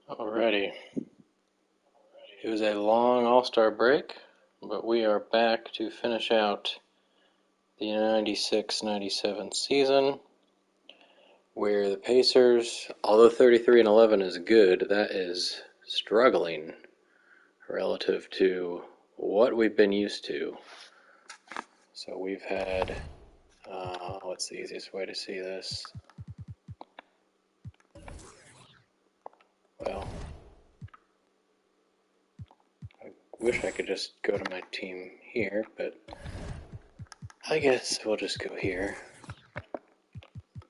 Alrighty. It was a long All-Star break, but we are back to finish out the 96-97 season, where the Pacers, although 33-11 is good, that is struggling relative to what we've been used to. So we've had, what's the easiest way to see this? Well, I wish I could just go to my team here, but I guess we'll just go here.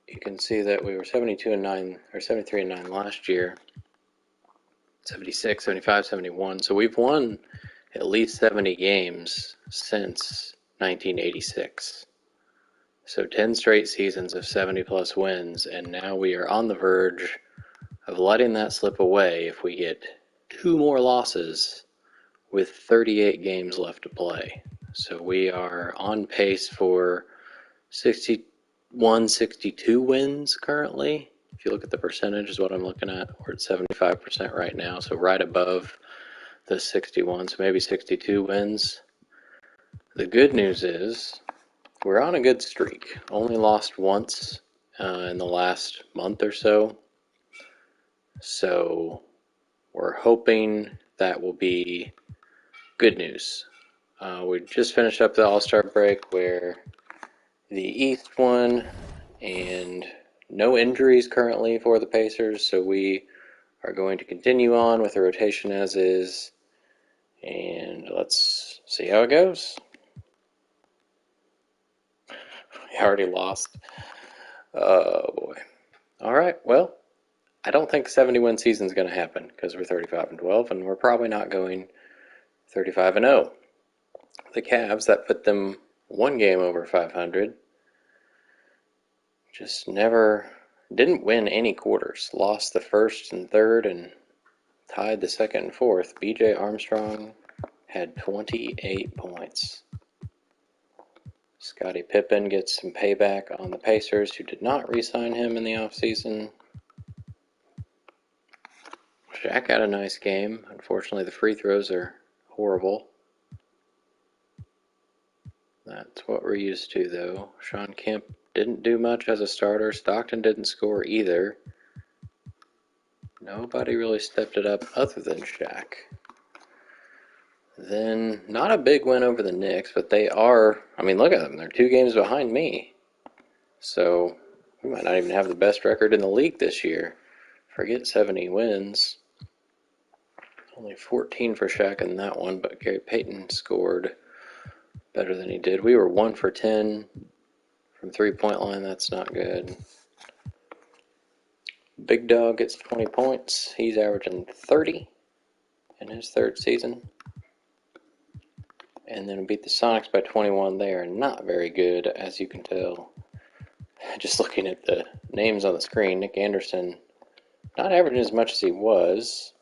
You can see that we were 72-9 or 73-9 last year, 76, 75, 71. So we've won at least 70 games since 1986. So 10 straight seasons of 70 plus wins, and now we are on the verge of letting that slip away if we get two more losses with 38 games left to play. So we are on pace for 62 wins currently. If you look at the percentage is what I'm looking at, we're at 75% right now, so right above the 61, so maybe 62 wins. The good news is we're on a good streak. Only lost once in the last month or so. So we're hoping that will be good news. We just finished up the All-Star break where the East won, and no injuries currently for the Pacers, so we are going to continue on with the rotation as is, and let's see how it goes. We already lost. Oh boy. Alright, well, I don't think 70-win season is going to happen because we're 35-12, and we're probably not going 35-0. The Cavs, that put them one game over 500, just never didn't win any quarters. Lost the first and third and tied the second and fourth. B.J. Armstrong had 28 points. Scottie Pippen gets some payback on the Pacers, who did not re-sign him in the offseason. Shaq had a nice game. Unfortunately, the free throws are horrible. That's what we're used to, though. Sean Kemp didn't do much as a starter. Stockton didn't score either. Nobody really stepped it up other than Shaq. Then, not a big win over the Knicks, but they are, I mean, look at them. They're 2 games behind me. So, we might not even have the best record in the league this year. Forget 70 wins. Only 14 for Shaq in that one, but Gary Payton scored better than he did. We were 1 for 10 from three-point line. That's not good. Big Dog gets 20 points. He's averaging 30 in his third season. And then beat the Sonics by 21. They are not very good, as you can tell. Just looking at the names on the screen, Nick Anderson not averaging as much as he was.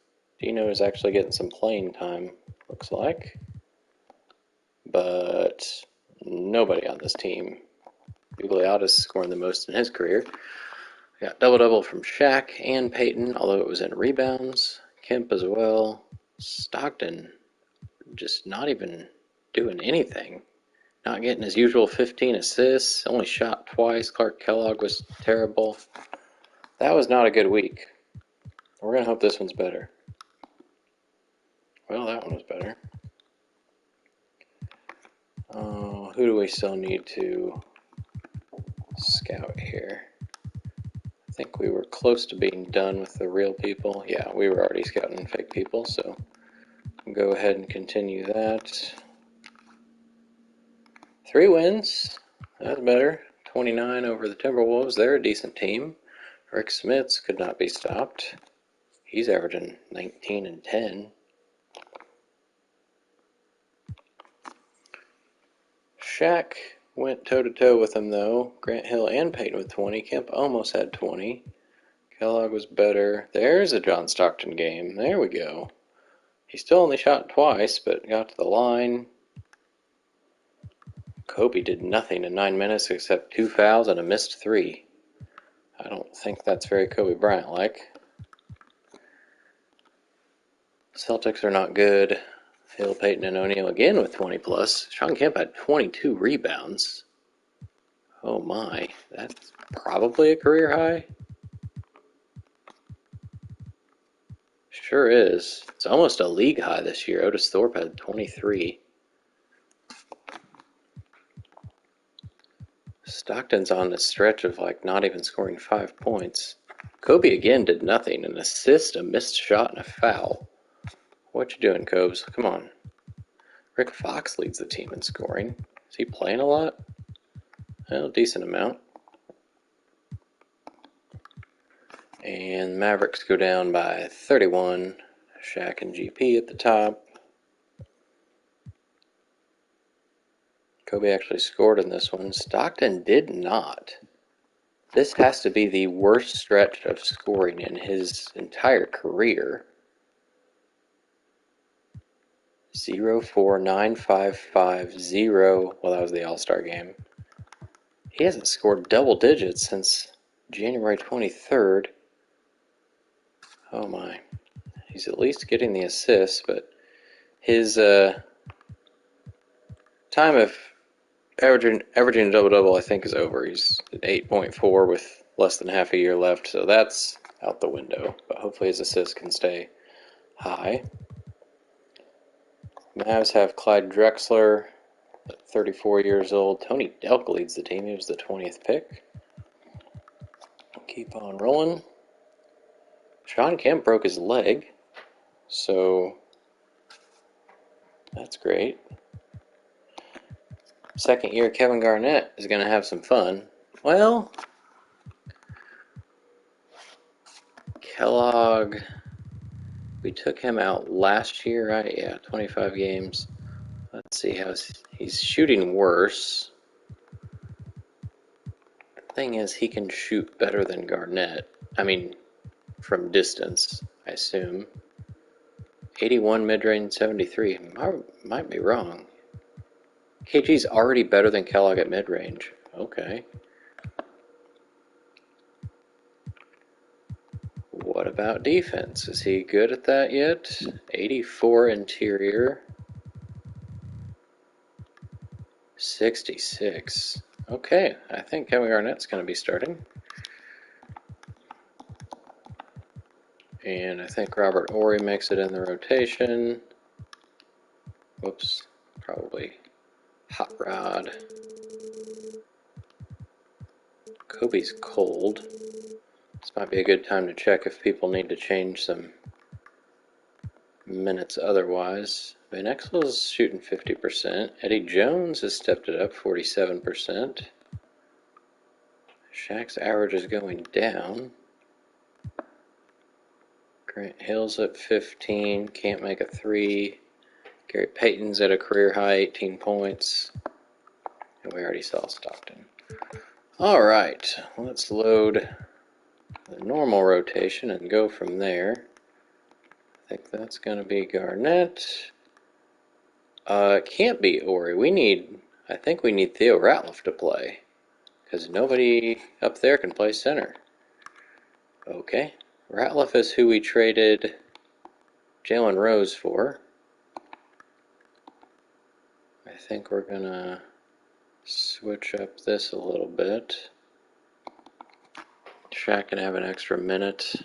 Dino is actually getting some playing time, looks like. But nobody on this team. Gugliotta's scoring the most in his career. We got double-double from Shaq and Payton, although it was in rebounds. Kemp as well. Stockton just not even doing anything. Not getting his usual 15 assists. Only shot twice. Clark Kellogg was terrible. That was not a good week. We're going to hope this one's better. Well, that one was better. Who do we still need to scout here? I think we were close to being done with the real people. Yeah, we were already scouting fake people, so we'll go ahead and continue that. 3 wins. That's better. 29 over the Timberwolves. They're a decent team. Rick Smits could not be stopped. He's averaging 19 and 10. Shaq went toe-to-toe with him, though. Grant Hill and Payton with 20. Kemp almost had 20. Kellogg was better. There's a John Stockton game. There we go. He still only shot twice, but got to the line. Kobe did nothing in 9 minutes except 2 fouls and a missed 3. I don't think that's very Kobe Bryant-like. Celtics are not good. Hill, Payton, and O'Neal again with 20 plus. Sean Kemp had 22 rebounds. Oh my, that's probably a career high. Sure is. It's almost a league high this year. Otis Thorpe had 23. Stockton's on a stretch of like not even scoring 5 points. Kobe again did nothing. An assist, a missed shot, and a foul. What you doing, Cobes? Come on. Rick Fox leads the team in scoring. Is he playing a lot? Well, decent amount. And Mavericks go down by 31. Shaq and GP at the top. Kobe actually scored in this one. Stockton did not. This has to be the worst stretch of scoring in his entire career. 0-4-9-5-5-0. Well, that was the All-Star game. He hasn't scored double digits since January 23rd. Oh my. He's at least getting the assists, but his time of averaging a double-double, I think, is over. He's at 8.4 with less than half a year left, so that's out the window. But hopefully his assists can stay high. Mavs have Clyde Drexler, 34 years old. Tony Delk leads the team. He was the 20th pick. Keep on rolling. Sean Kemp broke his leg, so that's great. Second year Kevin Garnett is going to have some fun. Well, Kellogg, we took him out last year, right? Yeah, 25 games. Let's see how he's shooting worse. The thing is, he can shoot better than Garnett. I mean, from distance, I assume. 81 mid-range, 73. Might be wrong. KG's already better than Kellogg at mid-range. Okay. What about defense? Is he good at that yet? 84 interior. 66. Okay, I think Kevin Garnett's going to be starting. And I think Robert Horry makes it in the rotation. Whoops, probably Hot Rod. Kobe's cold. This might be a good time to check if people need to change some minutes otherwise. Van Exel's shooting 50%. Eddie Jones has stepped it up, 47%. Shaq's average is going down. Grant Hill's at 15, can't make a three. Gary Payton's at a career high, 18 points. And we already saw Stockton. All right, let's load the normal rotation and go from there. I think that's going to be Garnett. It can't be Ori. I think we need Theo Ratliff to play, because nobody up there can play center. Okay, Ratliff is who we traded Jalen Rose for. I think we're going to switch up this a little bit. Shaq can have an extra minute.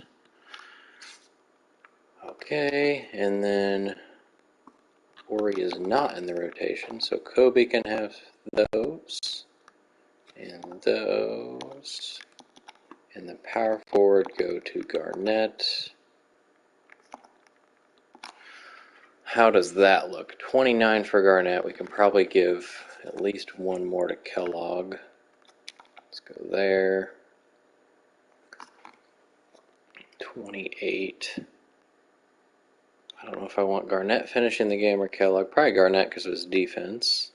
Okay, and then Ori is not in the rotation, so Kobe can have those and those. And the power forward go to Garnett. How does that look? 29 for Garnett. We can probably give at least one more to Kellogg. Let's go there. 28. I don't know if I want Garnett finishing the game or Kellogg. Probably Garnett because of his defense.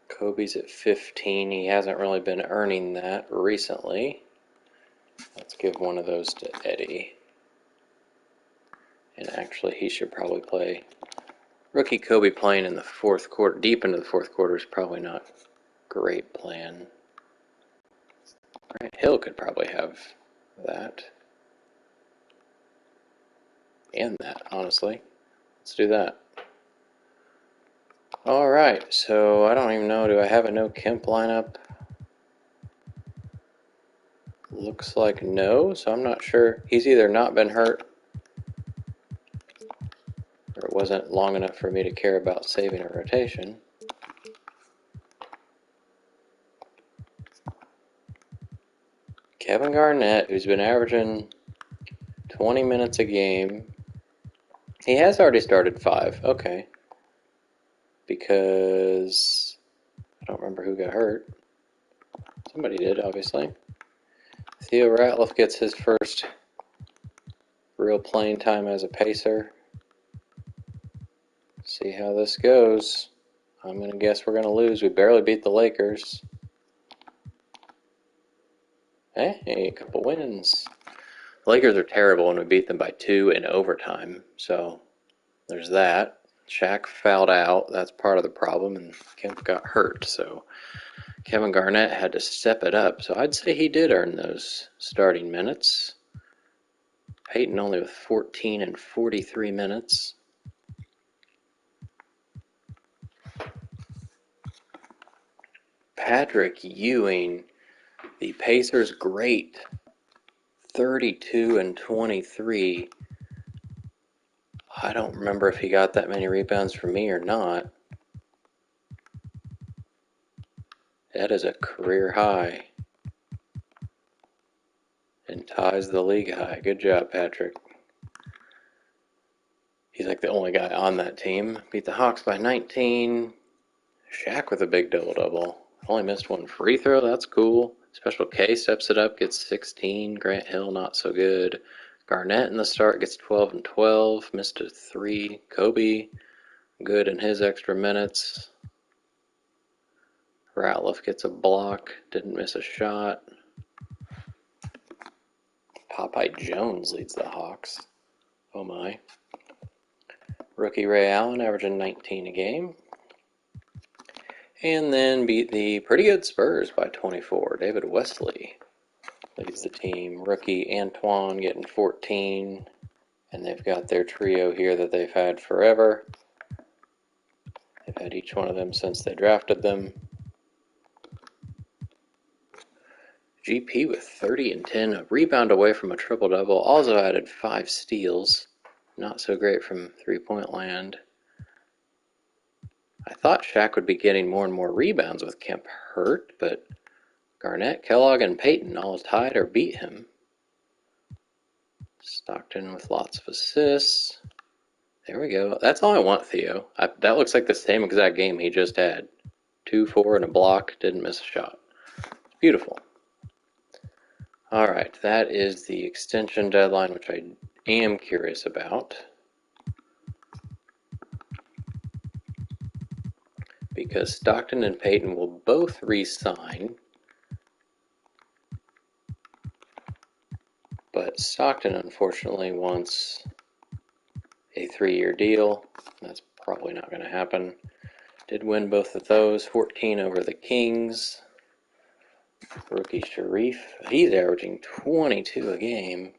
Kobe's at 15. He hasn't really been earning that recently. Let's give one of those to Eddie. And actually, he should probably play. Rookie Kobe playing in the fourth quarter, deep into the fourth quarter, is probably not a great plan. Grant Hill could probably have that. And that, honestly. Let's do that. Alright, so I don't even know, do I have a no Kemp lineup? Looks like no, so I'm not sure. He's either not been hurt, or it wasn't long enough for me to care about saving a rotation. Kevin Garnett, who's been averaging 20 minutes a game. He has already started 5, okay. Because I don't remember who got hurt. Somebody did, obviously. Theo Ratliff gets his first real playing time as a Pacer. See how this goes. I'm going to guess we're going to lose. We barely beat the Lakers. Hey, a couple wins. The Lakers are terrible and we beat them by 2 in overtime. So there's that. Shaq fouled out. That's part of the problem. And Kemp got hurt. So Kevin Garnett had to step it up. So I'd say he did earn those starting minutes. Peyton only with 14 and 43 minutes. Patrick Ewing, the Pacers' great, 32 and 23. I don't remember if he got that many rebounds from me or not. That is a career high and ties the league high. Good job, Patrick. He's like the only guy on that team. Beat the Hawks by 19. Shaq with a big double-double. Only missed one free throw. That's cool. Special K steps it up, gets 16. Grant Hill not so good. Garnett in the start gets 12 and 12. Missed a 3. Kobe good in his extra minutes. Ratliff gets a block. Didn't miss a shot. Popeye Jones leads the Hawks. Oh my. Rookie Ray Allen averaging 19 a game. And then beat the pretty good Spurs by 24. David Wesley leads the team. Rookie Antoine getting 14. And they've got their trio here that they've had forever. They've had each one of them since they drafted them. GP with 30 and 10, a rebound away from a triple-double. Also added 5 steals. Not so great from three-point land. I thought Shaq would be getting more and more rebounds with Kemp hurt, but Garnett, Kellogg, and Peyton all tied or beat him. Stockton with lots of assists. There we go. That's all I want, Theo. That looks like the same exact game he just had. 2, 4, and a block. Didn't miss a shot. Beautiful. All right, that is the extension deadline, which I am curious about. Because Stockton and Peyton will both re-sign. But Stockton, unfortunately, wants a 3-year deal. That's probably not going to happen. Did win both of those. 14 over the Kings. Rookie Sharif, he's averaging 22 a game.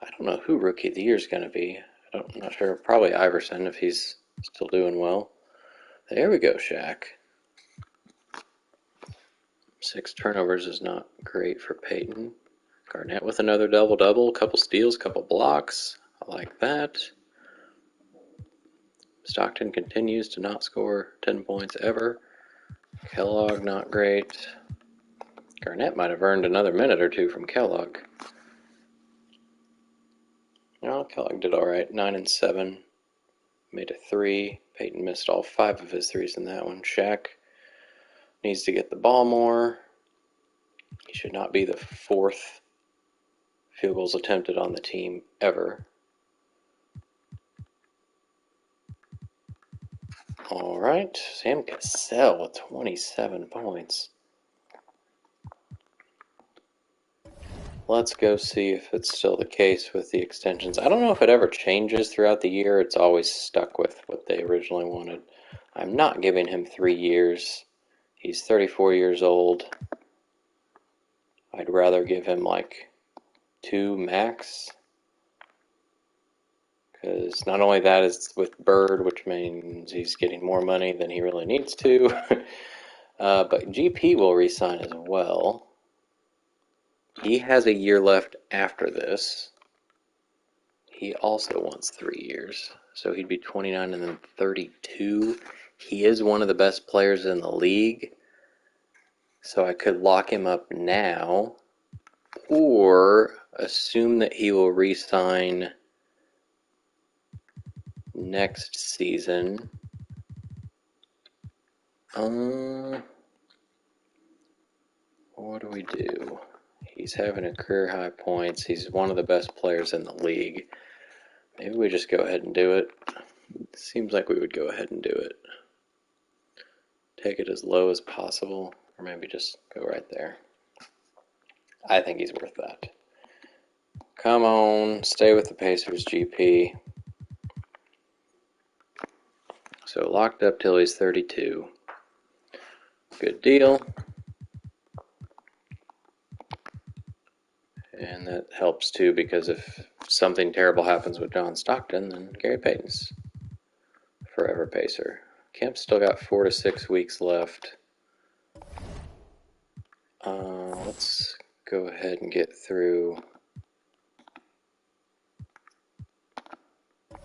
I don't know who Rookie of the Year is going to be. I'm not sure. Probably Iverson if he's still doing well. There we go, Shaq. 6 turnovers is not great for Peyton. Garnett with another double-double, couple steals, couple blocks. I like that. Stockton continues to not score 10 points ever. Kellogg, not great. Garnett might have earned another minute or 2 from Kellogg. No, Kellogg did all right. 9 and 7. Made a 3. Peyton missed all 5 of his 3s in that one. Shaq needs to get the ball more. He should not be the 4th field goals attempted on the team ever. All right, Sam Cassell with 27 points. Let's go see if it's still the case with the extensions. I don't know if it ever changes throughout the year. It's always stuck with what they originally wanted. I'm not giving him 3 years. He's 34 years old. I'd rather give him like 2 max. Because not only that is with Bird, which means he's getting more money than he really needs to, but GP will re-sign as well. He has a year left after this. He also wants 3 years, so he'd be 29 and then 32. He is one of the best players in the league, so I could lock him up now, or assume that he will re-sign next season. What do we do? He's having a career high points. He's one of the best players in the league. Maybe we just go ahead and do it. Seems like we would go ahead and do it. Take it as low as possible, or maybe just go right there. I think he's worth that. Come on, stay with the Pacers, GP. So locked up till he's 32. Good deal. And that helps too, because if something terrible happens with John Stockton, then Gary Payton's forever Pacer. Kemp's still got 4 to 6 weeks left. Let's go ahead and get through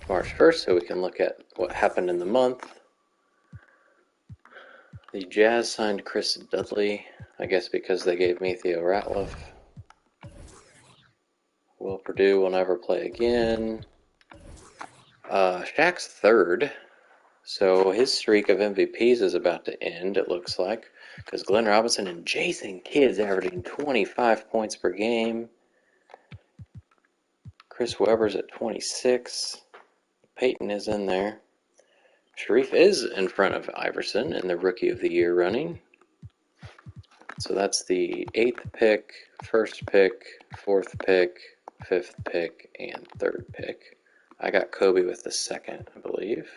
March 1st so we can look at what happened in the month. The Jazz signed Chris Dudley, I guess because they gave me Theo Ratliff. Will Purdue will never play again. Shaq's third, so his streak of MVPs is about to end, it looks like, because Glenn Robinson and Jason Kidd's averaging 25 points per game. Chris Webber's at 26. Peyton is in there. Sharif is in front of Iverson in the Rookie of the Year running. So that's the 8th pick, 1st pick, 4th pick, 5th pick, and 3rd pick. I got Kobe with the 2nd, I believe.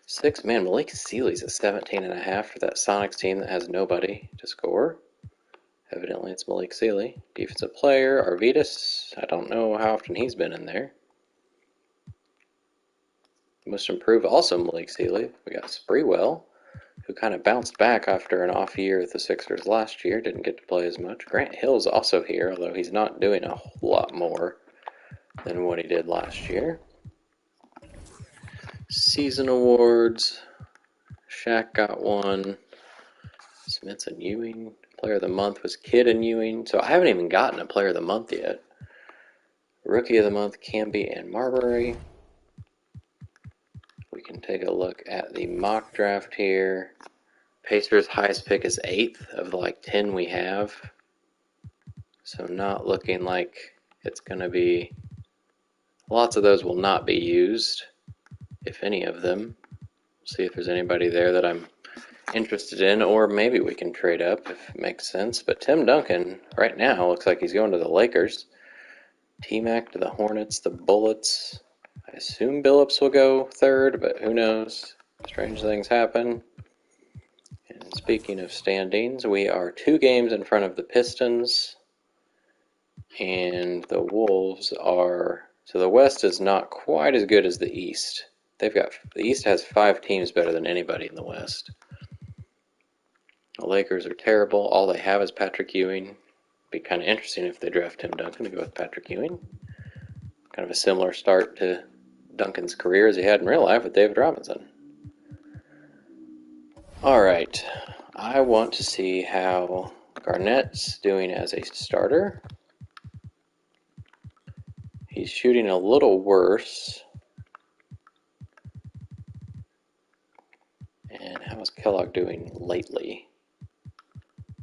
6, man, Malik Sealy's at 17.5 for that Sonics team that has nobody to score. Evidently it's Malik Sealy. Defensive player, Arvidas. I don't know how often he's been in there. Most improved, also Malik Sealy. We got Spreewell, who kind of bounced back after an off year with the Sixers last year. Didn't get to play as much. Grant Hill's also here, although he's not doing a whole lot more than what he did last year. Season awards. Shaq got one. Smits and Ewing. Player of the month was Kidd and Ewing. So I haven't even gotten a player of the month yet. Rookie of the month, Camby and Marbury. We can take a look at the mock draft here. Pacers' highest pick is 8th of the 10 we have. So not looking like it's going to be... Lots of those will not be used, if any of them. See if there's anybody there that I'm interested in, or maybe we can trade up if it makes sense. But Tim Duncan, right now, looks like he's going to the Lakers. T-Mac to the Hornets, the Bullets. I assume Billups will go 3rd, but who knows? Strange things happen. And speaking of standings, we are 2 games in front of the Pistons. And the Wolves are... So the West is not quite as good as the East. The East has 5 teams better than anybody in the West. The Lakers are terrible. All they have is Patrick Ewing. It'd be kind of interesting if they draft Tim Duncan to go with Patrick Ewing. Kind of a similar start to Duncan's career as he had in real life with David Robinson. Alright, I want to see how Garnett's doing as a starter. He's shooting a little worse. And how is Kellogg doing lately?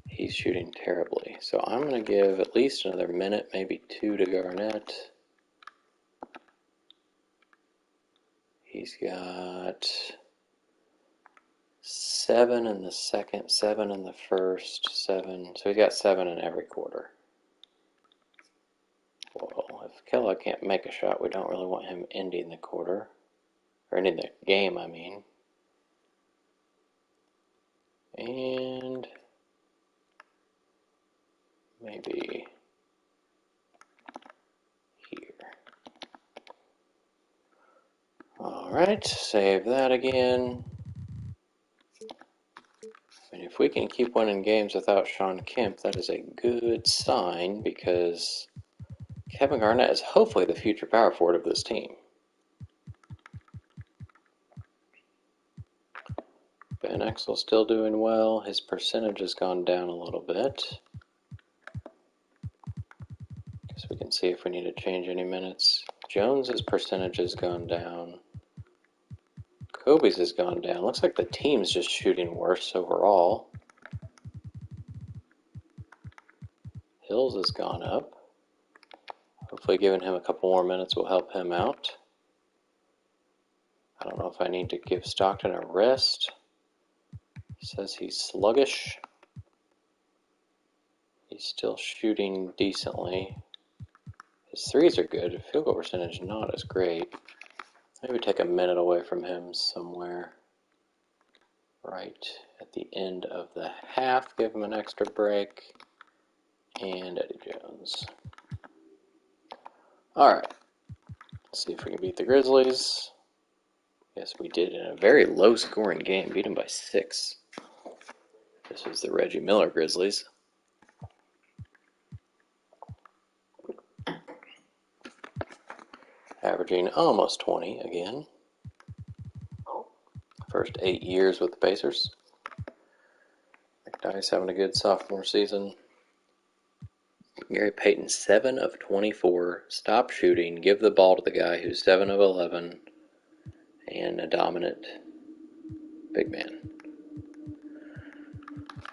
He's shooting terribly. So I'm going to give at least another minute, maybe 2 to Garnett. He's got 7 in the second, 7 in the first, 7. So he's got 7 in every quarter. Well, if Kellogg can't make a shot, we don't really want him ending the quarter. Or ending the game, I mean. And maybe here. Alright, save that again. And if we can keep winning games without Sean Kemp, that is a good sign, because Kevin Garnett is hopefully the future power forward of this team. Ben Exel still doing well. His percentage has gone down a little bit. Guess we can see if we need to change any minutes. Jones's percentage has gone down. Kobe's has gone down. Looks like the team's just shooting worse overall. Hills has gone up. Hopefully giving him a couple more minutes will help him out. I don't know if I need to give Stockton a rest. He says he's sluggish. He's still shooting decently. His threes are good. Field goal percentage not as great. Maybe take a minute away from him somewhere. Right at the end of the half, give him an extra break. And Eddie Jones. Alright. Let's see if we can beat the Grizzlies. Yes, we did in a very low-scoring game. Beat them by 6. This was the Reggie Miller Grizzlies. Averaging almost 20 again. First 8 years with the Pacers. McDyess having a good sophomore season. Gary Payton, 7 of 24. Stop shooting. Give the ball to the guy who's 7 of 11. And a dominant big man.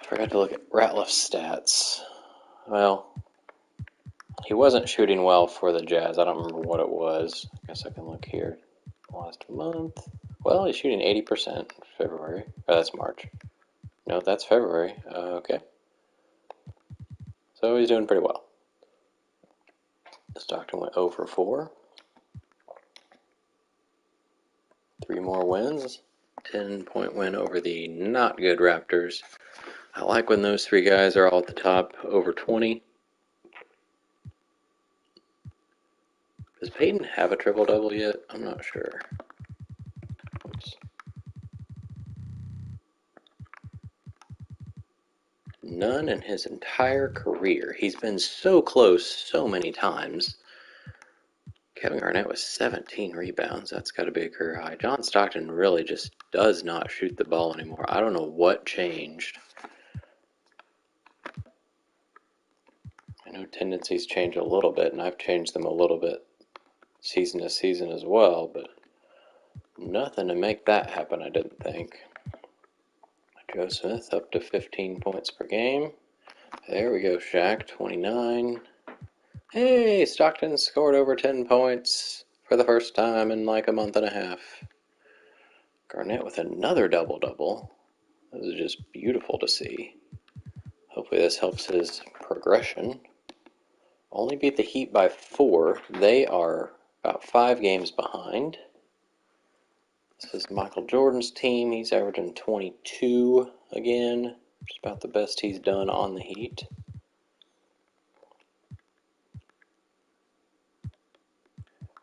I forgot to look at Ratliff's stats. Well, he wasn't shooting well for the Jazz. I don't remember what it was. I guess I can look here. Last month. Well, he's shooting 80% in February. Oh, that's March. No, that's February. Okay. So he's doing pretty well. Stockton went 0 for 4. 3 more wins. 10-point win over the not good Raptors. I like when those 3 guys are all at the top, over 20. Does Payton have a triple-double yet? I'm not sure. Oops. None in his entire career. He's been so close so many times. Kevin Garnett with 17 rebounds. That's got to be a career high. John Stockton really just does not shoot the ball anymore. I don't know what changed. I know tendencies change a little bit, and I've changed them a little bit season to season as well, but nothing to make that happen, I didn't think. Joe Smith up to 15 points per game. There we go, Shaq, 29. Hey, Stockton scored over 10 points for the first time in like a month and a half. Garnett with another double-double. This is just beautiful to see. Hopefully this helps his progression. Only beat the Heat by 4. They are about 5 games behind. This is Michael Jordan's team. He's averaging 22 again. Which is about the best he's done on the Heat.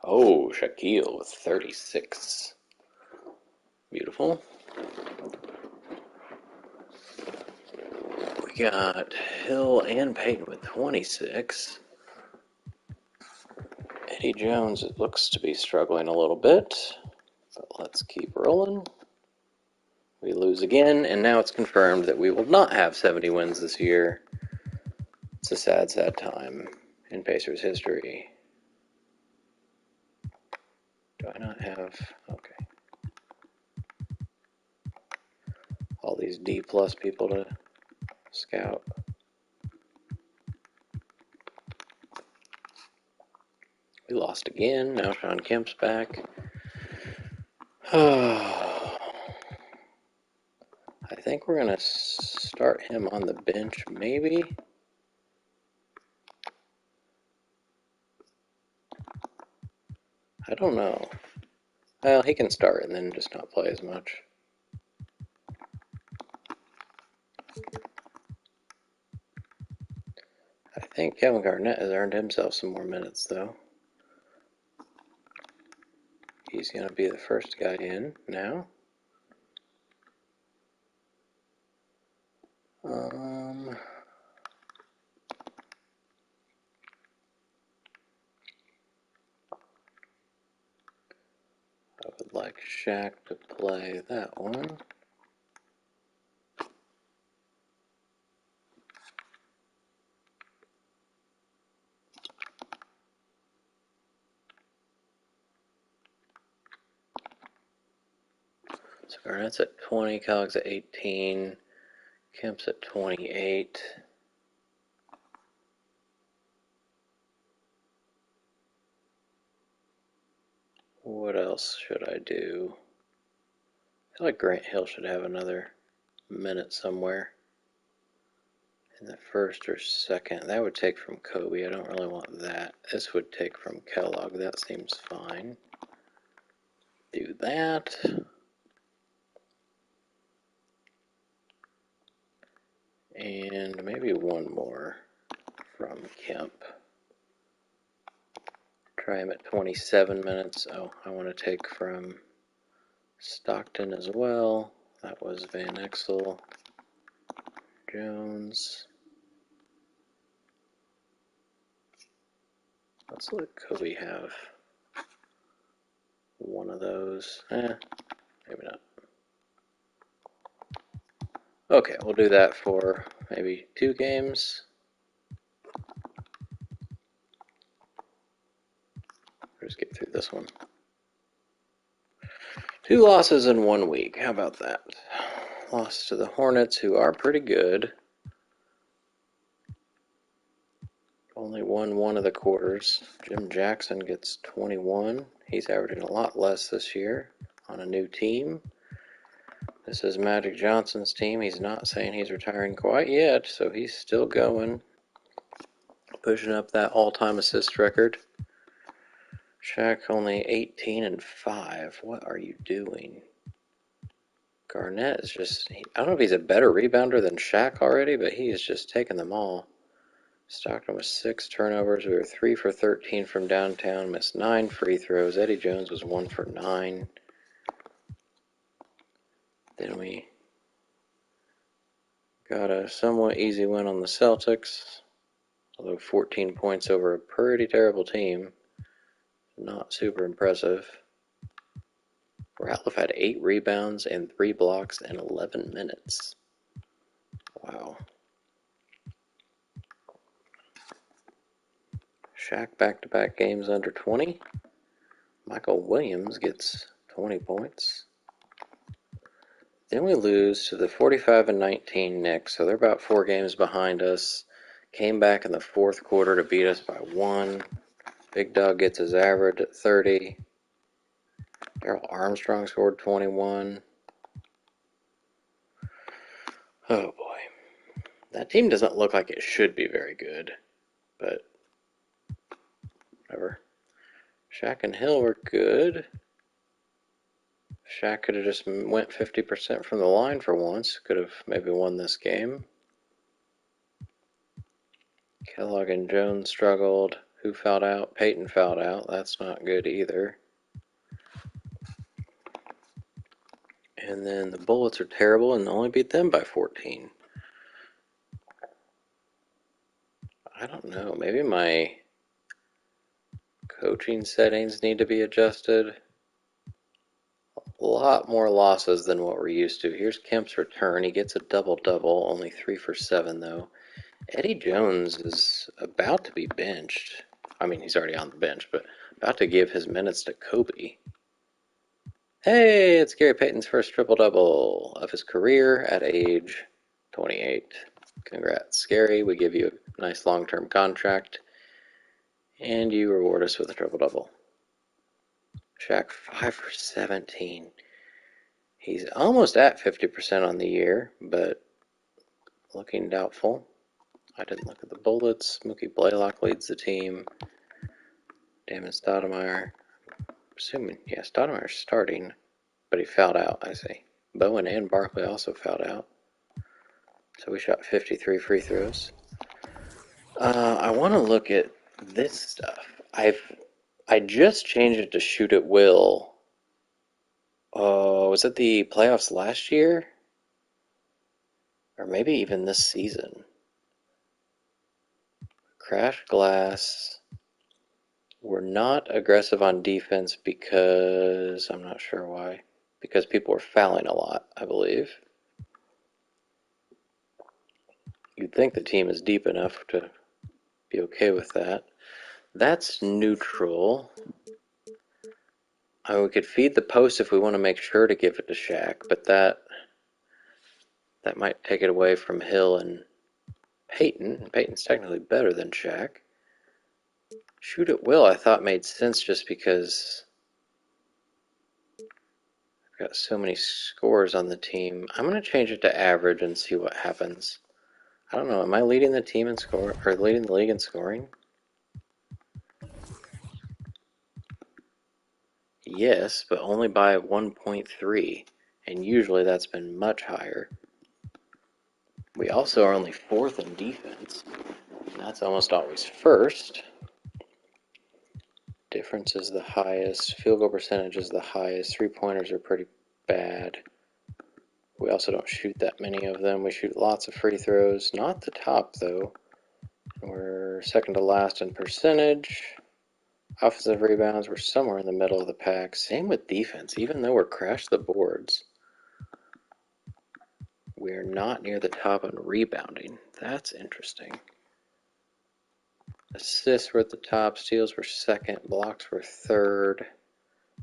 Oh, Shaquille with 36. Beautiful. We got Hill and Payton with 26. Eddie Jones, it looks to be struggling a little bit, but let's keep rolling. We lose again, and now it's confirmed that we will not have 70 wins this year. It's a sad, sad time in Pacers history. Do I not have... Okay. All these D-plus people to scout. We lost again. Now Sean Kemp's back. I think we're going to start him on the bench, maybe. I don't know. Well, he can start and then just not play as much. I think Kevin Garnett has earned himself some more minutes, though. He's going to be the first guy in now. I would like Shaq to play that one. So Garnett's at 20, Kellogg's at 18, Kemp's at 28. What else should I do? I feel like Grant Hill should have another minute somewhere in the first or second. That would take from Kobe. I don't really want that. This would take from Kellogg. That seems fine. Do that. And maybe one more from Kemp. Try him at 27 minutes. Oh, I want to take from Stockton as well. That was Van Exel. Jones. Let's let Kobe have one of those. Maybe not. Okay, we'll do that for maybe 2 games. Just get through this one. 2 losses in 1 week. How about that? Lost to the Hornets, who are pretty good. Only won one of the quarters. Jim Jackson gets 21. He's averaging a lot less this year on a new team. This is Magic Johnson's team. He's not saying he's retiring quite yet, so he's still going. Pushing up that all-time assist record. Shaq only 18 and 5. What are you doing? Garnett is just, I don't know if he's a better rebounder than Shaq already, but he is just taking them all. Stockton was 6 turnovers. We were 3 for 13 from downtown, missed 9 free throws. Eddie Jones was 1 for 9. Then we got a somewhat easy win on the Celtics, although 14 points over a pretty terrible team. Not super impressive. Ratliff had 8 rebounds and 3 blocks in 11 minutes. Wow. Shaq back-to-back games under 20. Michael Williams gets 20 points. Then we lose to the 45 and 19 Knicks, so they're about 4 games behind us. Came back in the fourth quarter to beat us by 1. Big Dog gets his average at 30. Darrell Armstrong scored 21. Oh boy. That team doesn't look like it should be very good, but whatever. Shaq and Hill were good. Shaq could have just went 50% from the line for once. Could have maybe won this game. Kellogg and Jones struggled. Who fouled out? Peyton fouled out. That's not good either. And then the Bullets are terrible and only beat them by 14. I don't know. Maybe my coaching settings need to be adjusted. A lot more losses than what we're used to. Here's Kemp's return. He gets a double-double, only 3 for 7 though. Eddie Jones is about to be benched. I mean, he's already on the bench, but about to give his minutes to Kobe. Hey, it's Gary Payton's first triple-double of his career at age 28. Congrats, Gary. We give you a nice long-term contract, and you reward us with a triple-double. Shaq 5 for 17. He's almost at 50% on the year, but looking doubtful. I didn't look at the Bullets. Mookie Blaylock leads the team. Damon Stoudemire. Assuming, yeah, Stoudemire's starting, but he fouled out, I see. Bowen and Barkley also fouled out. So we shot 53 free throws. I want to look at this stuff. I just changed it to shoot at will Oh, was it the playoffs last year? Or maybe even this season? Crash glass. We're not aggressive on defense because I'm not sure why. Because people were fouling a lot, I believe. You'd think the team is deep enough to be okay with that. That's neutral. I mean, we could feed the post if we want to make sure to give it to Shaq, but that might take it away from Hill and Peyton. And Peyton's technically better than Shaq. Shoot at will I thought made sense just because I've got so many scores on the team. I'm going to change it to average and see what happens. I don't know, am I leading the team in score or leading the league in scoring? Yes, but only by 1.3, and usually that's been much higher. We also are only fourth in defense, and that's almost always first. Difference is the highest, field goal percentage is the highest, three-pointers are pretty bad. We also don't shoot that many of them. We shoot lots of free throws, not the top though. We're second to last in percentage. Offensive rebounds, we're somewhere in the middle of the pack. Same with defense, even though we're crash the boards. We're not near the top on rebounding. That's interesting. Assists were at the top, steals were second, blocks were third,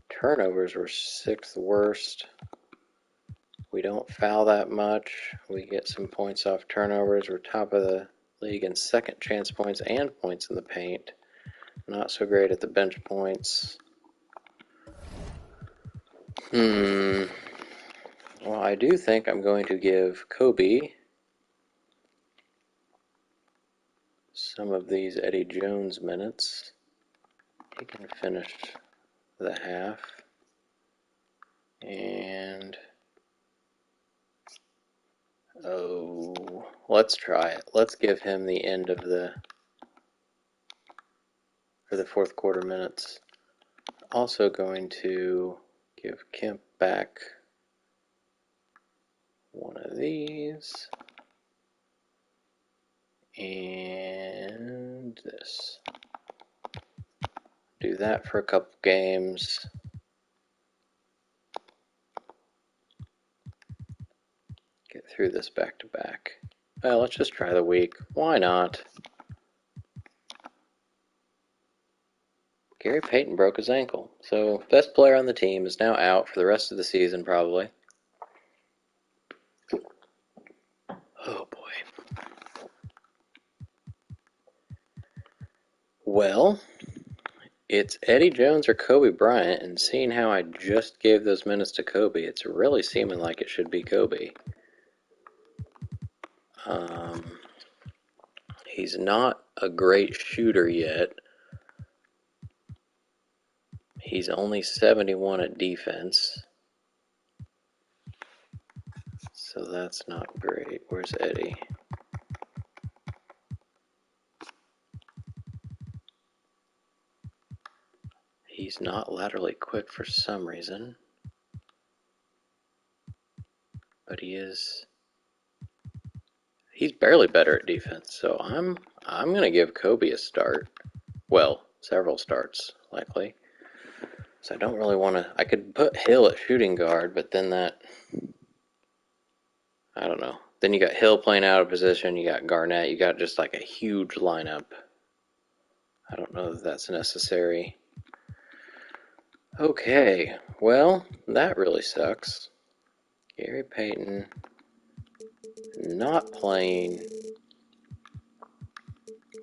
turnovers were sixth worst. We don't foul that much. We get some points off turnovers. We're top of the league in second chance points and points in the paint. Not so great at the bench points. Well, I do think I'm going to give Kobe some of these Eddie Jones minutes. He can finish the half. And let's try it. Let's give him the end of the fourth quarter minutes. Also going to give Kemp back one of these and this. Do that for a couple games. Get through this back to back. Well, let's just try the week. Why not? Gary Payton broke his ankle, so best player on the team is now out for the rest of the season, probably. Oh boy. Well, it's Eddie Jones or Kobe Bryant, and seeing how I just gave those minutes to Kobe, it's really seeming like it should be Kobe. He's not a great shooter yet. He's only 71 at defense. So that's not great. Where's Eddie? He's not laterally quick for some reason. But he is. He's barely better at defense, so I'm gonna give Kobe a start. Well, several starts, likely. So I don't really want to. I could put Hill at shooting guard, but then that. I don't know. Then you got Hill playing out of position, you got Garnett, you got just like a huge lineup. I don't know if that's necessary. Okay, well, that really sucks. Gary Payton not playing.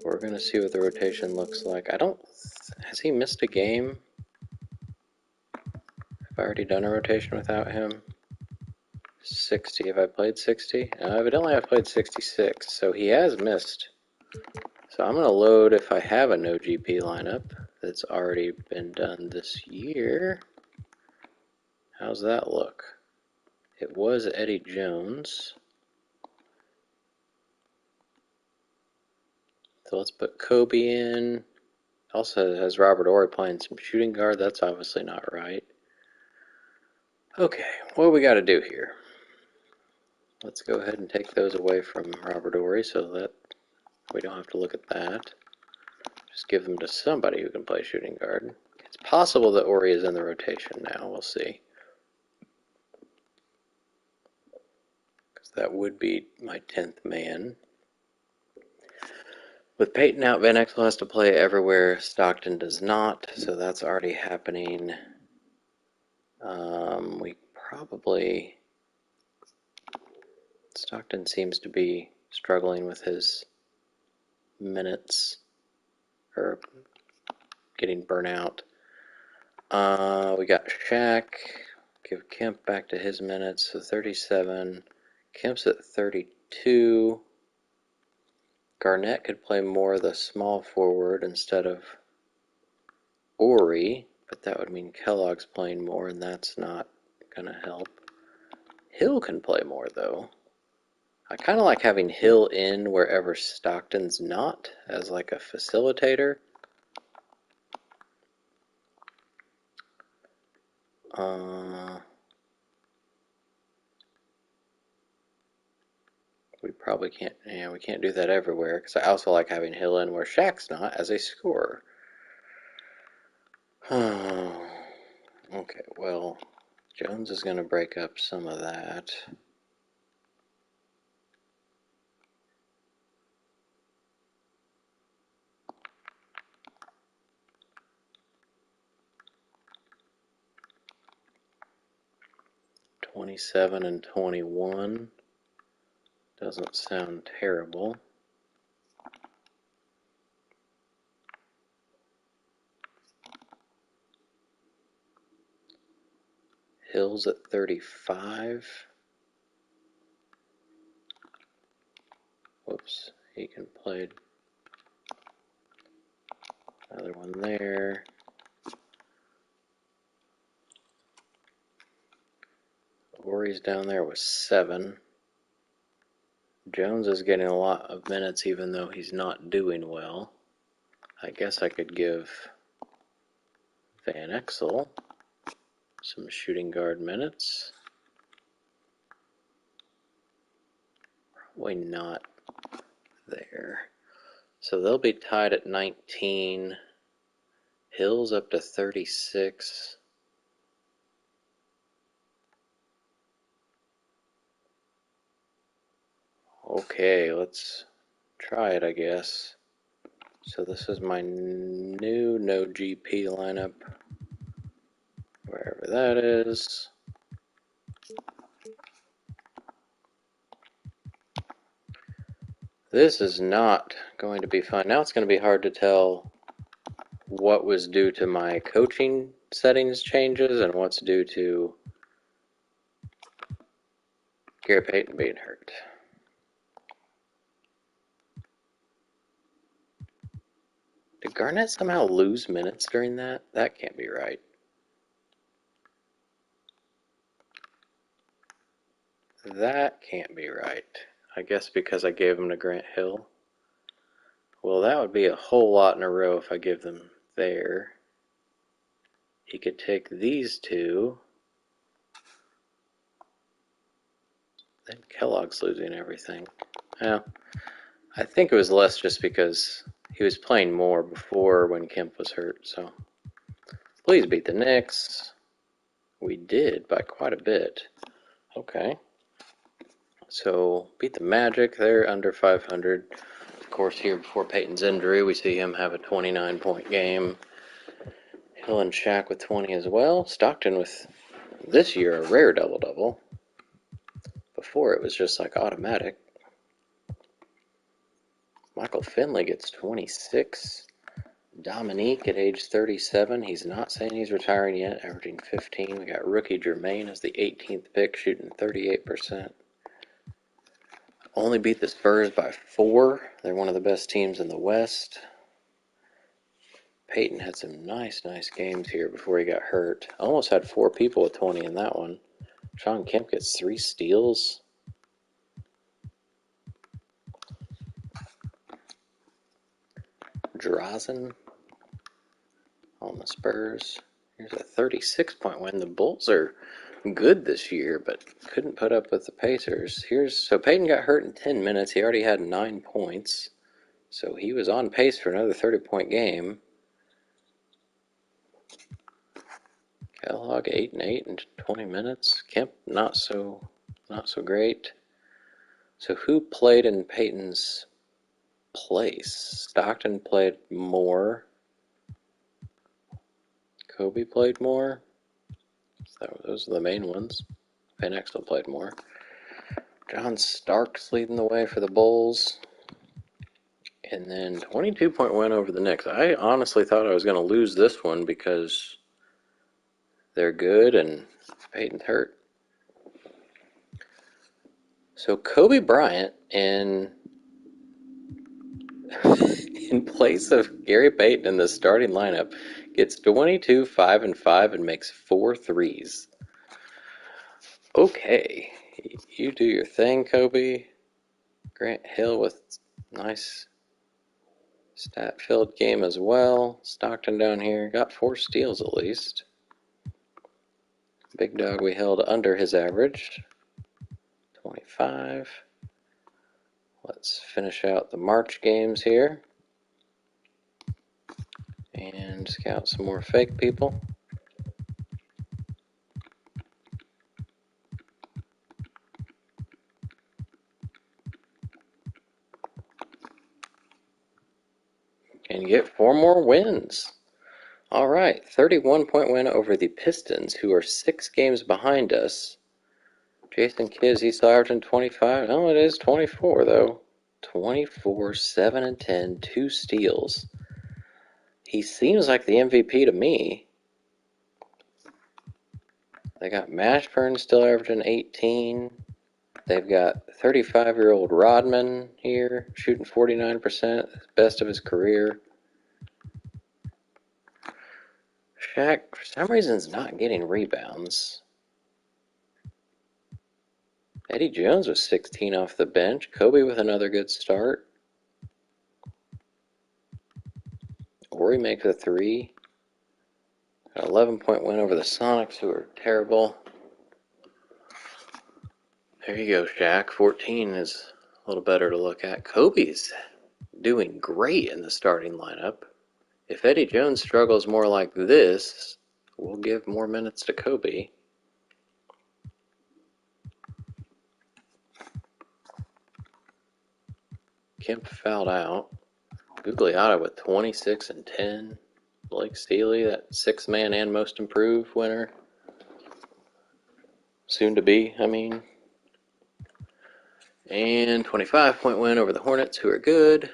We're going to see what the rotation looks like. Has he missed a game? Have I already done a rotation without him? 60. Have I played 60? Evidently I've played 66, so he has missed. So I'm going to load if I have a no GP lineup that's already been done this year. How's that look? It was Eddie Jones. So let's put Kobe in. Also has Robert Horry playing some shooting guard. That's obviously not right. Okay, what we got to do here? Let's go ahead and take those away from Robert Ory so that we don't have to look at that. Just give them to somebody who can play shooting guard. It's possible that Ory is in the rotation now. We'll see. Because that would be my 10th man. With Peyton out, Van Exel has to play everywhere. Stockton does not, so that's already happening. We probably... Stockton seems to be struggling with his minutes, or getting burnt out. We got Shaq. Give Kemp back to his minutes, so 37. Kemp's at 32. Garnett could play more of the small forward instead of Ory, but that would mean Kellogg's playing more, and that's not going to help. Hill can play more, though. I kind of like having Hill in wherever Stockton's not, as like a facilitator. We probably can't, we can't do that everywhere, because I also like having Hill in where Shaq's not, as a scorer. Okay, well, Jones is going to break up some of that. $27 and $21 doesn't sound terrible. Hill's at 35. Whoops, he can play. Another one there. Ory's down there with 7. Jones is getting a lot of minutes even though he's not doing well. I guess I could give Van Exel some shooting guard minutes. Probably not there. So they'll be tied at 19. Hill's up to 36. Okay, let's try it, I guess. So this is my new no GP lineup, wherever that is. This is not going to be fun. Now it's going to be hard to tell what was due to my coaching settings changes and what's due to Gary Payton being hurt. Did Garnett somehow lose minutes during that? That can't be right. That can't be right. I guess because I gave them to Grant Hill. Well, that would be a whole lot in a row if I give them there. He could take these two. Then Kellogg's losing everything. Well, I think it was less just because he was playing more before when Kemp was hurt. So please beat the Knicks. We did by quite a bit. Okay. So beat the Magic. They're under 500. Of course, here before Peyton's injury, we see him have a 29-point game. Hill and Shaq with 20 as well. Stockton with, this year, a rare double-double. Before, it was just like automatic. Michael Finley gets 26. Dominique at age 37. He's not saying he's retiring yet, averaging 15. We got rookie Jermaine as the 18th pick, shooting 38%. Only beat the Spurs by 4. They're one of the best teams in the West. Peyton had some nice games here before he got hurt. Almost had 4 people with 20 in that one. Sean Kemp gets 3 steals. Drazen on the Spurs. Here's a 36-point win. The Bulls are good this year, but couldn't put up with the Pacers. So Peyton got hurt in 10 minutes. He already had 9 points. So he was on pace for another 30-point game. Kellogg 8 and 8 in 20 minutes. Kemp not so great. So who played in Peyton's place? Stockton played more. Kobe played more. So those are the main ones. Van Exel played more. John Starks leading the way for the Bulls. And then 22-point win over the Knicks. I honestly thought I was going to lose this one because they're good and Peyton's hurt. So Kobe Bryant in place of Gary Payton in the starting lineup gets 22, 5 and 5 and makes 4 threes. Okay, you do your thing, Kobe. Grant Hill with nice stat-filled game as well. Stockton down here got 4 steals at least. Big Dog we held under his average, 25. Let's finish out the March games here and scout some more fake people. And get 4 more wins. All right, 31-point win over the Pistons, who are 6 games behind us. Jason Kidd, he's still averaging 25. No, it is 24, though. 24, 7 and 10, 2 steals. He seems like the MVP to me. They got Mashburn still averaging 18. They've got 35-year-old Rodman here, shooting 49%, best of his career. Shaq, for some reason, is not getting rebounds. Eddie Jones was 16 off the bench. Kobe with another good start. Ori makes a 3. An 11-point win over the Sonics, who are terrible. There you go, Shaq. 14 is a little better to look at. Kobe's doing great in the starting lineup. If Eddie Jones struggles more like this, we'll give more minutes to Kobe. Kemp fouled out. Gugliotta with 26 and 10. Blake Steele, that 6-man and most improved winner. Soon to be, I mean. And 25-point win over the Hornets, who are good.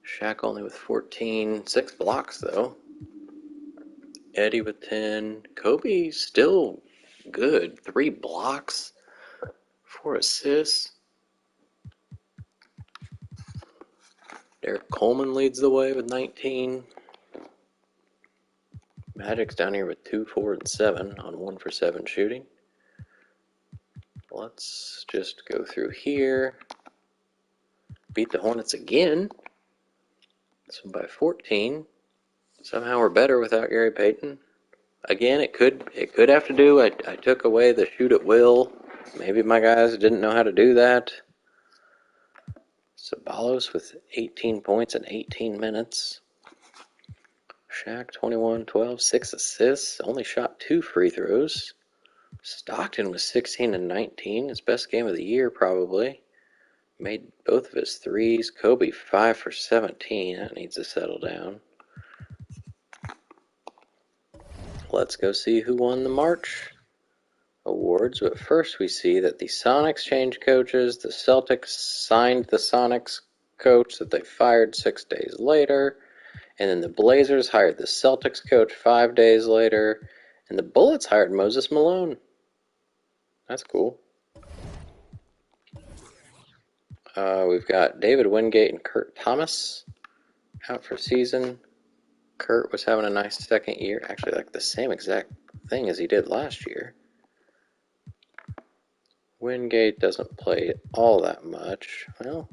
Shaq only with 14. 6 blocks, though. Eddie with 10. Kobe still good. 3 blocks. 4 assists. Derek Coleman leads the way with 19. Magic's down here with 2, 4, and 7 on 1 for 7 shooting. Let's just go through here. Beat the Hornets again. This one by 14. Somehow we're better without Gary Payton. Again, it could have to do. I took away the shoot at will. Maybe my guys didn't know how to do that. Sabalos with 18 points in 18 minutes. Shaq 21, 12, 6 assists. Only shot 2 free throws. Stockton was 16 and 19. His best game of the year, probably. Made both of his threes. Kobe 5 for 17. That needs to settle down. Let's go see who won the March awards. But first we see that the Sonics changed coaches. The Celtics signed the Sonics coach that they fired 6 days later. And then the Blazers hired the Celtics coach 5 days later. And the Bullets hired Moses Malone. That's cool. We've got David Wingate and Kurt Thomas out for season. Kurt was having a nice second year. Actually, like the same exact thing as he did last year. Wingate doesn't play all that much. Well,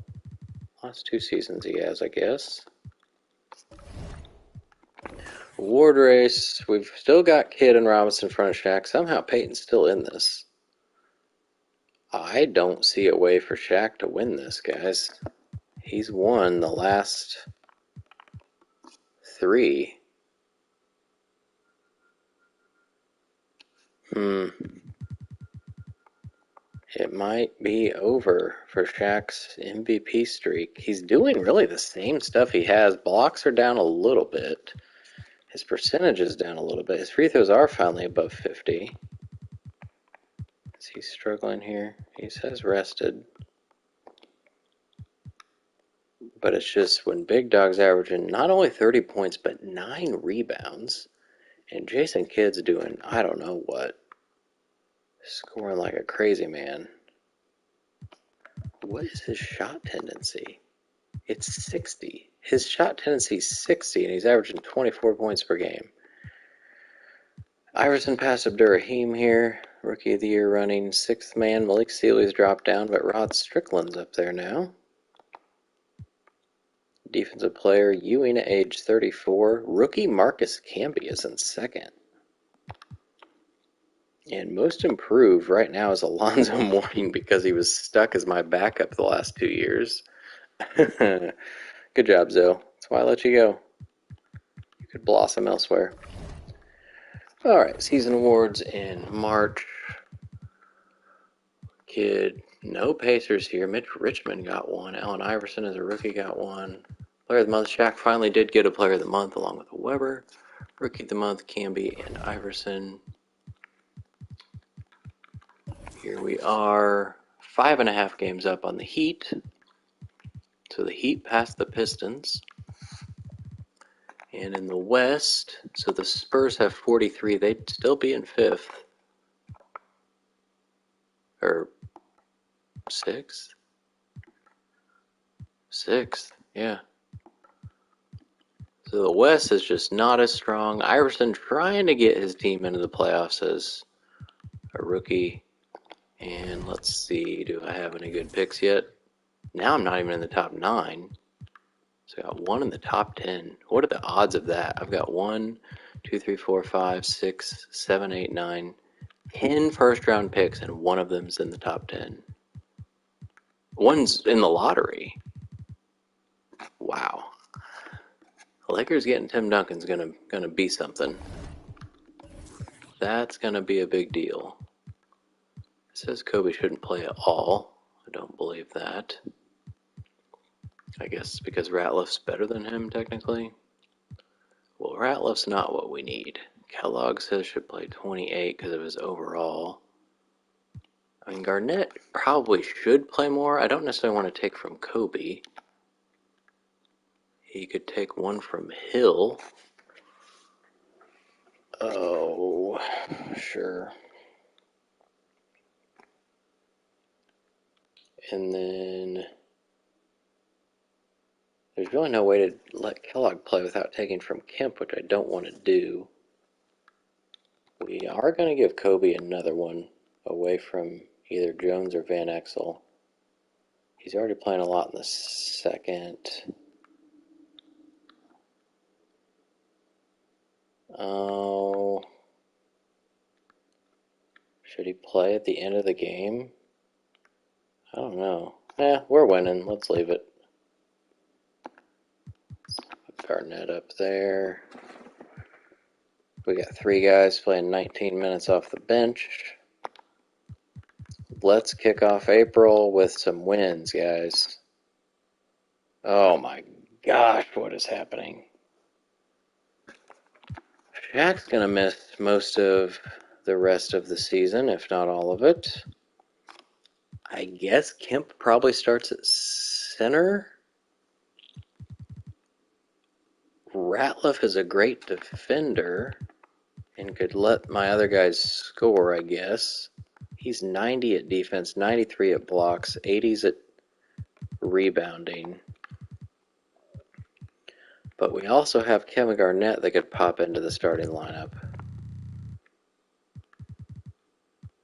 last 2 seasons he has, I guess. Award race. We've still got Kidd and Robinson in front of Shaq. Somehow Peyton's still in this. I don't see a way for Shaq to win this, guys. He's won the last 3. It might be over for Shaq's MVP streak. He's doing really the same stuff he has. Blocks are down a little bit. His percentage is down a little bit. His free throws are finally above 50. Is he struggling here? He says rested. But it's just when Big Dog's averaging not only 30 points, but 9 rebounds. And Jason Kidd's doing, I don't know what, scoring like a crazy man. What is his shot tendency? It's 60. His shot tendency is 60, and he's averaging 24 points per game. Iverson passed Abdur-Rahim here. Rookie of the Year running. 6th man. Malik Sealy's dropped down, but Rod Strickland's up there now. Defensive player, Ewing at age 34. Rookie Marcus Camby is in 2nd. And most improved right now is Alonzo Mourning because he was stuck as my backup the last 2 years. Good job, Zoe. That's why I let you go. You could blossom elsewhere. Alright, season awards in March. Kidd, no Pacers here. Mitch Richmond got one. Allen Iverson as a rookie got one. Player of the Month, Shaq finally did get a Player of the Month along with Weber. Rookie of the Month, Camby and Iverson. Here we are, 5.5 games up on the Heat. So the Heat passed the Pistons. And in the West, so the Spurs have 43. They'd still be in 5th. Or 6th? 6th, yeah. So the West is just not as strong. Iverson trying to get his team into the playoffs as a rookie. And let's see, do I have any good picks yet? Now I'm not even in the top 9. So I got one in the top 10. What are the odds of that? I've got 1, 2, 3, 4, 5, 6, 7, 8, 9, 10 first-round picks, and one of them's in the top 10. One's in the lottery. Wow. The Lakers getting Tim Duncan's gonna be something. That's gonna be a big deal. It says Kobe shouldn't play at all. I don't believe that. I guess because Ratliff's better than him, technically. Well, Ratliff's not what we need. Kellogg says should play 28 because of his overall. I mean, Garnett probably should play more. I don't necessarily want to take from Kobe. He could take one from Hill. Oh, sure. And then there's really no way to let Kellogg play without taking from Kemp, which I don't want to do. We are going to give Kobe another one away from either Jones or Van Exel. He's already playing a lot in the second. Oh, should he play at the end of the game? I don't know. We're winning. Let's leave it. Put Garnett up there. We got 3 guys playing 19 minutes off the bench. Let's kick off April with some wins, guys. Oh my gosh, what is happening? Shaq's going to miss most of the rest of the season, if not all of it. I guess Kemp probably starts at center. Ratliff is a great defender and could let my other guys score, I guess. He's 90 at defense, 93 at blocks, 80s at rebounding. But we also have Kevin Garnett that could pop into the starting lineup,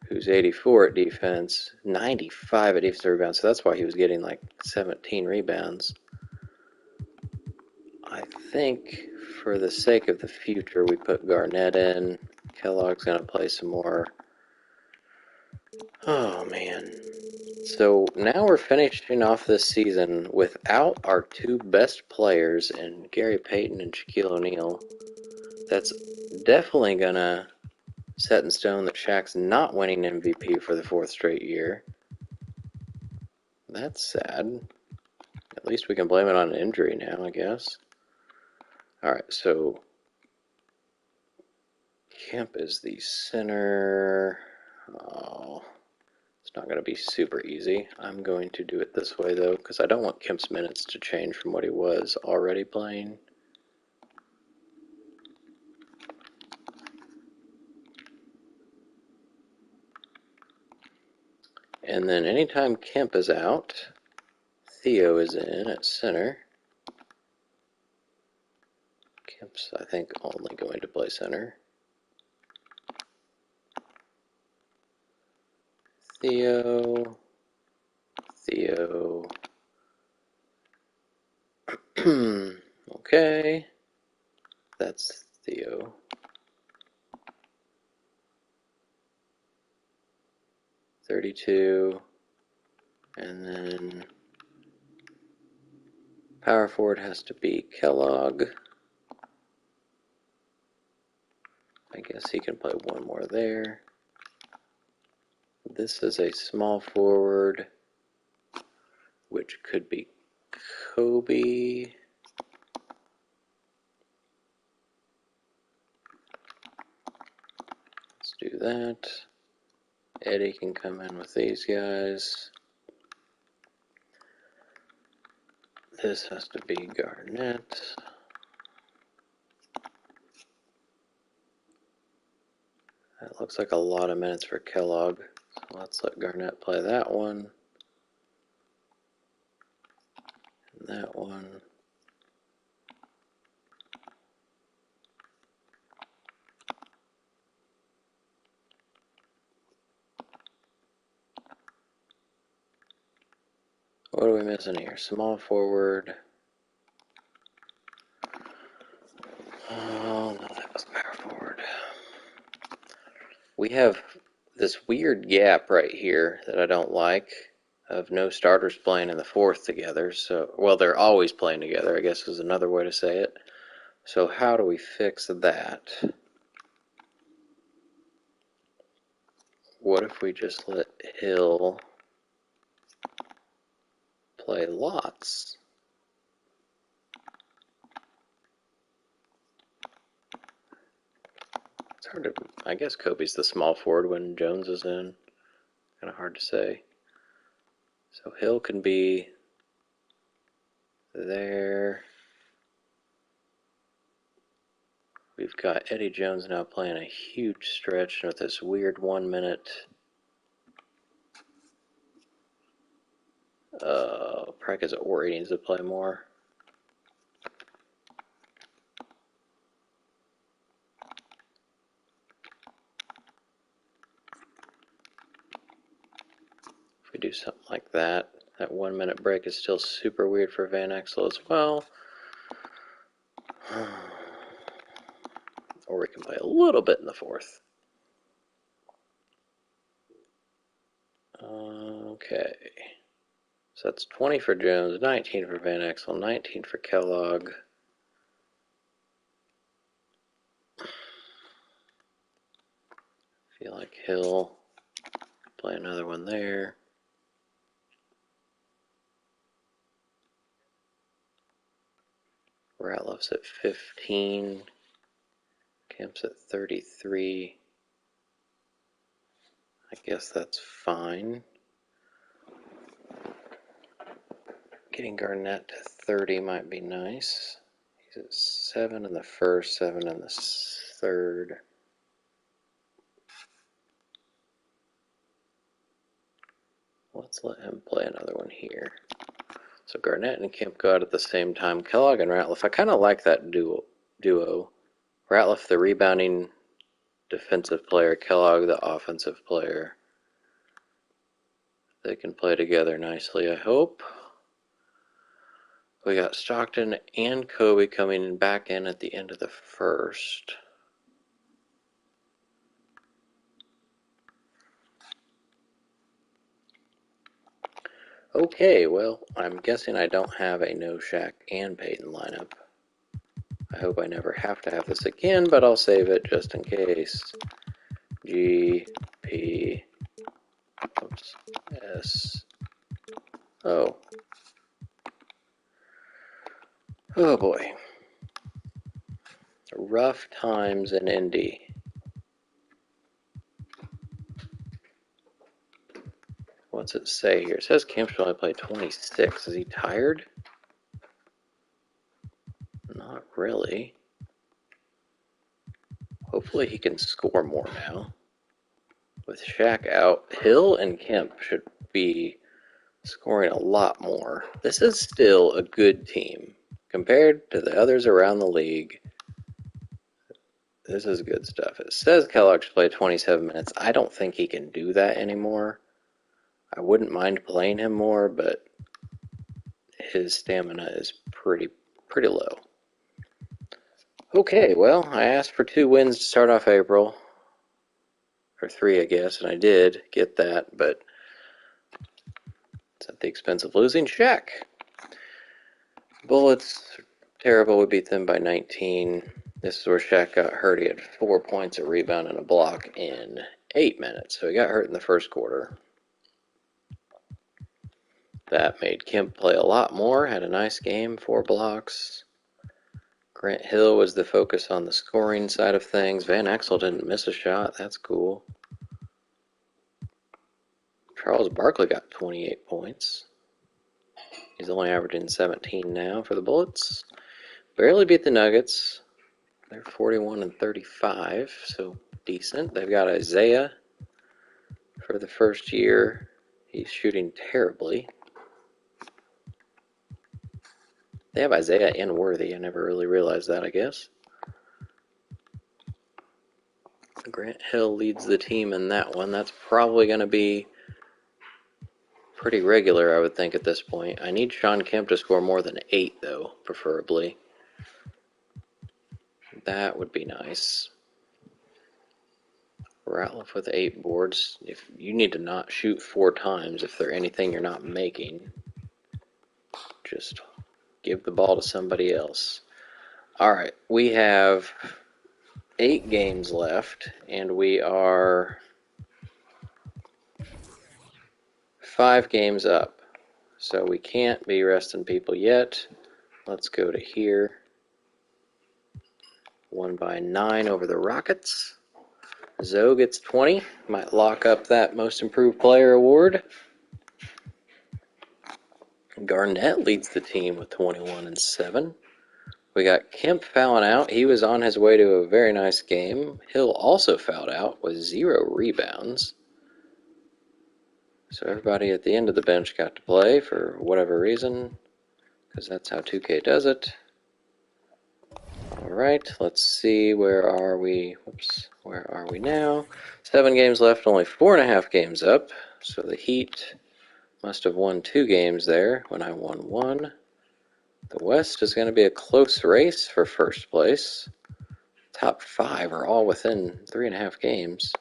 who's 84 at defense, 95 at defensive rebounds, so that's why he was getting like 17 rebounds. I think for the sake of the future, we put Garnett in. Kellogg's going to play some more. Oh, man. So now we're finishing off this season without our two best players in Gary Payton and Shaquille O'Neal. That's definitely going to set in stone that Shaq's not winning MVP for the fourth straight year. That's sad. At least we can blame it on an injury now, I guess. Alright, so Kemp is the center. Oh, it's not going to be super easy. I'm going to do it this way, though, because I don't want Kemp's minutes to change from what he was already playing. And then anytime Kemp is out, Theo is in at center. Kemp's, I think, only going to play center. Theo. Okay. That's Theo. .32. And then power forward has to be Kellogg. I guess he can play one more there. This is a small forward, which could be Kobe. Let's do that. Eddie can come in with these guys. This has to be Garnett. That looks like a lot of minutes for Kellogg. So let's let Garnett play that one. And that one. What are we missing here? Small forward. Oh, no, that was power forward. We have this weird gap right here that I don't like, of no starters playing in the fourth together. So, well, they're always playing together, I guess is another way to say it. So how do we fix that? What if we just let Hill play lots? It's hard to, I guess Kobe's the small forward when Jones is in. Kind of hard to say. So Hill can be there. We've got Eddie Jones now playing a huge stretch with this weird 1 minute. Probably because Ori needs to play more. If we do something like that, that 1 minute break is still super weird for Van Exel as well. Or we can play a little bit in the fourth. Okay. So that's 20 for Jones, 19 for Van Exel, 19 for Kellogg. Feel like Hill play another one there. Ratliff's at 15. Kemp's at 33. I guess that's fine. Getting Garnett to 30 might be nice. He's at 7 in the first, 7 in the third. Let's let him play another one here. So Garnett and Kemp go out at the same time. Kellogg and Ratliff, I kind of like that duo. Ratliff, the rebounding defensive player, Kellogg, the offensive player. They can play together nicely, I hope. We got Stockton and Kobe coming back in at the end of the first. Okay, well, I'm guessing I don't have a no Shaq and Peyton lineup. I hope I never have to have this again, but I'll save it just in case. G, P, oops, S, O. Oh boy. Rough times in Indy. What's it say here? It says Kemp should only play 26. Is he tired? Not really. Hopefully he can score more now. With Shaq out, Hill and Kemp should be scoring a lot more. This is still a good team. Compared to the others around the league, this is good stuff. It says Kellogg should play 27 minutes. I don't think he can do that anymore. I wouldn't mind playing him more, but his stamina is pretty low. Okay, well, I asked for 2 wins to start off April. Or 3, I guess, and I did get that, but it's at the expense of losing Shaq. Bullets, terrible. We beat them by 19. This is where Shaq got hurt. He had 4 points, a rebound, and a block in 8 minutes. So he got hurt in the first quarter. That made Kemp play a lot more. Had a nice game, 4 blocks. Grant Hill was the focus on the scoring side of things. Van Exel didn't miss a shot. That's cool. Charles Barkley got 28 points. He's only averaging 17 now for the Bullets. Barely beat the Nuggets. They're 41 and 35, so decent. They've got Isaiah for the first year. He's shooting terribly. They have Isaiah and Worthy. I never really realized that, I guess. Grant Hill leads the team in that one. That's probably going to be pretty regular, I would think, at this point. I need Sean Kemp to score more than 8, though, preferably. That would be nice. Ratliff with 8 boards. If you need to not shoot 4 times if there's anything you're not making, just give the ball to somebody else. All right, we have 8 games left, and we are 5 games up. So we can't be resting people yet. Let's go to here. Won by 9 over the Rockets. Zoe gets 20. Might lock up that Most Improved Player award. Garnett leads the team with 21 and 7. We got Kemp fouling out. He was on his way to a very nice game. Hill also fouled out with 0 rebounds. So everybody at the end of the bench got to play for whatever reason, because that's how 2K does it. All right, let's see, where are we? Whoops, where are we now? 7 games left, only 4.5 games up. So the Heat must have won 2 games there when I won 1. The West is going to be a close race for first place. Top 5 are all within 3.5 games.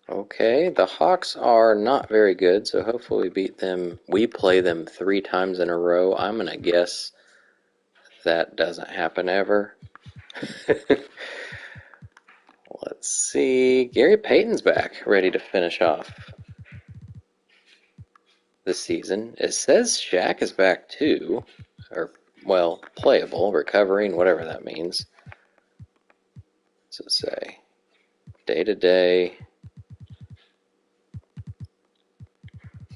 Okay, the Hawks are not very good, so hopefully we beat them. We play them 3 times in a row. I'm going to guess that doesn't happen ever. Let's see. Gary Payton's back, ready to finish off the season. It says Shaq is back too, or, well, playable, recovering, whatever that means. What's it say? Day to day.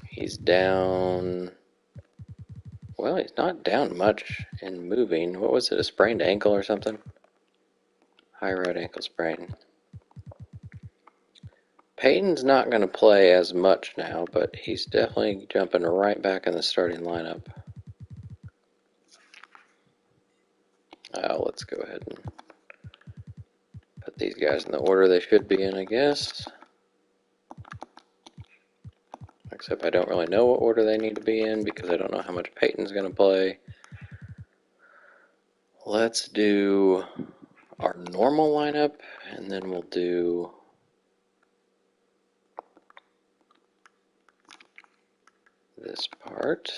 He's down. Well, he's not down much in moving. What was it, a sprained ankle or something? High right ankle sprain. Peyton's not going to play as much now, but he's definitely jumping right back in the starting lineup. Let's go ahead and put these guys in the order they should be in, I guess. except I don't really know what order they need to be in because I don't know how much Peyton's going to play. Let's do our normal lineup, and then we'll do this part.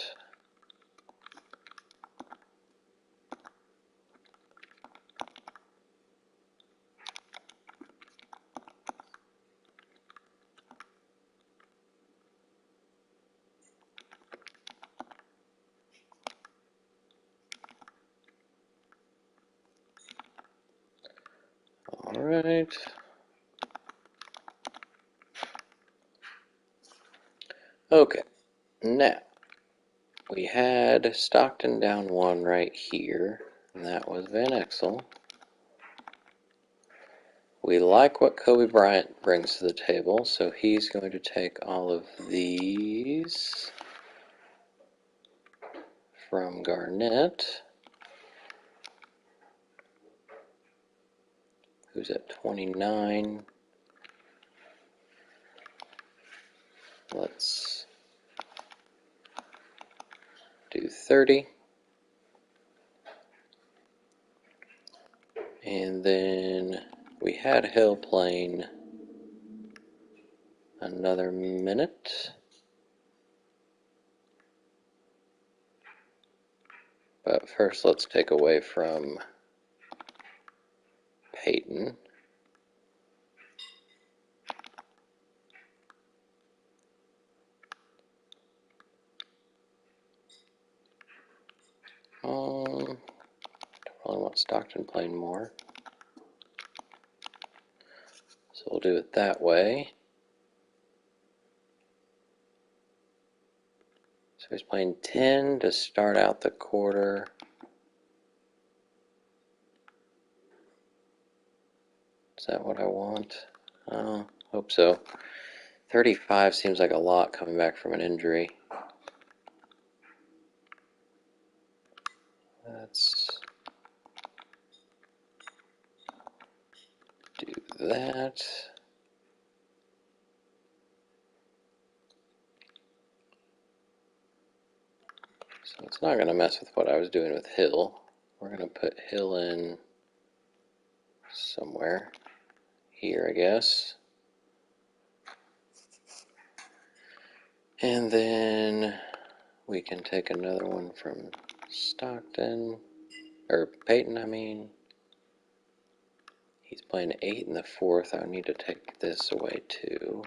All right. Okay, now we had Stockton down 1 right here, and that was Van Exel. We like what Kobe Bryant brings to the table, so he's going to take all of these from Garnett, who's at 29. Let's do 30. And then we had Hill playing another minute. But first, let's take away from Peyton. Don't really want Stockton playing more. So we'll do it that way. So he's playing 10 to start out the quarter. Is that what I want? Oh, hope so. 35 seems like a lot coming back from an injury. Let's do that. So it's not going to mess with what I was doing with Hill. We're going to put Hill in somewhere here, I guess. And then we can take another one from Stockton, or Peyton, I mean. He's playing 8 in the fourth. I need to take this away too.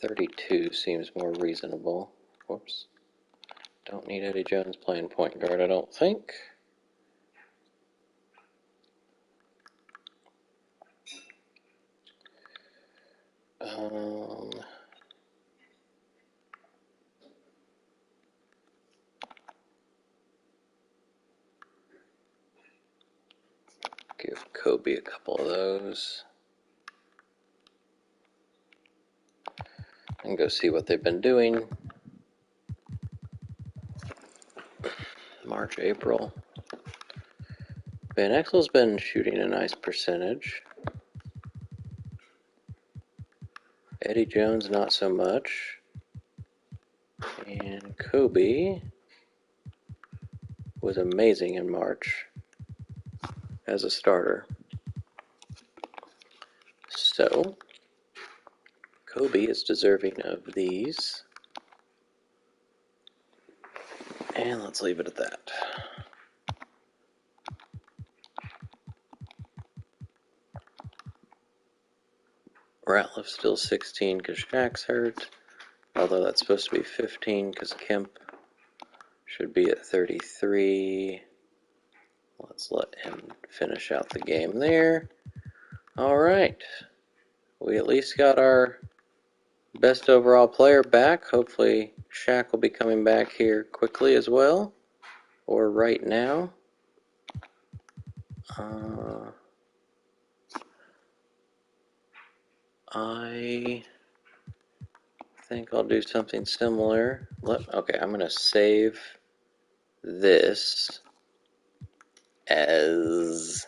32 seems more reasonable. Whoops. Don't need Eddie Jones playing point guard, I don't think. Give Kobe a couple of those. And go see what they've been doing. March, April. Van Exel's been shooting a nice percentage. Eddie Jones, not so much. And Kobe was amazing in March as a starter. So, Kobe is deserving of these. And let's leave it at that. Ratliff's still 16 because Shaq's hurt. Although that's supposed to be 15 because Kemp should be at 33. Let's let him finish out the game there. All right. We at least got our best overall player back. Hopefully Shaq will be coming back here quickly as well. Or right now. I think I'll do something similar. Okay, I'm going to save this as,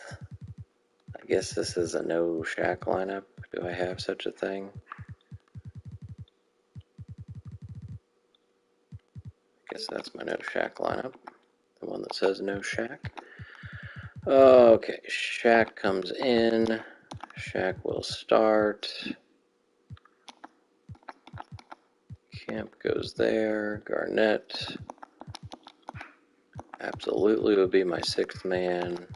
I guess this is a no Shaq lineup. Do I have such a thing? so that's my no Shaq lineup. The one that says no Shaq. Okay, Shaq comes in. Shaq will start. Camp goes there. Garnett absolutely would be my sixth man.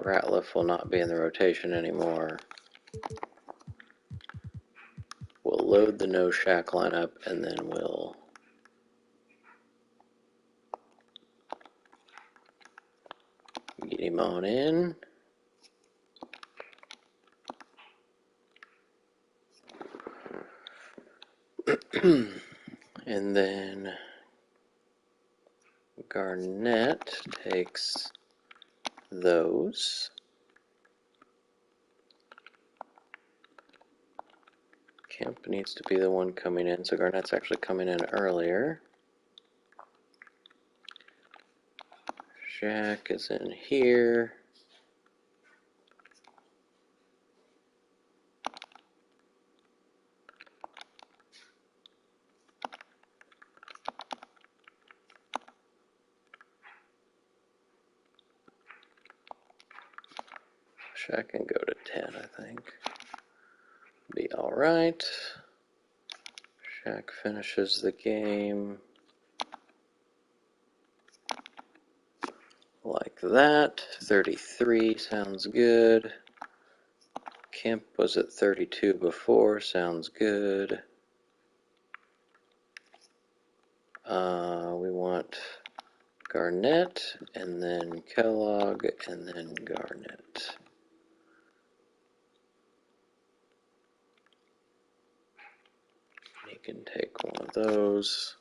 Ratliff will not be in the rotation anymore. We'll load the no Shaq lineup and then we'll get him on in. And then Garnett takes those. Kemp needs to be the one coming in, so Garnett's actually coming in earlier. Shaq is in here. Shaq can go to 10, I think. Be alright. Shaq finishes the game like that. 33 sounds good. Kemp was at 32 before, sounds good. We want Garnett, and then Kellogg, and then Garnett. He can take one of those.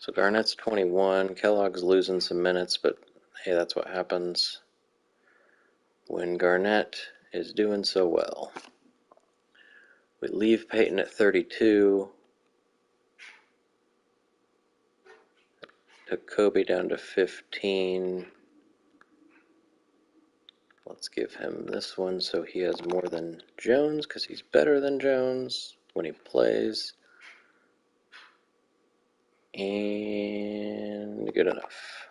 So Garnett's 21. Kellogg's losing some minutes, but hey, that's what happens when Garnett is doing so well. We leave Peyton at 32. Took Kobe down to 15. Let's give him this one so he has more than Jones, because he's better than Jones when he plays. And good enough.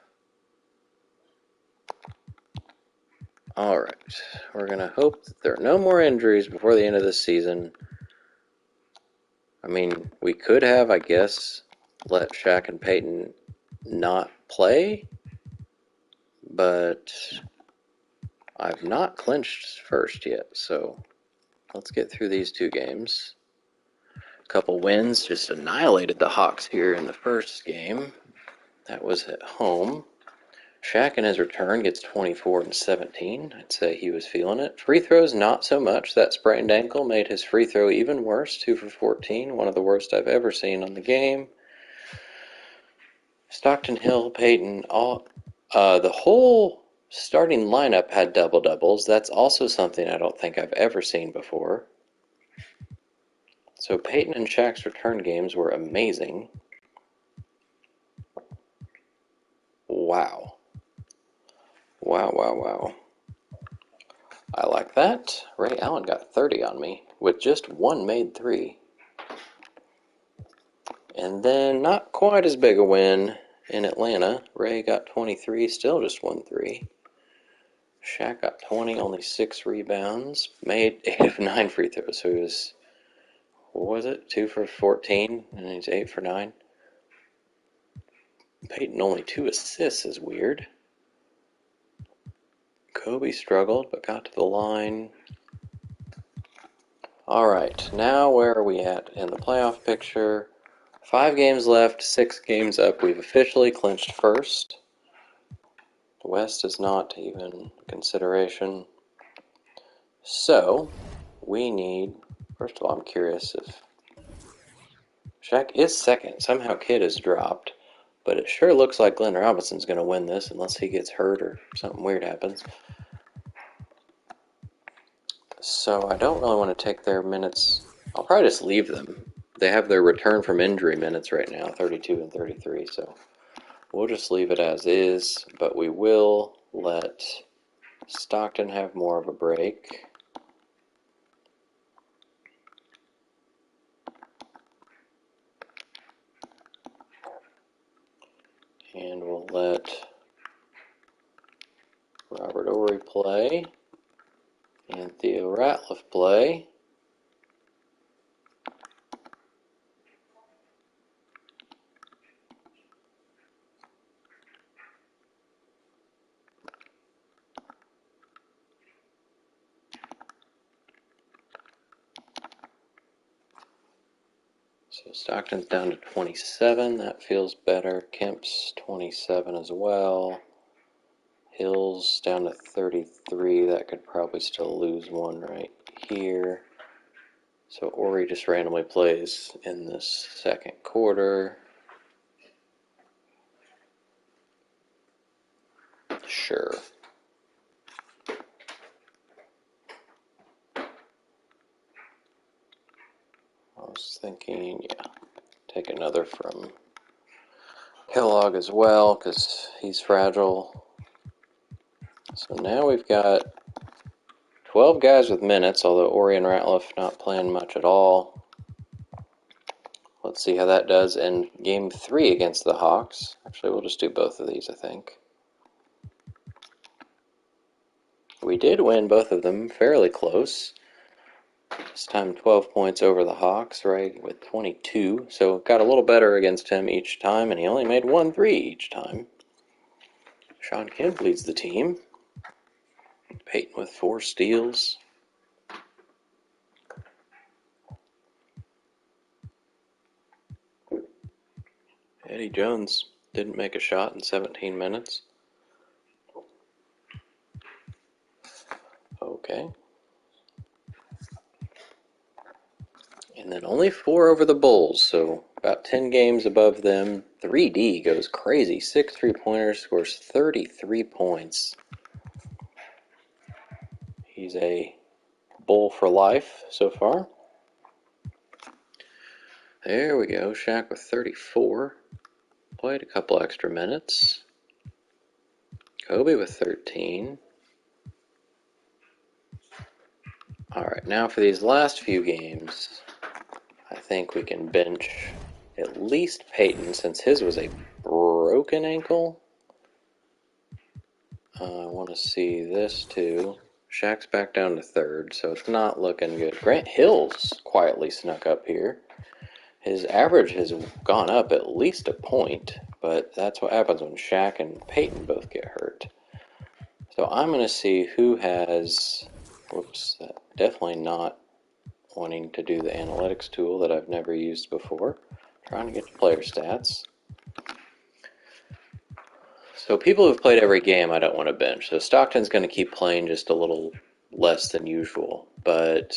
Alright, we're going to hope that there are no more injuries before the end of this season. I mean, we could have, I guess, let Shaq and Peyton not play, but I've not clinched first yet, so let's get through these two games. A couple wins, just annihilated the Hawks here in the first game. That was at home. Shaq in his return gets 24 and 17. I'd say he was feeling it. Free throws, not so much. That sprained ankle made his free throw even worse. 2 for 14, one of the worst I've ever seen on the game. Stockton, Hill, Peyton, the whole starting lineup had double-doubles. That's also something I don't think I've ever seen before. So Peyton and Shaq's return games were amazing. Wow. Wow. I like that. Ray Allen got 30 on me with just one made three. And then not quite as big a win in Atlanta. Ray got 23, still just 1 3. Shaq got 20, only 6 rebounds. Made 8 of 9 free throws. So he was, what was it, 2 for 14, and he's 8 for 9. Peyton only 2 assists is weird. Kobe struggled, but got to the line. Alright, now where are we at in the playoff picture? 5 games left, 6 games up. We've officially clinched first. The West is not even a consideration. So, we need... First of all, I'm curious if... Shaq is second. Somehow Kidd has dropped. But it sure looks like Glenn Robinson's going to win this unless he gets hurt or something weird happens. So I don't really want to take their minutes. I'll probably just leave them. They have their return from injury minutes right now, 32 and 33, so we'll just leave it as is, but we will let Stockton have more of a break. And we'll let Robert Ory play and Theo Ratliff play. So Stockton's down to 27. That feels better. Kemp's 27 as well. Hill's down to 33. That could probably still lose one right here. So Ori just randomly plays in this second quarter. Sure. I was thinking, yeah, take another from Kellogg as well, because he's fragile. So now we've got 12 guys with minutes, although Ori and Ratliff not playing much at all. Let's see how that does in Game 3 against the Hawks. Actually, we'll just do both of these, I think. We did win both of them fairly close. This time 12 points over the Hawks, right, with 22. So got a little better against him each time, and he only made 1 3 each time. Sean Kemp leads the team. Peyton with 4 steals. Eddie Jones didn't make a shot in 17 minutes. Okay. And then only 4 over the Bulls, so about 10 games above them. 3D goes crazy. 6 3-pointers, scores 33 points. He's a Bull for life so far. There we go. Shaq with 34. Played a couple extra minutes. Kobe with 13. Alright, now for these last few games, I think we can bench at least Peyton, since his was a broken ankle. I want to see this too. Shaq's back down to 3rd, so it's not looking good. Grant Hill's quietly snuck up here. His average has gone up at least a point, but that's what happens when Shaq and Peyton both get hurt. So I'm going to see who has, whoops, definitely not wanting to do the analytics tool that I've never used before. Trying to get to player stats. So people who've played every game I don't want to bench. So Stockton's going to keep playing just a little less than usual, but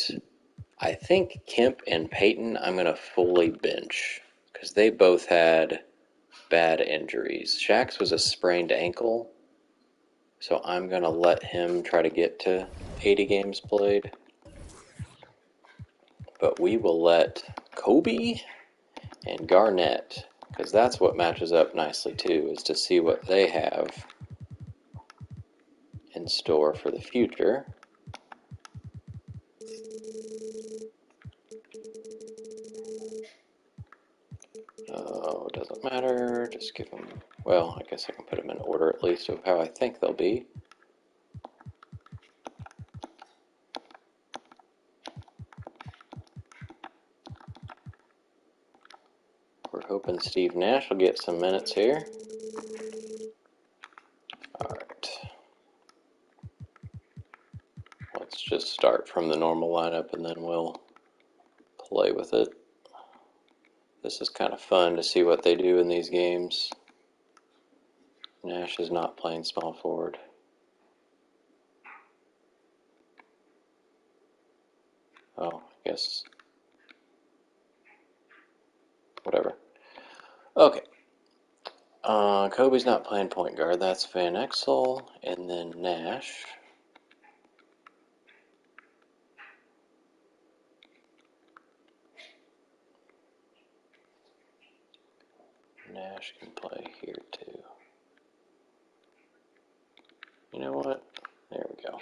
I think Kemp and Peyton I'm going to fully bench because they both had bad injuries. Shaq's was a sprained ankle, so I'm going to let him try to get to 80 games played. But we will let Kobe and Garnett, because that's what matches up nicely too, is to see what they have in store for the future. Oh, it doesn't matter, just give them, well, I guess I can put them in order at least of how I think they'll be. We're hoping Steve Nash will get some minutes here. Alright. Let's just start from the normal lineup and then we'll play with it. This is kind of fun to see what they do in these games. Nash is not playing small forward. Oh, I guess. Whatever. Okay. Kobe's not playing point guard. That's Van Exel. And then Nash. Nash can play here too. You know what? There we go.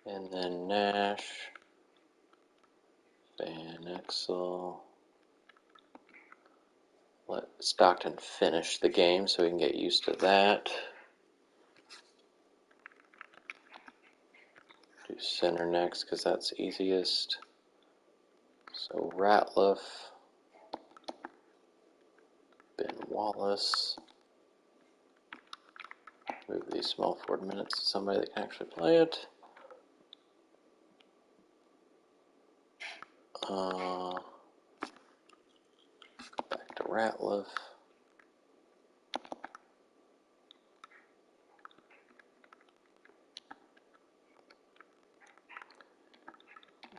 And then Nash, Van Exel, let Stockton finish the game so we can get used to that. Do center next because that's easiest. So Ratliff, Ben Wallace. Move these small forward minutes to somebody that can actually play it. Back to Ratliff.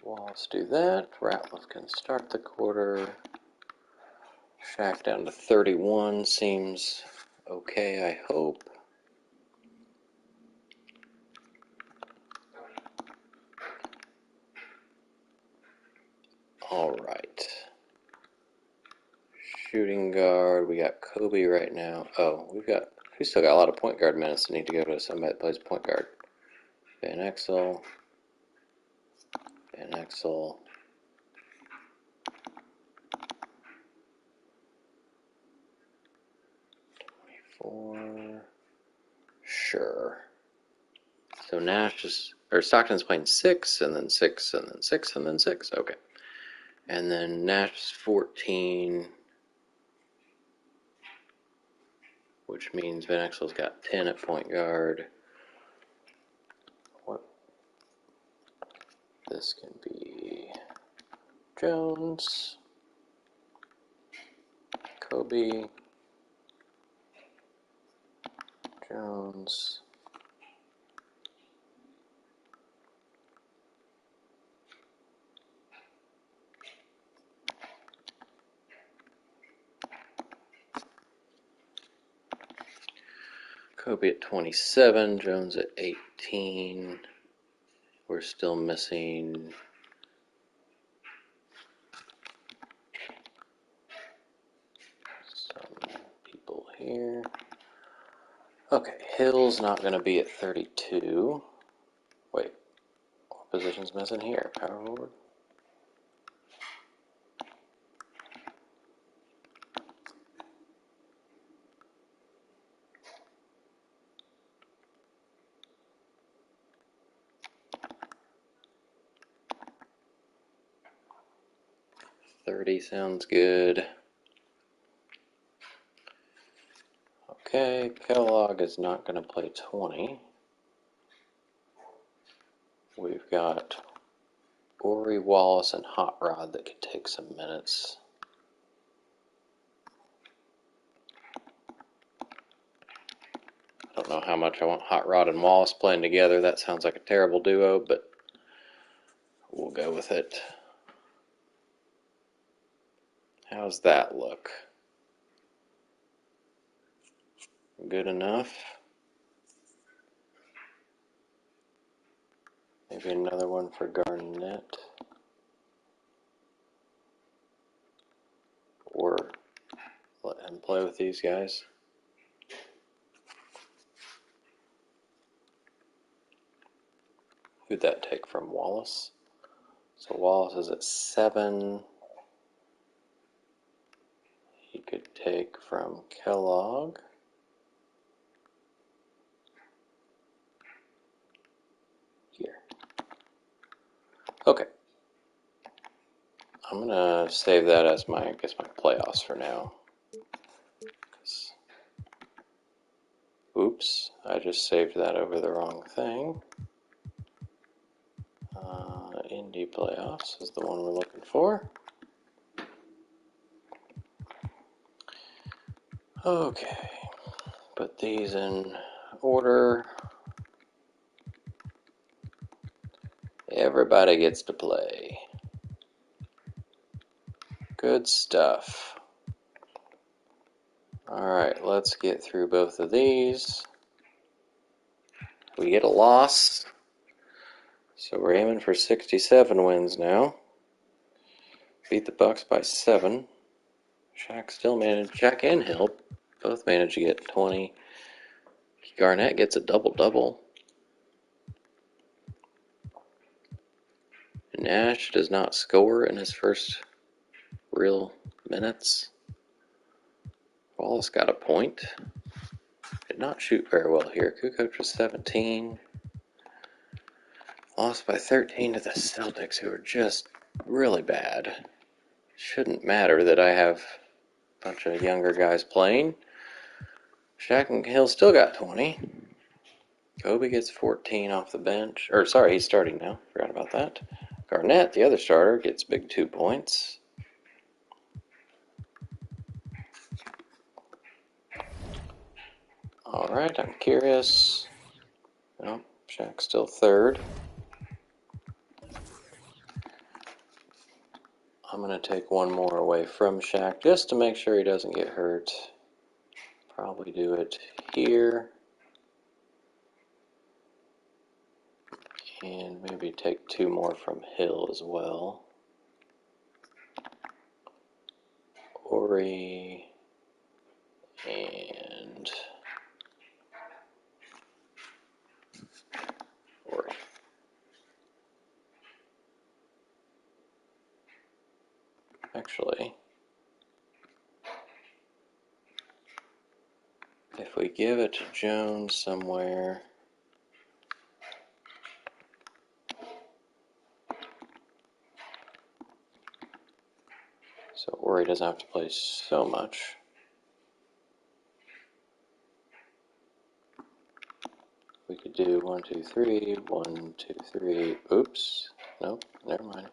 Wallace do that. Ratliff can start the quarter. Shack down to 31 seems okay, I hope. All right. Shooting guard, we got Kobe right now. Oh, we still got a lot of point guard minutes that need to go to somebody that plays point guard. Van Exel. 24. Sure. So Stockton's playing 6, and then 6, and then 6, and then 6. Okay. And then Nash 14, which means Van Exel's got 10 at point guard. What? This can be Jones, Kobe, Jones, Kobe at 27, Jones at 18. We're still missing some people here. Okay, Hill's not going to be at 32. Wait, what position's missing here? Power forward? $30 sounds good. Okay, Kellogg is not going to play 20. We've got Ori, Wallace, and Hot Rod that could take some minutes. I don't know how much I want Hot Rod and Wallace playing together. That sounds like a terrible duo, but we'll go with it. How's that look? Good enough? Maybe another one for Garnett. Or let him play with these guys. Who'd that take from Wallace? So Wallace is at 7. He could take from Kellogg. Here. Okay. I'm gonna save that as my playoffs for now. Oops, I just saved that over the wrong thing. Indy playoffs is the one we're looking for. Okay, put these in order. Everybody gets to play. Good stuff. Alright, let's get through both of these. We get a loss. So we're aiming for 67 wins now. Beat the Bucks by 7. Shaq and Hill both managed to get 20. Garnett gets a double-double. Nash does not score in his first real minutes. Wallace got a point. Did not shoot very well here. Kukoc was 17. Lost by 13 to the Celtics, who are just really bad. Shouldn't matter that I have a bunch of younger guys playing. Shaq and Hill still got 20. Kobe gets 14 off the bench. Or, sorry, he's starting now. Forgot about that. Garnett, the other starter, gets big 2 points. Alright, I'm curious. No, Shaq's still third. I'm going to take one more away from Shaq just to make sure he doesn't get hurt. Probably do it here. And maybe take 2 more from Hill as well. Ori and Ori. Actually, if we give it to Jones somewhere, so Ori doesn't have to play so much. We could do 1, 2, 3, 1, 2, 3. Oops. Nope, never mind.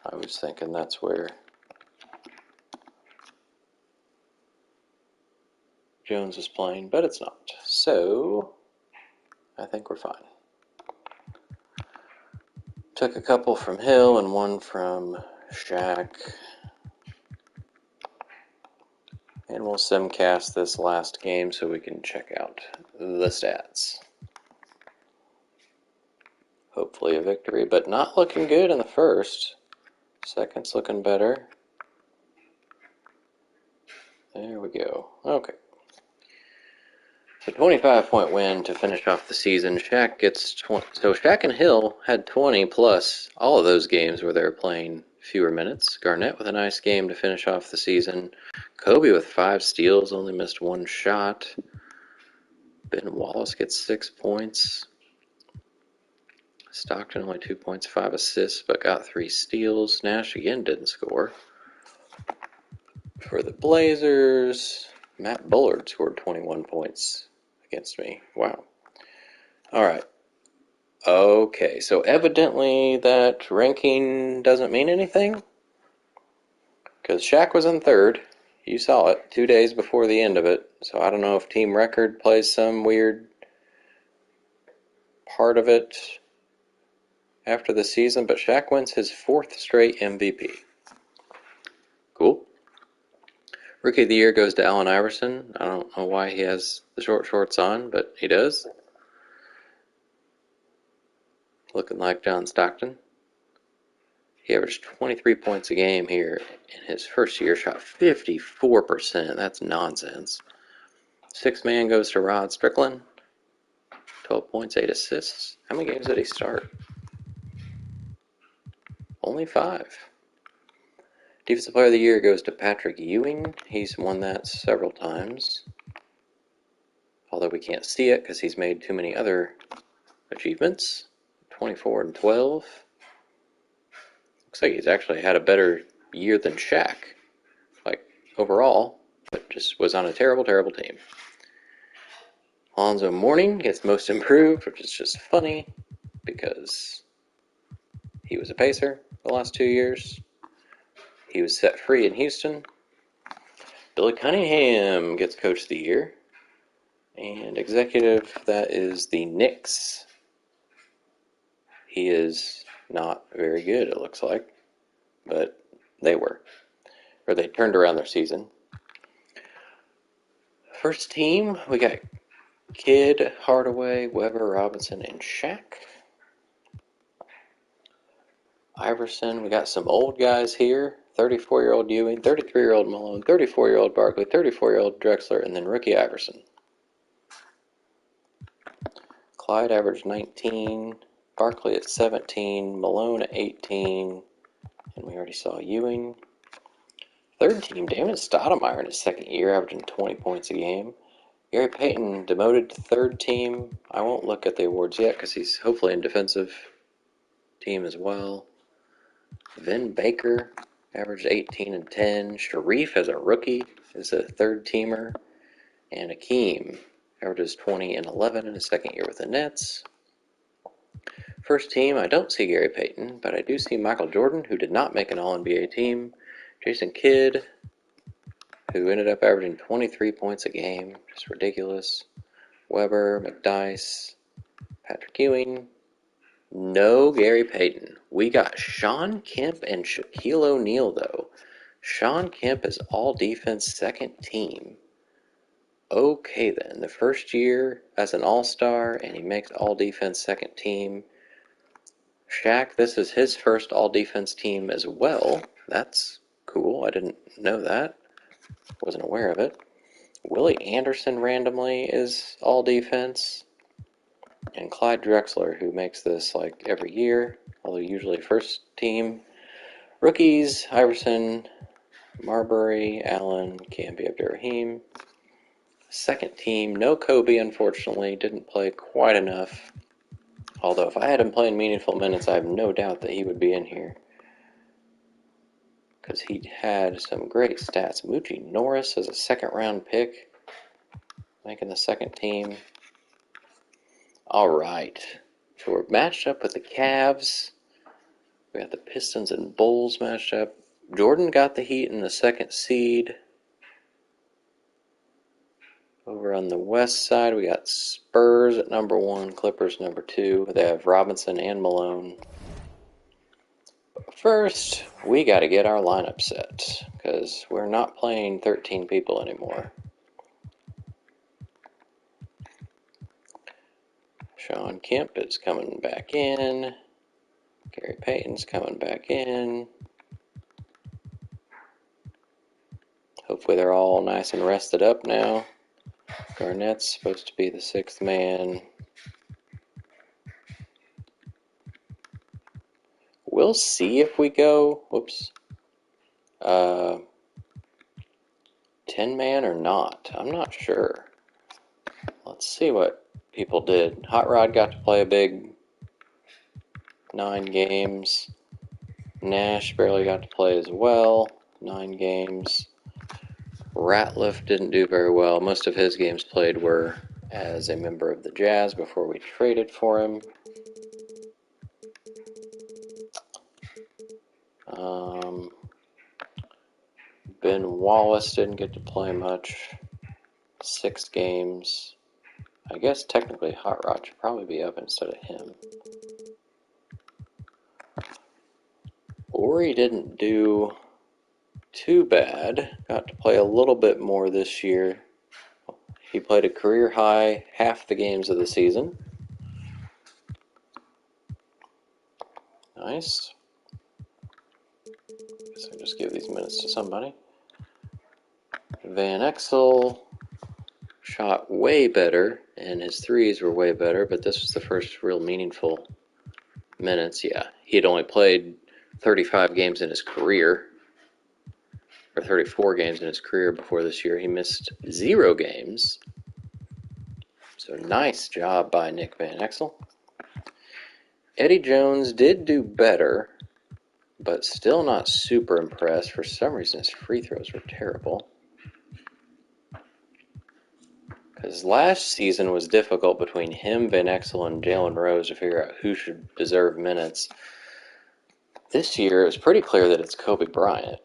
I was thinking that's where Jones is playing, but it's not. So, I think we're fine. Took a couple from Hill and one from Shaq. And we'll simcast this last game so we can check out the stats. Hopefully a victory, but not looking good in the first. Second's looking better. There we go. Okay. So 25-point win to finish off the season. Shaq gets 20. So Shaq and Hill had 20 plus all of those games where they were playing fewer minutes. Garnett with a nice game to finish off the season. Kobe with 5 steals, only missed 1 shot. Ben Wallace gets 6 points. Stockton only 2 points, 5 assists, but got 3 steals. Nash again didn't score. For the Blazers, Matt Bullard scored 21 points against me. Wow. All right. Okay, so evidently that ranking doesn't mean anything, because Shaq was in third. You saw it 2 days before the end of it, so I don't know if team record plays some weird part of it after the season, but Shaq wins his 4th straight MVP. Cool. Rookie of the Year goes to Allen Iverson. I don't know why he has the short shorts on, but he does. Looking like John Stockton. He averaged 23 points a game here in his first year, shot 54%. That's nonsense. 6th man goes to Rod Strickland. 12 points, 8 assists. How many games did he start? Only 5. Defensive Player of the Year goes to Patrick Ewing. He's won that several times. Although we can't see it because he's made too many other achievements. 24 and 12. Looks like he's actually had a better year than Shaq. Like, overall. But just was on a terrible, terrible team. Alonzo Mourning gets Most Improved, which is just funny because he was a Pacer the last 2 years. He was set free in Houston. Billy Cunningham gets Coach of the Year. And executive, that is the Knicks. He is not very good, it looks like. But they were. Or they turned around their season. First team, we got Kidd, Hardaway, Weber, Robinson, and Shaq. Iverson, we got some old guys here. 34-year-old Ewing, 33-year-old Malone, 34-year-old Barkley, 34-year-old Drexler, and then rookie Iverson. Clyde averaged 19, Barkley at 17, Malone at 18, and we already saw Ewing. Third team, David Stoudemire in his second year, averaging 20 points a game. Gary Payton demoted to third team. I won't look at the awards yet because he's hopefully in defensive team as well. Vin Baker averaged 18 and 10. Sharif, as a rookie, is a third teamer. And Akeem averages 20 and 11 in his second year with the Nets. First team, I don't see Gary Payton, but I do see Michael Jordan, who did not make an All-NBA team. Jason Kidd, who ended up averaging 23 points a game, just ridiculous. Weber, McDyess, Patrick Ewing. No Gary Payton. We got Sean Kemp and Shaquille O'Neal, though. Sean Kemp is all-defense second team. Okay, then. The first year as an all-star, and he makes all-defense second team. Shaq, this is his first all-defense team as well. That's cool. I didn't know that. Wasn't aware of it. Willie Anderson randomly is all-defense. And Clyde Drexler, who makes this like every year, although usually first team. Rookies, Iverson, Marbury, Allen, Camby, Abdurrahim. Second team, no Kobe, unfortunately, didn't play quite enough. Although if I had him playing meaningful minutes, I have no doubt that he would be in here. Because he had some great stats. Moochie Norris as a second-round pick, making the second team. All right, so we're matched up with the Cavs. We got the Pistons and Bulls matched up. Jordan got the Heat in the second seed. Over on the west side, we got Spurs at number 1, Clippers number 2. They have Robinson and Malone. But first, we got to get our lineup set, because we're not playing 13 people anymore. Sean Kemp is coming back in. Gary Payton's coming back in. Hopefully they're all nice and rested up now. Garnett's supposed to be the 6th man. We'll see if we go, 10-man or not. I'm not sure. Let's see what people did. Hot Rod got to play a big 9 games. Nash barely got to play as well. 9 games. Ratliff didn't do very well. Most of his games played were as a member of the Jazz before we traded for him. Ben Wallace didn't get to play much. 6 games. I guess technically Hot Rod should probably be up instead of him. Ori didn't do too bad. Got to play a little bit more this year. He played a career high half the games of the season. Nice. So just give these minutes to somebody. Van Exel shot way better, and his threes were way better, but this was the first real meaningful minutes. Yeah, he had only played 35 games in his career, or 34 games in his career before this year. He missed 0 games. So nice job by Nick Van Exel. Eddie Jones did do better, but still not super impressed. For some reason, his free throws were terrible. Because last season was difficult between him, Van Exel, and Jalen Rose to figure out who should deserve minutes. This year, it was pretty clear that it's Kobe Bryant.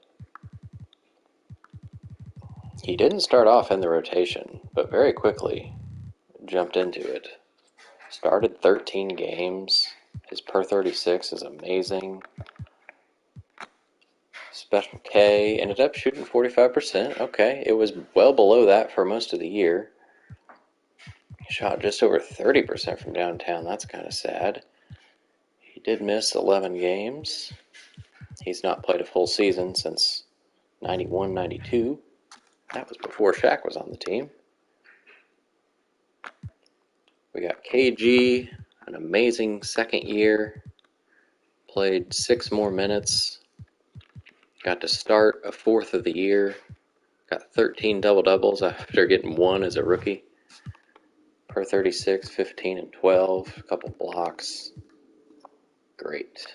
He didn't start off in the rotation, but very quickly jumped into it. Started 13 games. His per 36 is amazing. Special K ended up shooting 45%. Okay, it was well below that for most of the year. He shot just over 30% from downtown. That's kind of sad. He did miss 11 games. He's not played a full season since 91-92. That was before Shaq was on the team. We got KG, an amazing second year. Played 6 more minutes. Got to start a fourth of the year. Got 13 double-doubles after getting one as a rookie. Per 36, 15, and 12. A couple blocks. Great.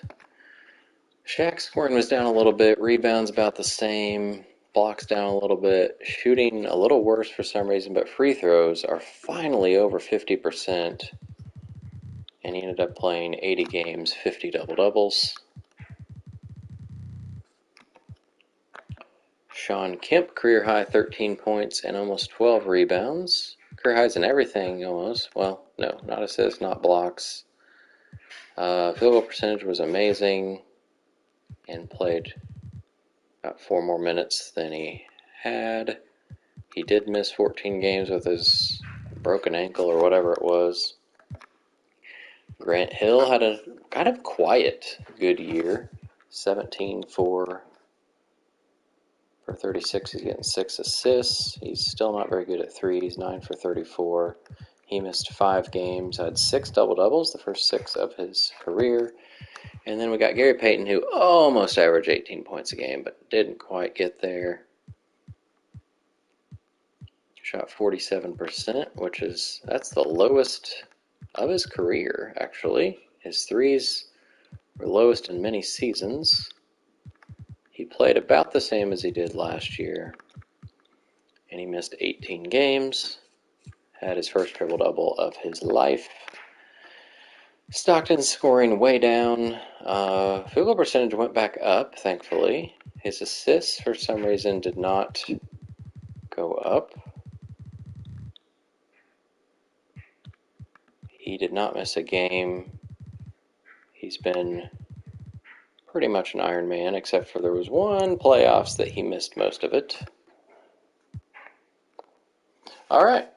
Shaq's scoring was down a little bit. Rebounds about the same. Blocks down a little bit. Shooting a little worse for some reason, but free throws are finally over 50%. And he ended up playing 80 games, 50 double-doubles. Sean Kemp, career high 13 points and almost 12 rebounds. Career highs in everything almost. Well, no, not assists, not blocks. Field goal percentage was amazing and played about 4 more minutes than he had. He did miss 14 games with his broken ankle or whatever it was. Grant Hill had a kind of quiet good year. 17 for 36, he's getting 6 assists. He's still not very good at threes, 9 for 34. He missed 5 games, had 6 double-doubles, the first 6 of his career. And then we got Gary Payton, who almost averaged 18 points a game, but didn't quite get there. Shot 47%, that's the lowest of his career, actually. His threes were lowest in many seasons. He played about the same as he did last year, and he missed 18 games. Had his first triple-double of his life. Stockton scoring way down. Field goal percentage went back up, thankfully. His assists, for some reason, did not go up. He did not miss a game. He's been pretty much an Iron Man, except for there was one playoffs that he missed most of it. All right,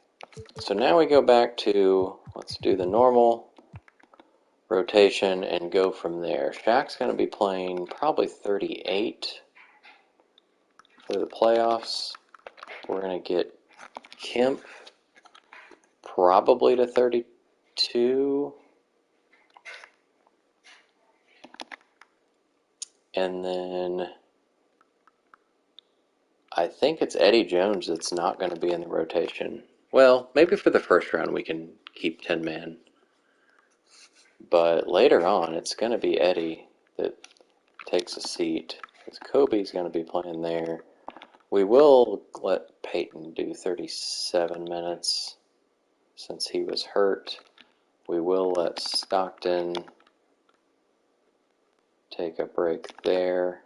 so now we go back to, let's do the normal rotation and go from there. Shaq's going to be playing probably 38 for the playoffs. We're going to get Kemp probably to 32. And then I think it's Eddie Jones that's not going to be in the rotation. Well, maybe for the first round we can keep 10-man. But later on, it's going to be Eddie that takes a seat, because Kobe's going to be playing there. We will let Peyton do 37 minutes since he was hurt. We will let Stockton take a break there.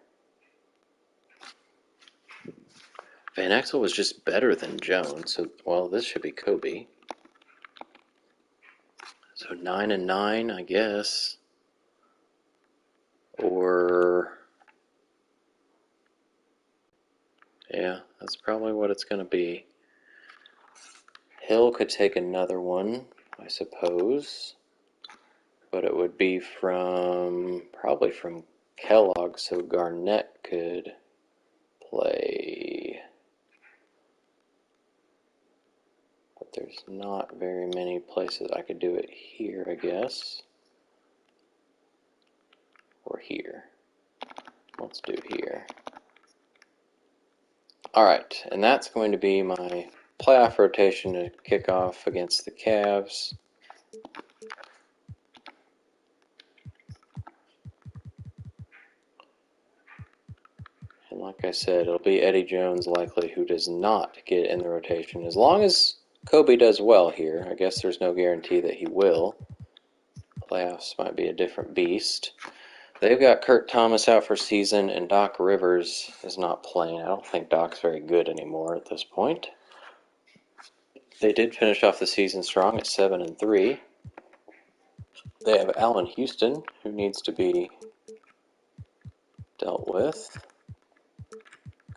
Van Exel was just better than Jones, so, well, this should be Kobe. So 9 and 9, I guess. Or, yeah, that's probably what it's going to be. Hill could take another one, I suppose. But it would be probably from Kellogg, so Garnett could play. But there's not very many places I could do it here, I guess. Or here. Let's do here. Alright, and that's going to be my playoff rotation to kick off against the Cavs. And like I said, it'll be Eddie Jones likely who does not get in the rotation. As long as Kobe does well here, I guess there's no guarantee that he will. Playoffs might be a different beast. They've got Kurt Thomas out for season, and Doc Rivers is not playing. I don't think Doc's very good anymore at this point. They did finish off the season strong at 7-3. They have Allen Houston, who needs to be dealt with.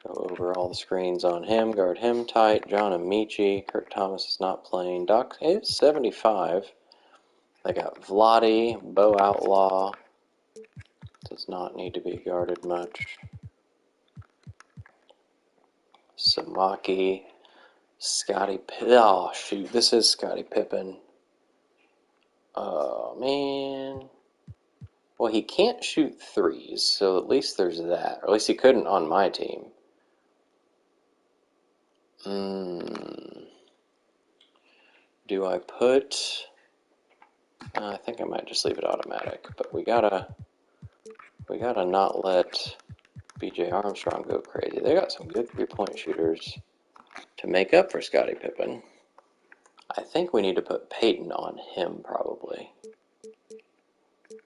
Go over all the screens on him, guard him tight. John Amici, Kurt Thomas is not playing. Doc is 75. They got Vladi, Bo Outlaw. Does not need to be guarded much. Samaki, Scottie Pippen. Oh, shoot, this is Scottie Pippen. Oh, man. Well, he can't shoot threes, so at least there's that. Or at least he couldn't on my team. Do I put... I think I might just leave it automatic, but we gotta not let B.J. Armstrong go crazy. They got some good three-point shooters to make up for Scottie Pippen. I think we need to put Peyton on him, probably.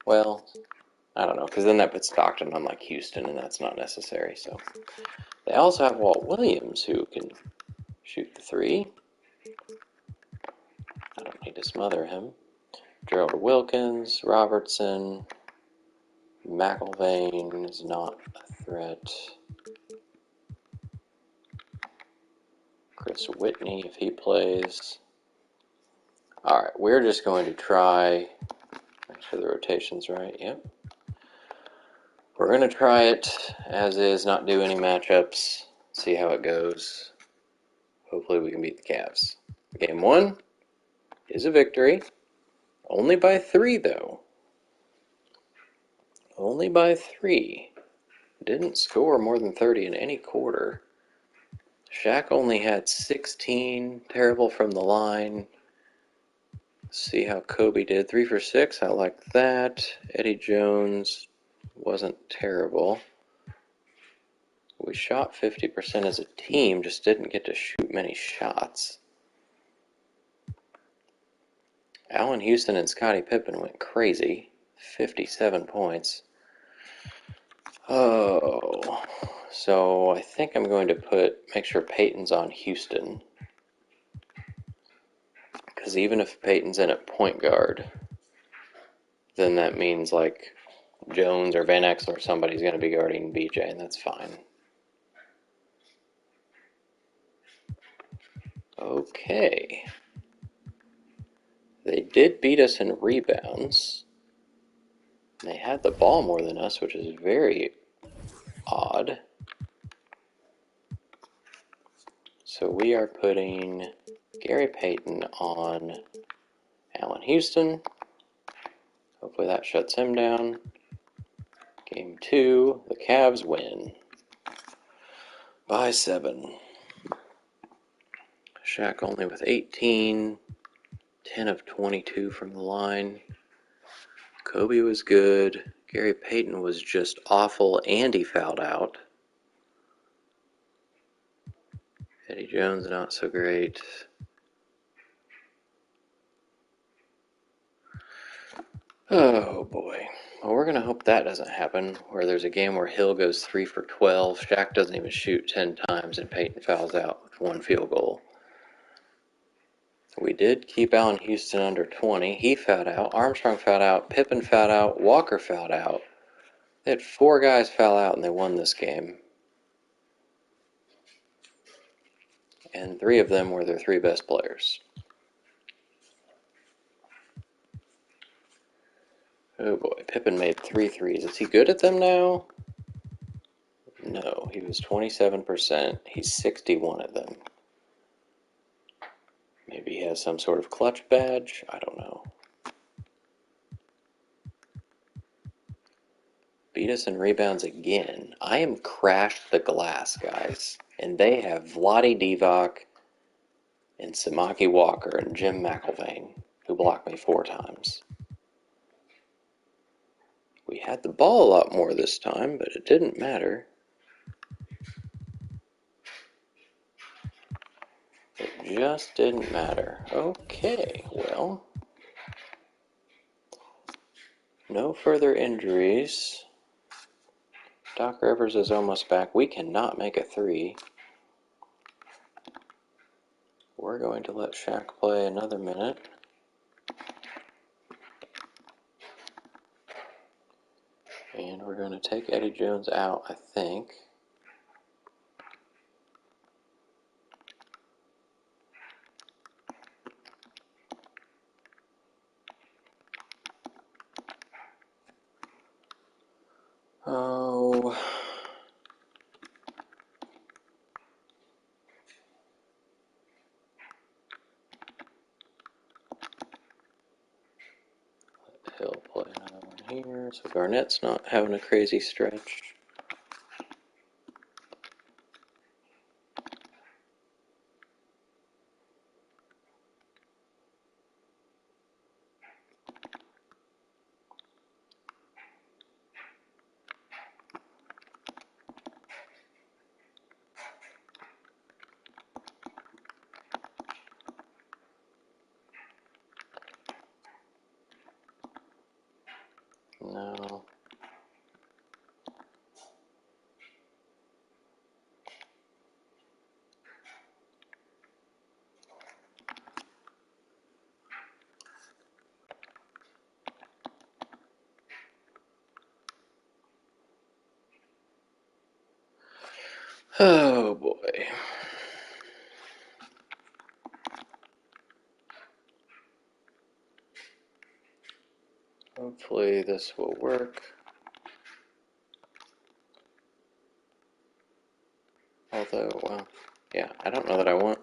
Well, I don't know, because then that puts Stockton on like Houston, and that's not necessary. So they also have Walt Williams, who can shoot the three. I don't need to smother him. Gerald Wilkins, Robertson, McIlvain is not a threat. Chris Whitney, if he plays. All right, we're just going to try. Make sure the rotation's right. Yep. We're going to try it as is, not do any matchups, see how it goes. Hopefully we can beat the Cavs. Game 1 is a victory. Only by 3, though. Only by 3. Didn't score more than 30 in any quarter. Shaq only had 16. Terrible from the line. See how Kobe did. 3 for 6. I like that. Eddie Jones wasn't terrible. We shot 50% as a team, just didn't get to shoot many shots. Allen Houston and Scottie Pippen went crazy. 57 points. Oh, so I think I'm going to make sure Peyton's on Houston. Because even if Peyton's in at point guard, then that means like Jones or Van Exel or somebody's going to be guarding BJ, and that's fine. Okay. They did beat us in rebounds. They had the ball more than us, which is very odd. So we are putting Gary Payton on Allen Houston. Hopefully that shuts him down. Game 2, the Cavs win by 7. Shaq only with 18, 10 of 22 from the line. Kobe was good. Gary Payton was just awful, and he fouled out. Eddie Jones, not so great. Oh, boy. Well, we're going to hope that doesn't happen, where there's a game where Hill goes 3 for 12, Shaq doesn't even shoot 10 times, and Payton fouls out with 1 field goal. We did keep Allen Houston under 20. He fouled out. Armstrong fouled out. Pippen fouled out. Walker fouled out. They had 4 guys foul out, and they won this game. And 3 of them were their 3 best players. Oh boy, Pippen made 3 threes. Is he good at them now? No, he was 27%. He's 61 at them. Maybe he has some sort of clutch badge? I don't know. Beat us in rebounds again. I am crashed the glass, guys. And they have Vlade Divac and Samaki Walker and Jim McIlvain, who blocked me 4 times. We had the ball a lot more this time, but it didn't matter. It just didn't matter. Okay, well, no further injuries. Doc Rivers is almost back. We cannot make a 3. We're going to let Shaq play another minute. And we're going to take Eddie Jones out, I think. Oh. He'll play another one here, so Garnett's not having a crazy stretch. No. Oh boy. Hopefully this will work. Although, well, yeah, I don't know that I want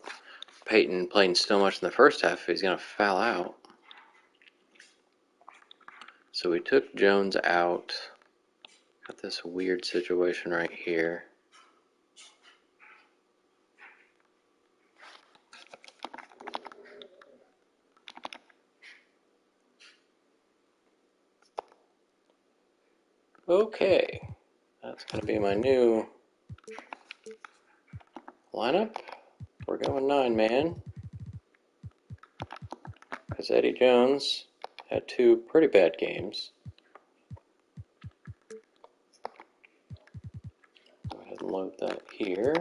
Peyton playing so much in the first half if he's going to foul out. So we took Jones out. Got this weird situation right here. Okay, that's going to be my new lineup. We're going 9-man. Because Eddie Jones had 2 pretty bad games. Go ahead and load that here.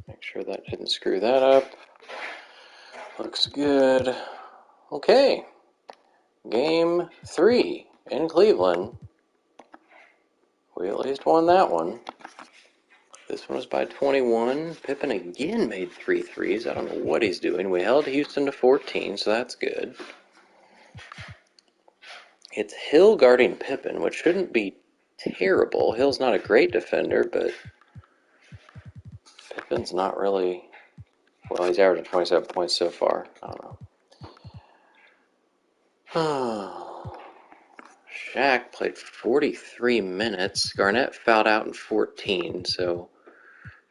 Make sure that didn't screw that up. Looks good. Okay. Game 3 in Cleveland. We at least won that one. This one was by 21. Pippen again made 3 threes. I don't know what he's doing. We held Houston to 14, so that's good. It's Hill guarding Pippen, which shouldn't be terrible. Hill's not a great defender, but Pippen's not really... Well, he's averaging 27 points so far. I don't know. Shaq played 43 minutes. Garnett fouled out in 14, so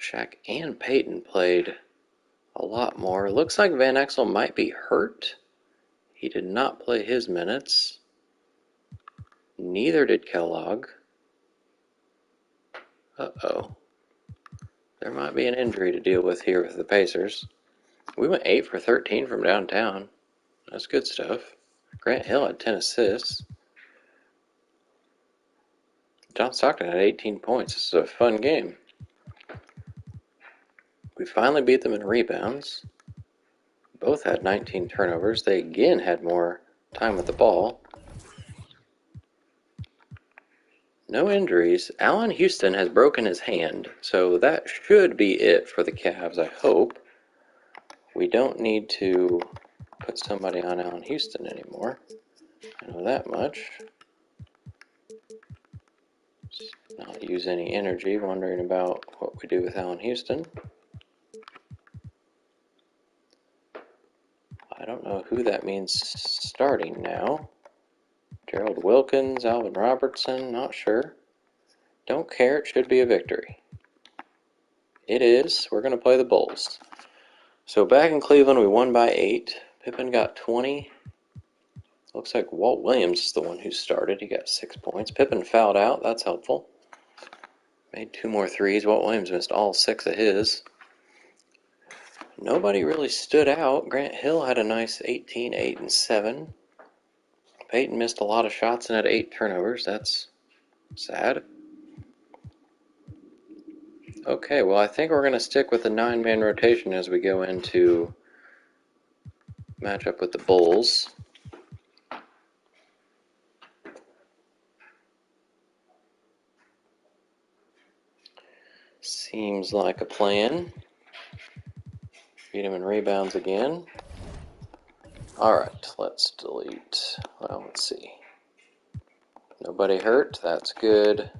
Shaq and Peyton played a lot more. Looks like Van Exel might be hurt. He did not play his minutes. Neither did Kellogg. Uh-oh. There might be an injury to deal with here with the Pacers. We went 8 for 13 from downtown. That's good stuff. Grant Hill had 10 assists. John Stockton had 18 points. This is a fun game. We finally beat them in rebounds. Both had 19 turnovers. They again had more time with the ball. No injuries. Allen Houston has broken his hand, so that should be it for the Cavs, I hope. We don't need to put somebody on Allen Houston anymore. I know that much. Just not use any energy wondering about what we do with Allen Houston. I don't know who that means starting now. Gerald Wilkins, Alvin Robertson, not sure. Don't care, it should be a victory. It is. We're going to play the Bulls. So back in Cleveland, we won by 8. Pippen got 20. Looks like Walt Williams is the one who started. He got 6 points. Pippen fouled out. That's helpful. Made 2 more threes. Walt Williams missed all 6 of his. Nobody really stood out. Grant Hill had a nice 18, 8, and 7. Peyton missed a lot of shots and had 8 turnovers. That's sad. Okay, well, I think we're going to stick with the 9-man rotation as we go into matchup with the Bulls. Seems like a plan. Beat him in rebounds again. Alright, let's delete. Well, let's see. Nobody hurt. That's good.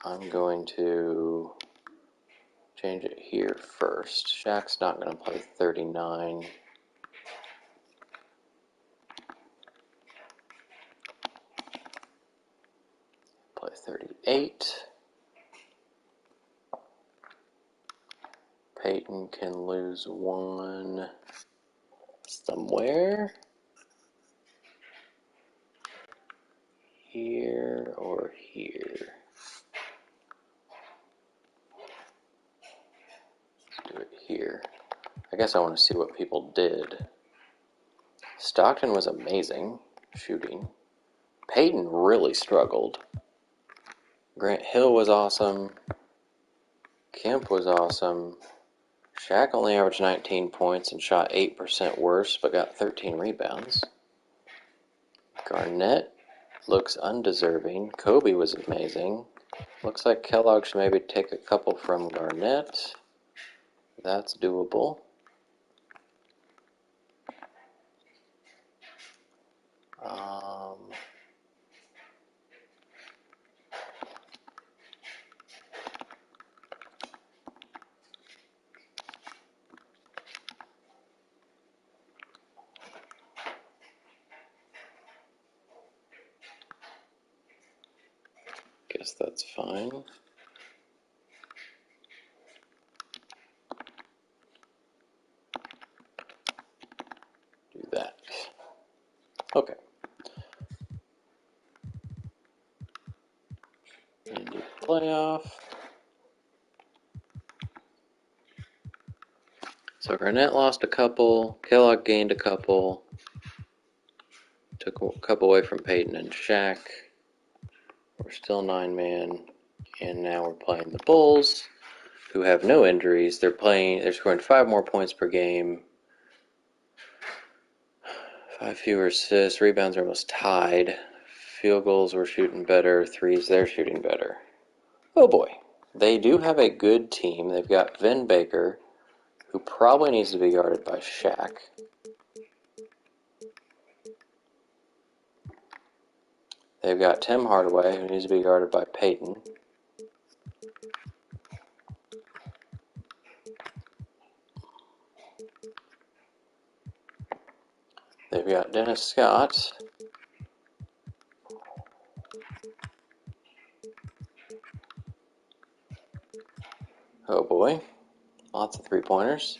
I'm going to change it here first. Shaq's not going to play 39. Play 38. Peyton can lose one somewhere. Here or here. Let's do it here. I guess I want to see what people did. Stockton was amazing shooting. Peyton really struggled. Grant Hill was awesome. Kemp was awesome. Shaq only averaged 19 points and shot 8% worse, but got 13 rebounds. Garnett looks undeserving. Kobe was amazing. Looks like Kellogg should maybe take a couple from Garnett. That's doable. Guess that's fine. Do that. Okay. And do playoff. So Garnett lost a couple. Kellogg gained a couple. Took a couple away from Peyton and Shaq. We're still 9-man. And now we're playing the Bulls, who have no injuries. They're scoring 5 more points per game. 5 fewer assists. Rebounds are almost tied. Field goals we're shooting better. Threes they're shooting better. Oh boy. They do have a good team. They've got Vin Baker, who probably needs to be guarded by Shaq. They've got Tim Hardaway, who needs to be guarded by Peyton. They've got Dennis Scott. Oh boy. Lots of three-pointers.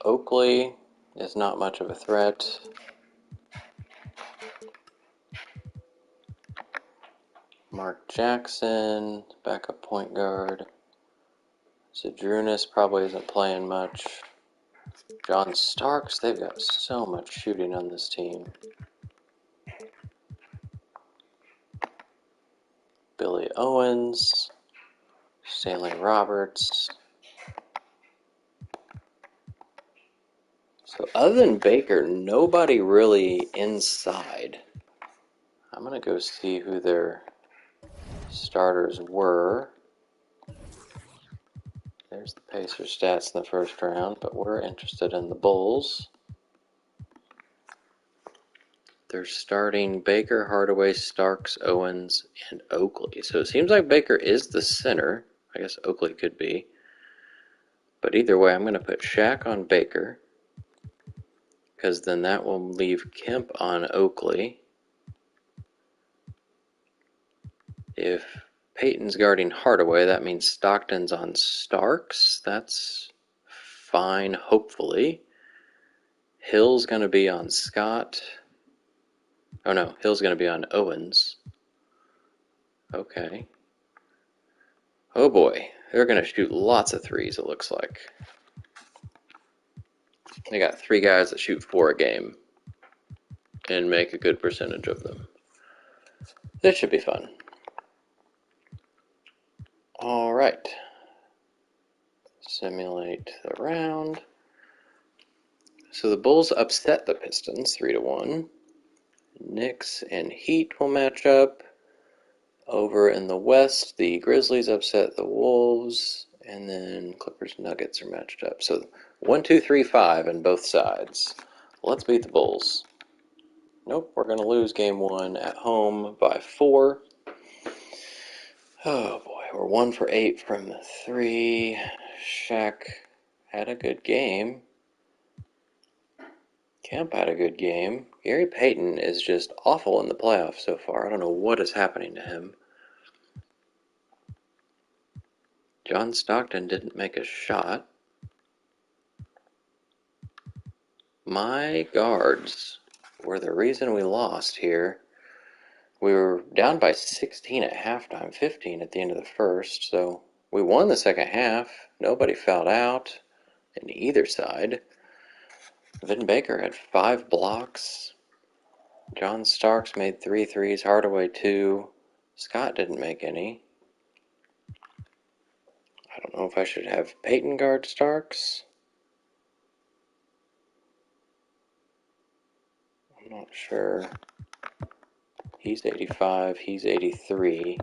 Oakley is not much of a threat. Mark Jackson, backup point guard. Zydrunas probably isn't playing much. John Starks, they've got so much shooting on this team. Billy Owens, Stanley Roberts. So other than Baker, nobody really inside. I'm going to go see who their starters were. There's the Pacers stats in the first round, but we're interested in the Bulls. They're starting Baker, Hardaway, Starks, Owens, and Oakley. So it seems like Baker is the center. I guess Oakley could be. But either way, I'm going to put Shaq on Baker, because then that will leave Kemp on Oakley. If Peyton's guarding Hardaway, that means Stockton's on Starks. That's fine, hopefully. Hill's going to be on Scott. Oh no, Hill's going to be on Owens. Okay. Oh boy, they're going to shoot lots of threes, it looks like. They got 3 guys that shoot 4 a game and make a good percentage of them. This should be fun. All right. Simulate the round. So the Bulls upset the Pistons 3-1. Knicks and Heat will match up. Over in the West, the Grizzlies upset the Wolves, and then Clippers Nuggets are matched up. So 1, 2, 3, 5 on both sides. Let's beat the Bulls. Nope, we're going to lose game 1 at home by 4. Oh boy, we're 1 for 8 from 3. Shaq had a good game. Kemp had a good game. Gary Payton is just awful in the playoffs so far. I don't know what is happening to him. John Stockton didn't make a shot. My guards were the reason we lost here. We were down by 16 at halftime, 15 at the end of the first, so we won the second half. Nobody fouled out in either side. Vin Baker had 5 blocks. John Starks made 3 threes, Hardaway 2. Scott didn't make any. I don't know if I should have Peyton guard Starks. I'm not sure. He's 85, he's 83.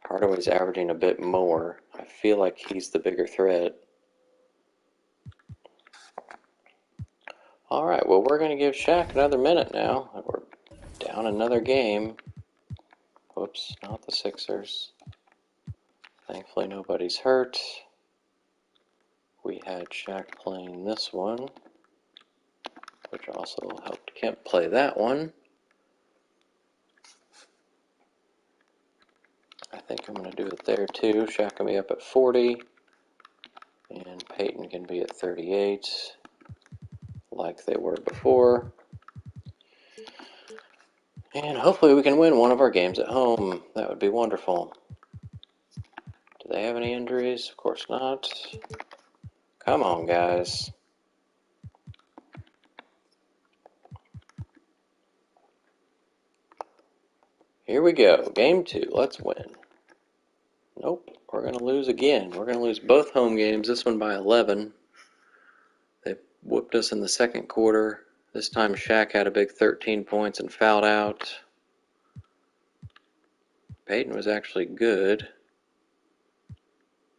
Hardaway's averaging a bit more. I feel like he's the bigger threat. Alright, well, we're going to give Shaq another minute now. We're down another game. Whoops, not the Sixers. Thankfully, nobody's hurt. We had Shaq playing this one, which also helped Kemp play that one. I think I'm going to do it there too. Shaq can be up at 40, and Peyton can be at 38, like they were before. And hopefully we can win one of our games at home. That would be wonderful. Do they have any injuries? Of course not. Come on, guys. Here we go. Game 2. Let's win. Nope. We're going to lose again. We're going to lose both home games. This one by 11. They whooped us in the second quarter. This time Shaq had a big 13 points and fouled out. Peyton was actually good.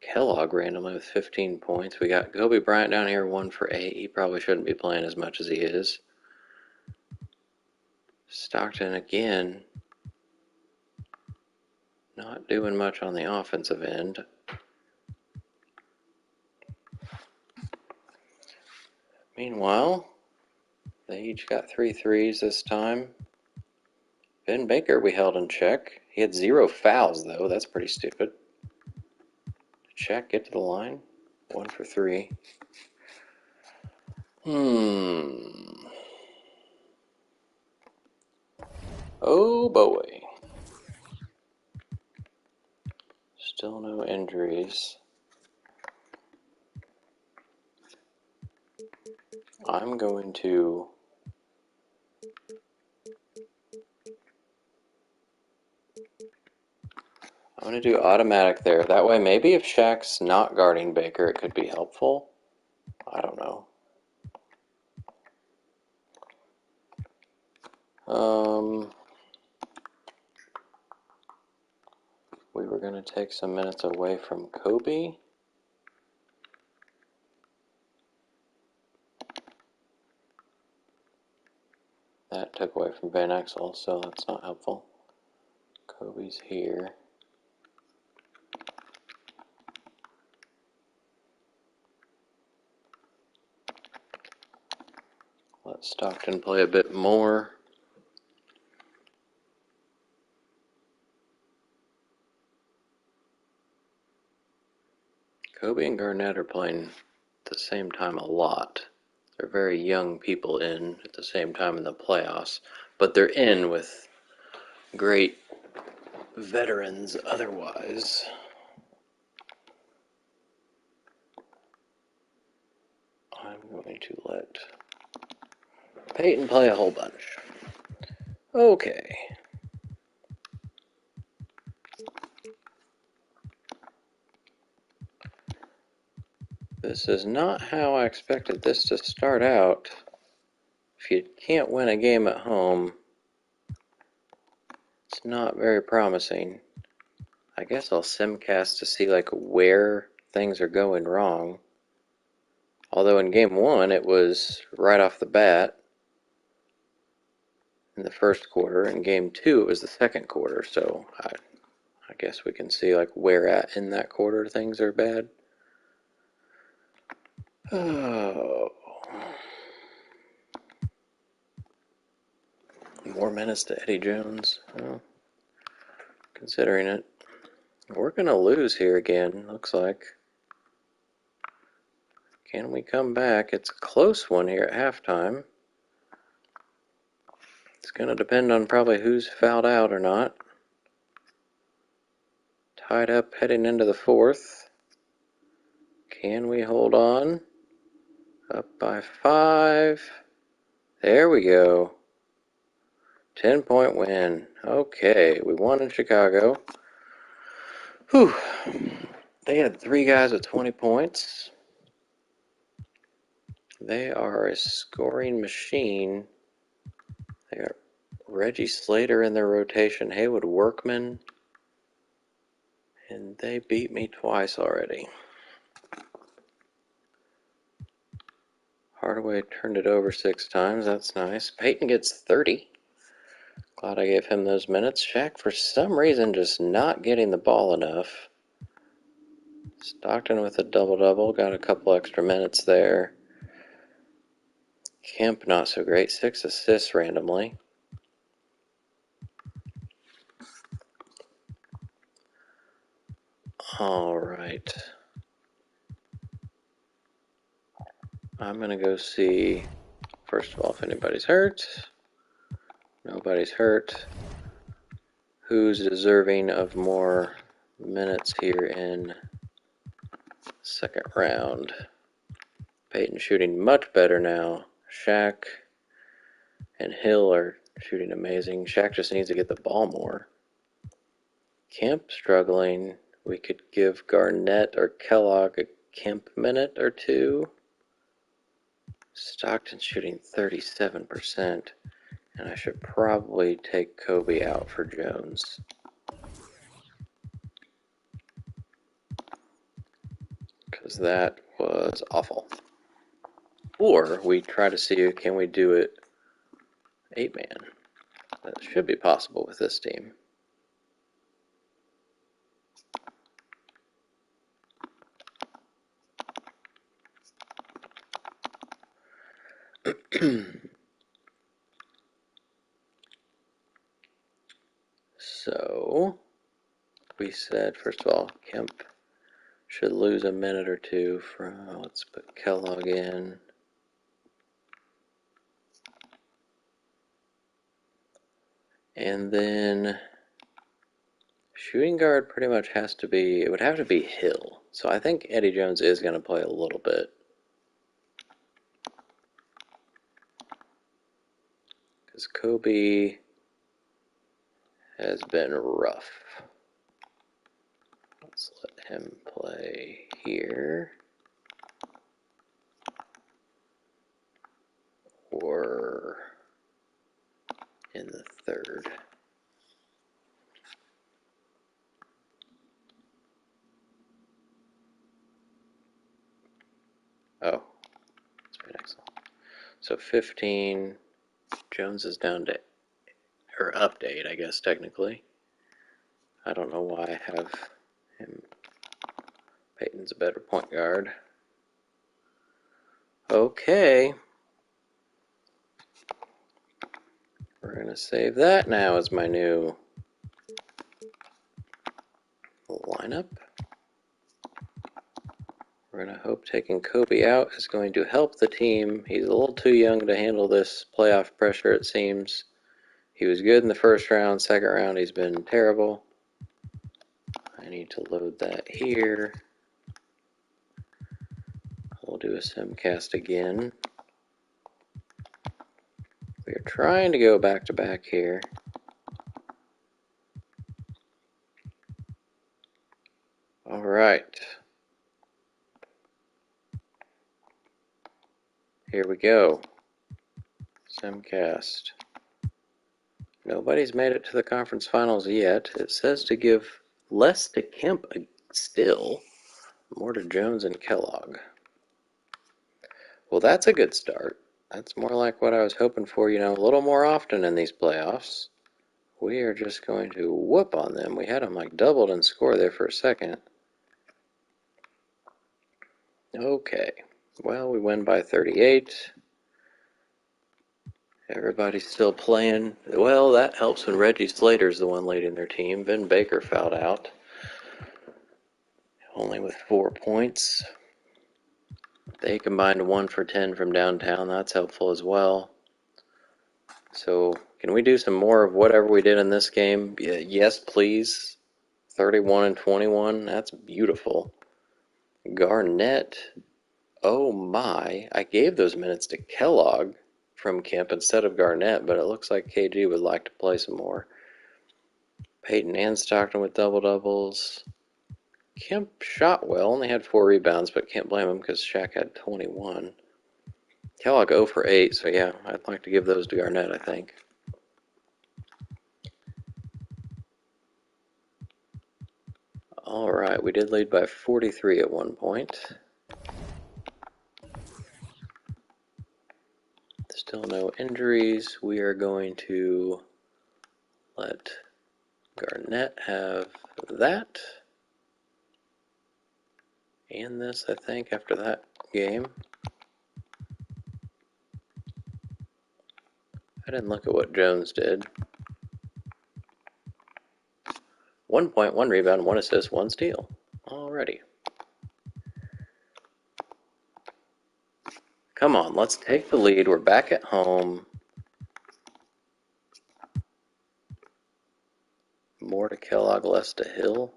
Kellogg randomly with 15 points. We got Kobe Bryant down here 1 for 8. He probably shouldn't be playing as much as he is. Stockton again. Not doing much on the offensive end. Meanwhile, they each got 3 threes this time. Vin Baker we held in check. He had 0 fouls, though. That's pretty stupid. Did Shaq get to the line? 1 for 3. Oh, boy. Still no injuries. I'm going to do automatic there. That way, maybe if Shaq's not guarding Baker, it could be helpful. I don't know. We were going to take some minutes away from Kobe. That took away from Van Exel, so that's not helpful. Kobe's here. Let Stockton play a bit more. Kobe and Garnett are playing at the same time a lot. They're very young people in at the same time in the playoffs, but they're in with great veterans otherwise. I'm going to let Peyton play a whole bunch. Okay. This is not how I expected this to start out. If you can't win a game at home, it's not very promising. I guess I'll simcast to see like where things are going wrong. Although in game 1 it was right off the bat in the first quarter. In game 2 it was the second quarter, so I guess we can see like where at in that quarter things are bad. Oh. More minutes to Eddie Jones. Well, considering it. We're going to lose here again, looks like. Can we come back? It's a close one here at halftime. It's going to depend on probably who's fouled out or not. Tied up heading into the fourth. Can we hold on? Up by 5. There we go. 10-point win. Okay, we won in Chicago. Whew. They had 3 guys with 20 points. They are a scoring machine. They got Reggie Slater in their rotation, Haywood Workman, and they beat me twice already. Hardaway turned it over 6 times. That's nice. Peyton gets 30. Glad I gave him those minutes. Shaq, for some reason, just not getting the ball enough. Stockton with a double-double. Got a couple extra minutes there. Kemp, not so great. 6 assists randomly. All right. I'm going to go see, first of all, if anybody's hurt. Nobody's hurt. Who's deserving of more minutes here in second round? Peyton shooting much better now. Shaq and Hill are shooting amazing. Shaq just needs to get the ball more. Kemp struggling. We could give Garnett or Kellogg a Kemp minute or 2. Stockton shooting 37%. And I should probably take Kobe out for Jones. Because that was awful. Or we try to see, can we do it 8-man? That should be possible with this team. So, we said, first of all, Kemp should lose a minute or 2 from, let's put Kellogg in. And then, shooting guard pretty much has to be, it would have to be Hill. So I think Eddie Jones is going to play a little bit. Because Kobe has been rough. Let's let him play here. Or in the third. Oh, that's been excellent. So 15. Jones is down to, or up to 8, I guess, technically. I don't know why I have him. Peyton's a better point guard. Okay. We're going to save that now as my new lineup. We're going to hope taking Kobe out is going to help the team. He's a little too young to handle this playoff pressure, it seems. He was good in the first round. Second round, he's been terrible. I need to load that here. We'll do a simcast again. We are trying to go back to back here. All right. Here we go. Simcast. Nobody's made it to the conference finals yet. It says to give less to Kemp still, more to Jones and Kellogg. Well, that's a good start. That's more like what I was hoping for, a little more often in these playoffs. we are just going to whoop on them. We had them like doubled in score there for a second. Okay, well, we win by 38. Everybody's still playing. Well, that helps when Reggie Slater's the one leading their team. Vin Baker fouled out, only with 4 points. They combined 1 for 10 from downtown. That's helpful as well. So, can we do some more of whatever we did in this game? Yes, please. 31 and 21. That's beautiful. Garnett. Oh my. I gave those minutes to Kellogg from Kemp instead of Garnett, but it looks like KG would like to play some more. Peyton and Stockton with double-doubles. Kemp shot well, only had 4 rebounds, but can't blame him because Shaq had 21. Kellogg 0 for 8, so yeah, I'd like to give those to Garnett, I think. Alright, we did lead by 43 at one point. Still no injuries. We are going to let Garnett have that. And this, I think, after that game. I didn't look at what Jones did. 1 point, 1 rebound, 1 assist, 1 steal. Alrighty. Come on, let's take the lead. We're back at home. More to Kellogg, less to Hill?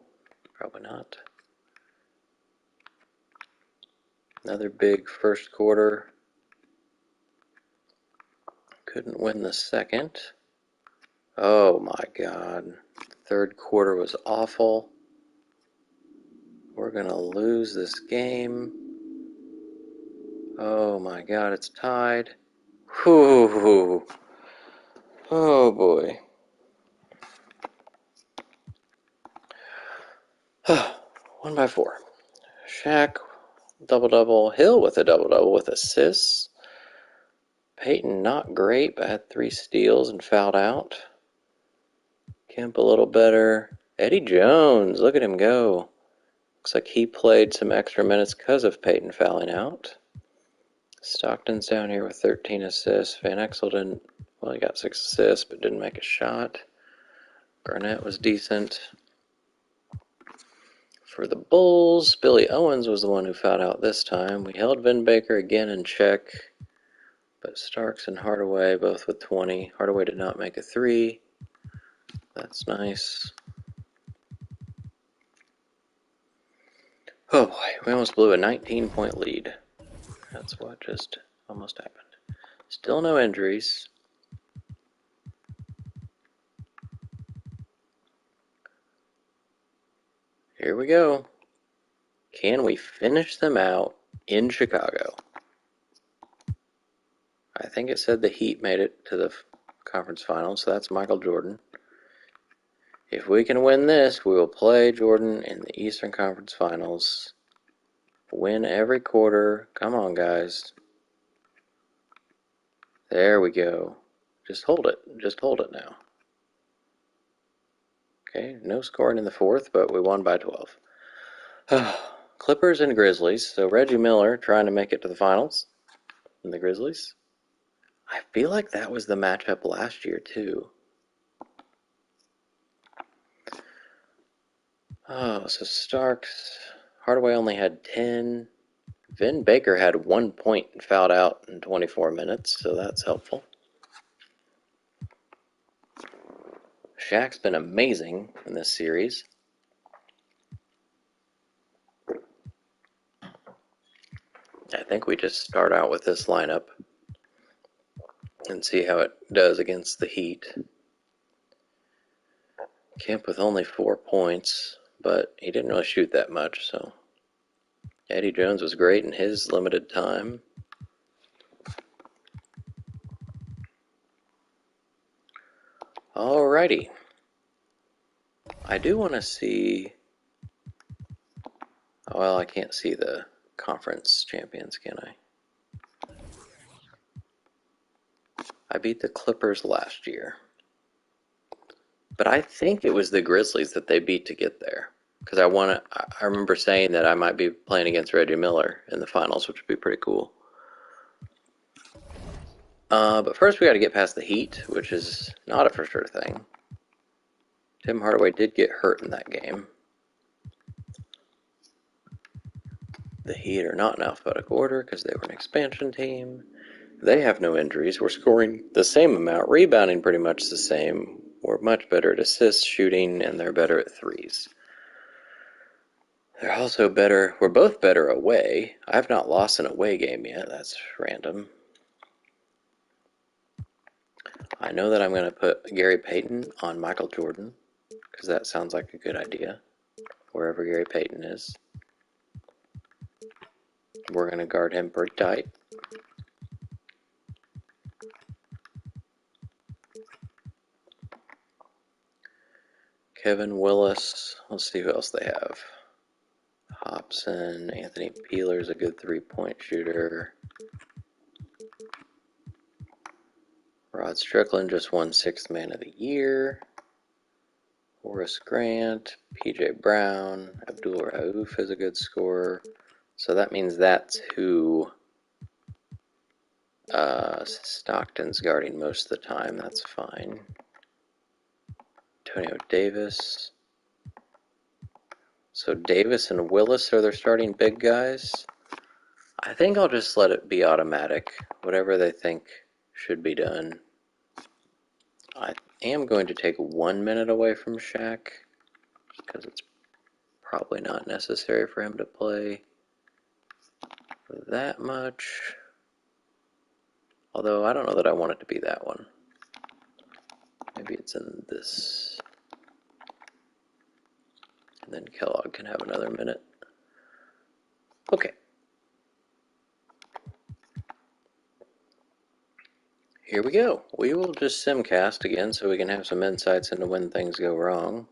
Probably not. Another big first quarter. Couldn't win the second. Oh my God. Third quarter was awful. We're going to lose this game. Oh my God, it's tied. Whew. Oh boy. 1 by 4. Shaq, double-double. Hill with a double-double with assists. Peyton, not great, but had 3 steals and fouled out. Kemp, a little better. Eddie Jones, look at him go. Looks like he played some extra minutes because of Peyton fouling out. Stockton's down here with 13 assists. Van Exel didn't, well, he got 6 assists, but didn't make a shot. Garnett was decent. For the Bulls, Billy Owens was the one who fouled out this time. We held Vin Baker again in check, but Starks and Hardaway both with 20. Hardaway did not make a 3. That's nice. Oh boy, we almost blew a 19-point lead. That's what just almost happened. Still no injuries. Here we go. Can we finish them out in Chicago? I think it said the Heat made it to the conference finals, so that's Michael Jordan. If we can win this, we will play Jordan in the Eastern Conference Finals. Win every quarter. Come on, guys. There we go. Just hold it. Just hold it now. Okay, no scoring in the fourth, but we won by 12. Clippers and Grizzlies. So Reggie Miller trying to make it to the finals. And the Grizzlies. I feel like that was the matchup last year, too. Oh, so Starks. Hardaway only had 10. Vin Baker had 1 point and fouled out in 24 minutes, so that's helpful. Shaq's been amazing in this series. I think we just start out with this lineup and see how it does against the Heat. Kemp with only 4 points, but he didn't really shoot that much, so Eddie Jones was great in his limited time. Alrighty. I do want to see... Well, I can't see the conference champions, can I? I beat the Clippers last year. But I think it was the Grizzlies that they beat to get there. Because I remember saying that I might be playing against Reggie Miller in the finals, which would be pretty cool. But first we got to get past the Heat, which is not a for sure thing. Tim Hardaway did get hurt in that game. The Heat are not in alphabetical order because they were an expansion team. They have no injuries. We're scoring the same amount, rebounding pretty much the same. We're much better at assists, shooting, and they're better at threes. They're also better. We're both better away. I've not lost an away game yet. That's random. I know that I'm going to put Gary Payton on Michael Jordan because that sounds like a good idea. Wherever Gary Payton is, we're going to guard him pretty tight. Kevin Willis. Let's see who else they have. Hobson. Anthony Peeler's a good three-point shooter. Rod Strickland just won Sixth Man of the Year. Horace Grant, P.J. Brown, Abdul Rauf is a good scorer. So that means that's who Stockton's guarding most of the time. That's fine. Antonio Davis. So Davis and Willis are their starting big guys. I think I'll just let it be automatic. Whatever they think should be done. I am going to take 1 minute away from Shaq because it's probably not necessary for him to play that much. Although I don't know that I want it to be that one. Maybe it's in this. And then Kellogg can have another minute. Okay. Here we go. We will just simcast again so we can have some insights into when things go wrong.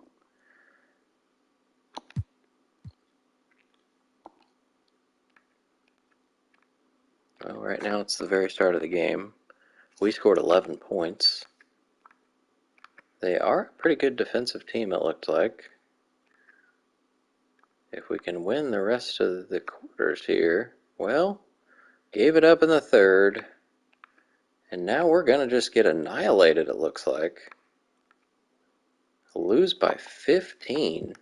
Well, right now it's the very start of the game. We scored 11 points. They are a pretty good defensive team, it looked like. If we can win the rest of the quarters here, well, gave it up in the third. And now we're going to just get annihilated, it looks like. Lose by 15.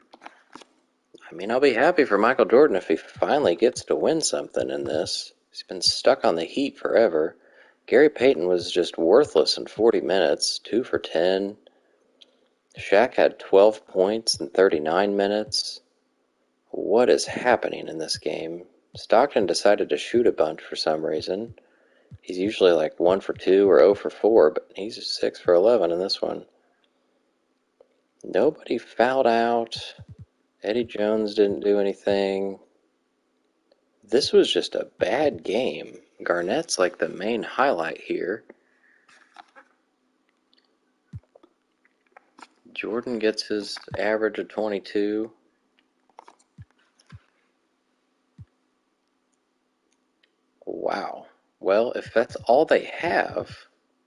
I mean, I'll be happy for Michael Jordan if he finally gets to win something in this. He's been stuck on the Heat forever. Gary Payton was just worthless in 40 minutes, 2 for 10. Shaq had 12 points in 39 minutes. What is happening in this game? Stockton decided to shoot a bunch for some reason. He's usually like 1 for 2 or 0 for 4, but he's 6 for 11 in this one. Nobody fouled out. Eddie Jones didn't do anything. This was just a bad game. Garnett's like the main highlight here. Jordan gets his average of 22. Wow. Well, if that's all they have,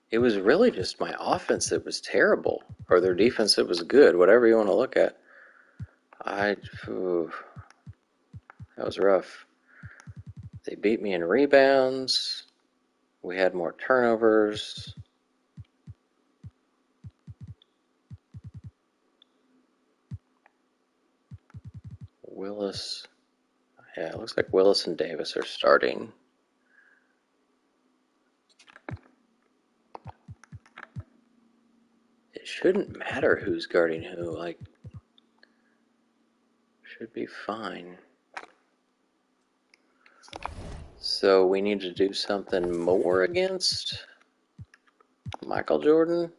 it was really just my offense that was terrible, or their defense that was good, whatever you want to look at. That was rough. They beat me in rebounds. We had more turnovers. Willis. Yeah, it looks like Willis and Davis are starting. It shouldn't matter who's guarding who. Like, should be fine. So we need to do something more against Michael Jordan.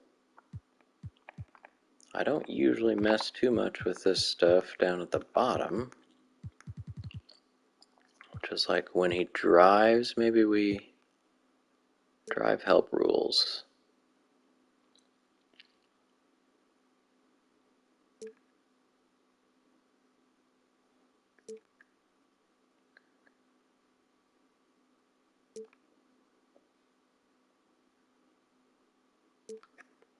I don't usually mess too much with this stuff down at the bottom. Just like when he drives, maybe we drive help rules.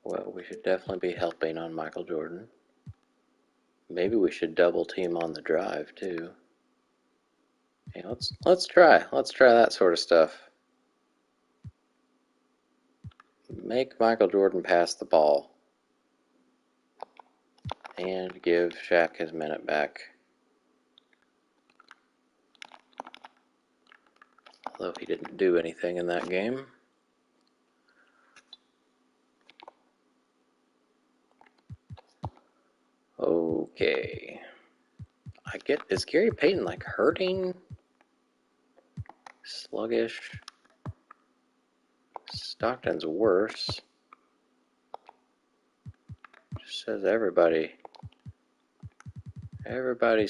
Well, we should definitely be helping on Michael Jordan. Maybe we should double team on the drive too. Yeah, let's try that sort of stuff. Make Michael Jordan pass the ball and give Shaq his minute back. Although he didn't do anything in that game. Okay. Is Gary Payton like hurting? Sluggish. Stockton's worse. Just says everybody's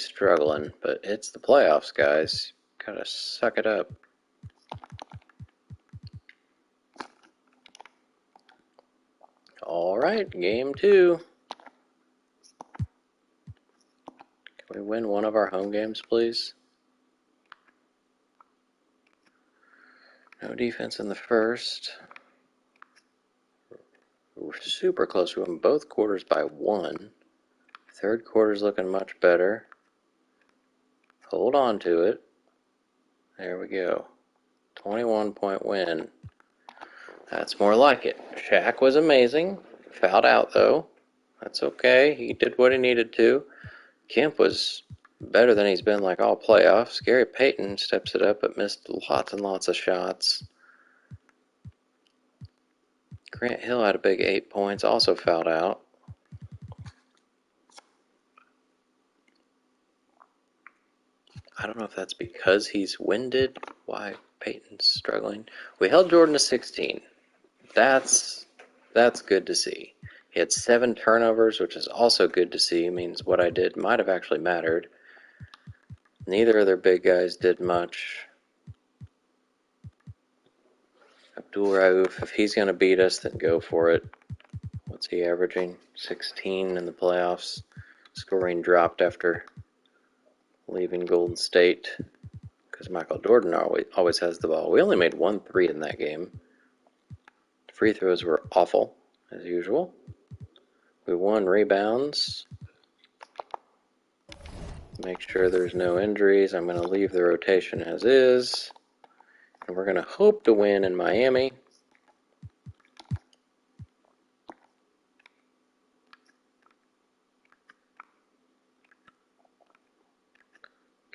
struggling, but it's the playoffs, guys. Gotta suck it up. Alright, game 2. Can we win one of our home games, please? No defense in the first. We're super close. We won both quarters by 1. Third quarter's looking much better. Hold on to it. There we go. 21-point win. That's more like it. Shaq was amazing. Fouled out, though. That's okay. He did what he needed to. Kemp was better than he's been like all playoffs. Gary Payton steps it up but missed lots and lots of shots. Grant Hill had a big 8 points, also fouled out. I don't know if that's because he's winded, why Payton's struggling. We held Jordan to 16. That's good to see. He had 7 turnovers, which is also good to see. Means what I did might have actually mattered. Neither of their big guys did much. Abdul Rauf, if he's going to beat us, then go for it. What's he averaging? 16 in the playoffs. Scoring dropped after leaving Golden State because Michael Jordan always has the ball. We only made 1 3 in that game. Free throws were awful, as usual. We won rebounds. Make sure there's no injuries. I'm going to leave the rotation as is. And we're going to hope to win in Miami.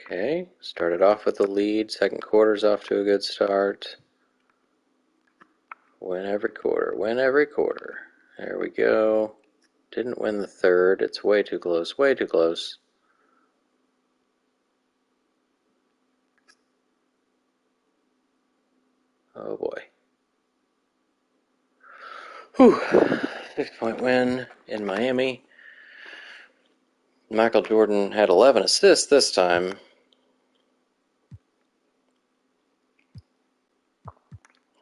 Okay, started off with the lead. Second quarter's off to a good start. Win every quarter, win every quarter. There we go. Didn't win the third. It's way too close, way too close. Oh boy. Whew. 6-point win in Miami. Michael Jordan had 11 assists this time.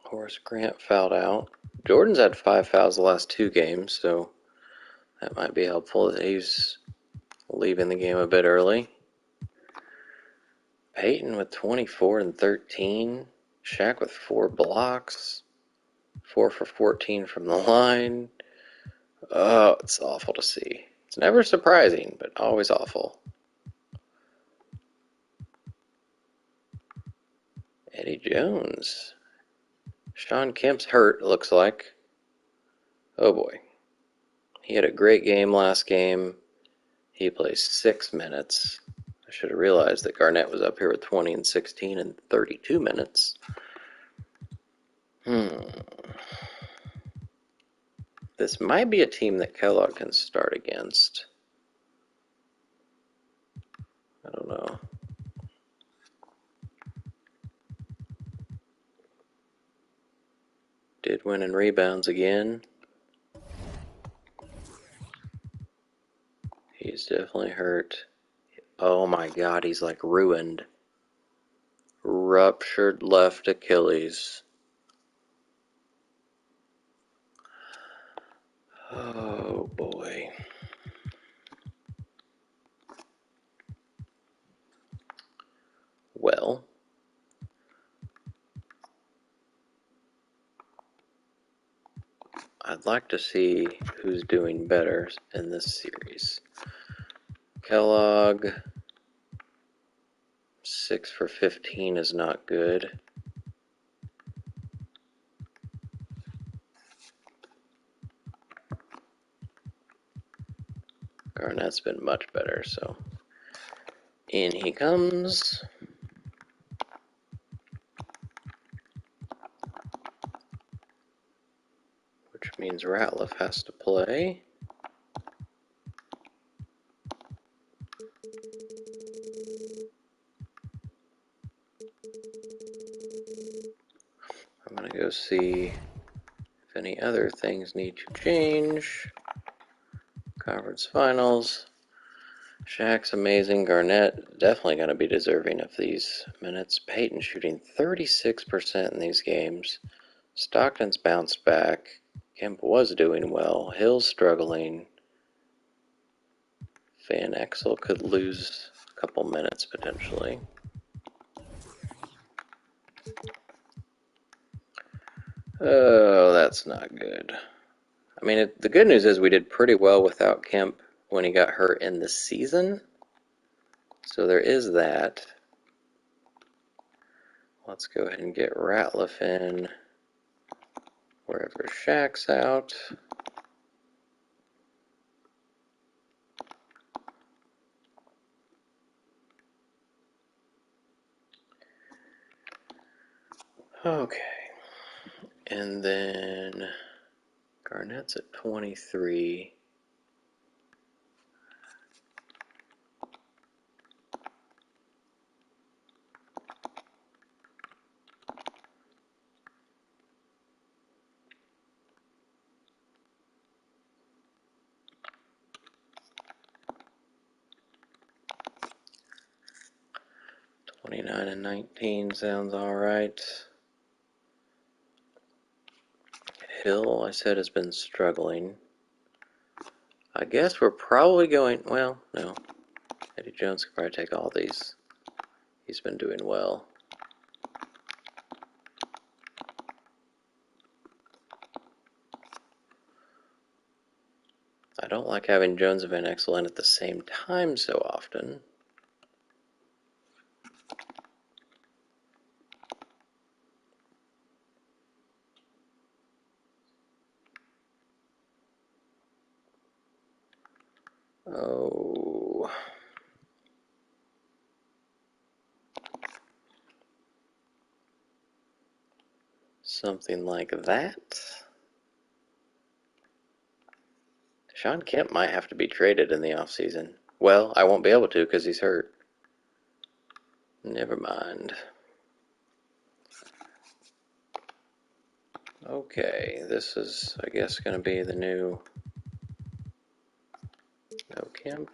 Horace Grant fouled out. Jordan's had 5 fouls the last 2 games, so that might be helpful. He's leaving the game a bit early. Payton with 24 and 13. Shaq with 4 blocks. 4 for 14 from the line. Oh, it's awful to see. It's never surprising, but always awful. Eddie Jones. Sean Kemp's hurt, it looks like. Oh boy. He had a great game last game. He plays 6 minutes. I should have realized that Garnett was up here with 20 and 16 and 32 minutes. This might be a team that Kellogg can start against. I don't know. Did win in rebounds again. He's definitely hurt. Oh my god, he's like ruined. Ruptured left Achilles. Oh boy. Well, like to see who's doing better in this series. Kellogg, 6 for 15 is not good. Garnett's been much better, so in he comes. Which means Ratliff has to play. I'm going to go see if any other things need to change. Conference finals. Shaq's amazing. Garnett definitely going to be deserving of these minutes. Peyton shooting 36% in these games. Stockton's bounced back. Kemp was doing well. Hill's struggling. Van Exel could lose a couple minutes potentially. Oh, that's not good. I mean, the good news is we did pretty well without Kemp when he got hurt in the season. So there is that. Let's go ahead and get Ratliff in wherever Shaq's out. Okay. And then Garnett's at 23. $29 and $19 sounds alright. Hill, I said, has been struggling. I guess we're probably going, well, no. Eddie Jones could probably take all these. He's been doing well. I don't like having Jones and Van Exel in at the same time so often. Oh. Something like that. Sean Kemp might have to be traded in the offseason. Well, I won't be able to because he's hurt. Never mind. Okay, this is, I guess, going to be the new no Kemp.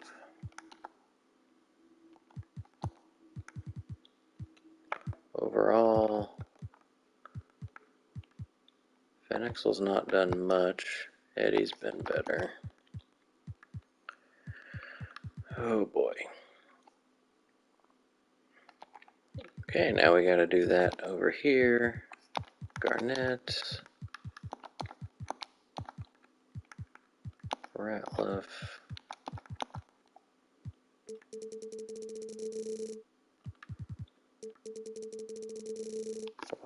Overall, Van Exel's not done much. Eddie's been better. Oh boy. Okay, now we got to do that over here. Garnett. Ratliff.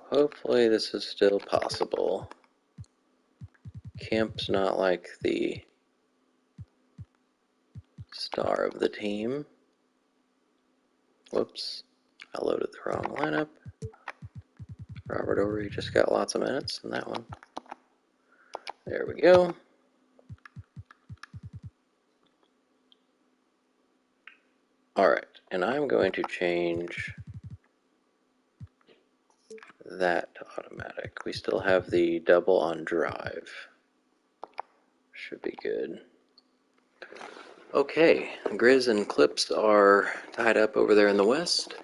Hopefully this is still possible. Kemp's not like the star of the team. Whoops, I loaded the wrong lineup. Robert Ory just got lots of minutes in that one. There we go. Alright, and I'm going to change that to automatic. We still have the double on drive. Should be good. Okay, Grizz and Clips are tied up over there in the West.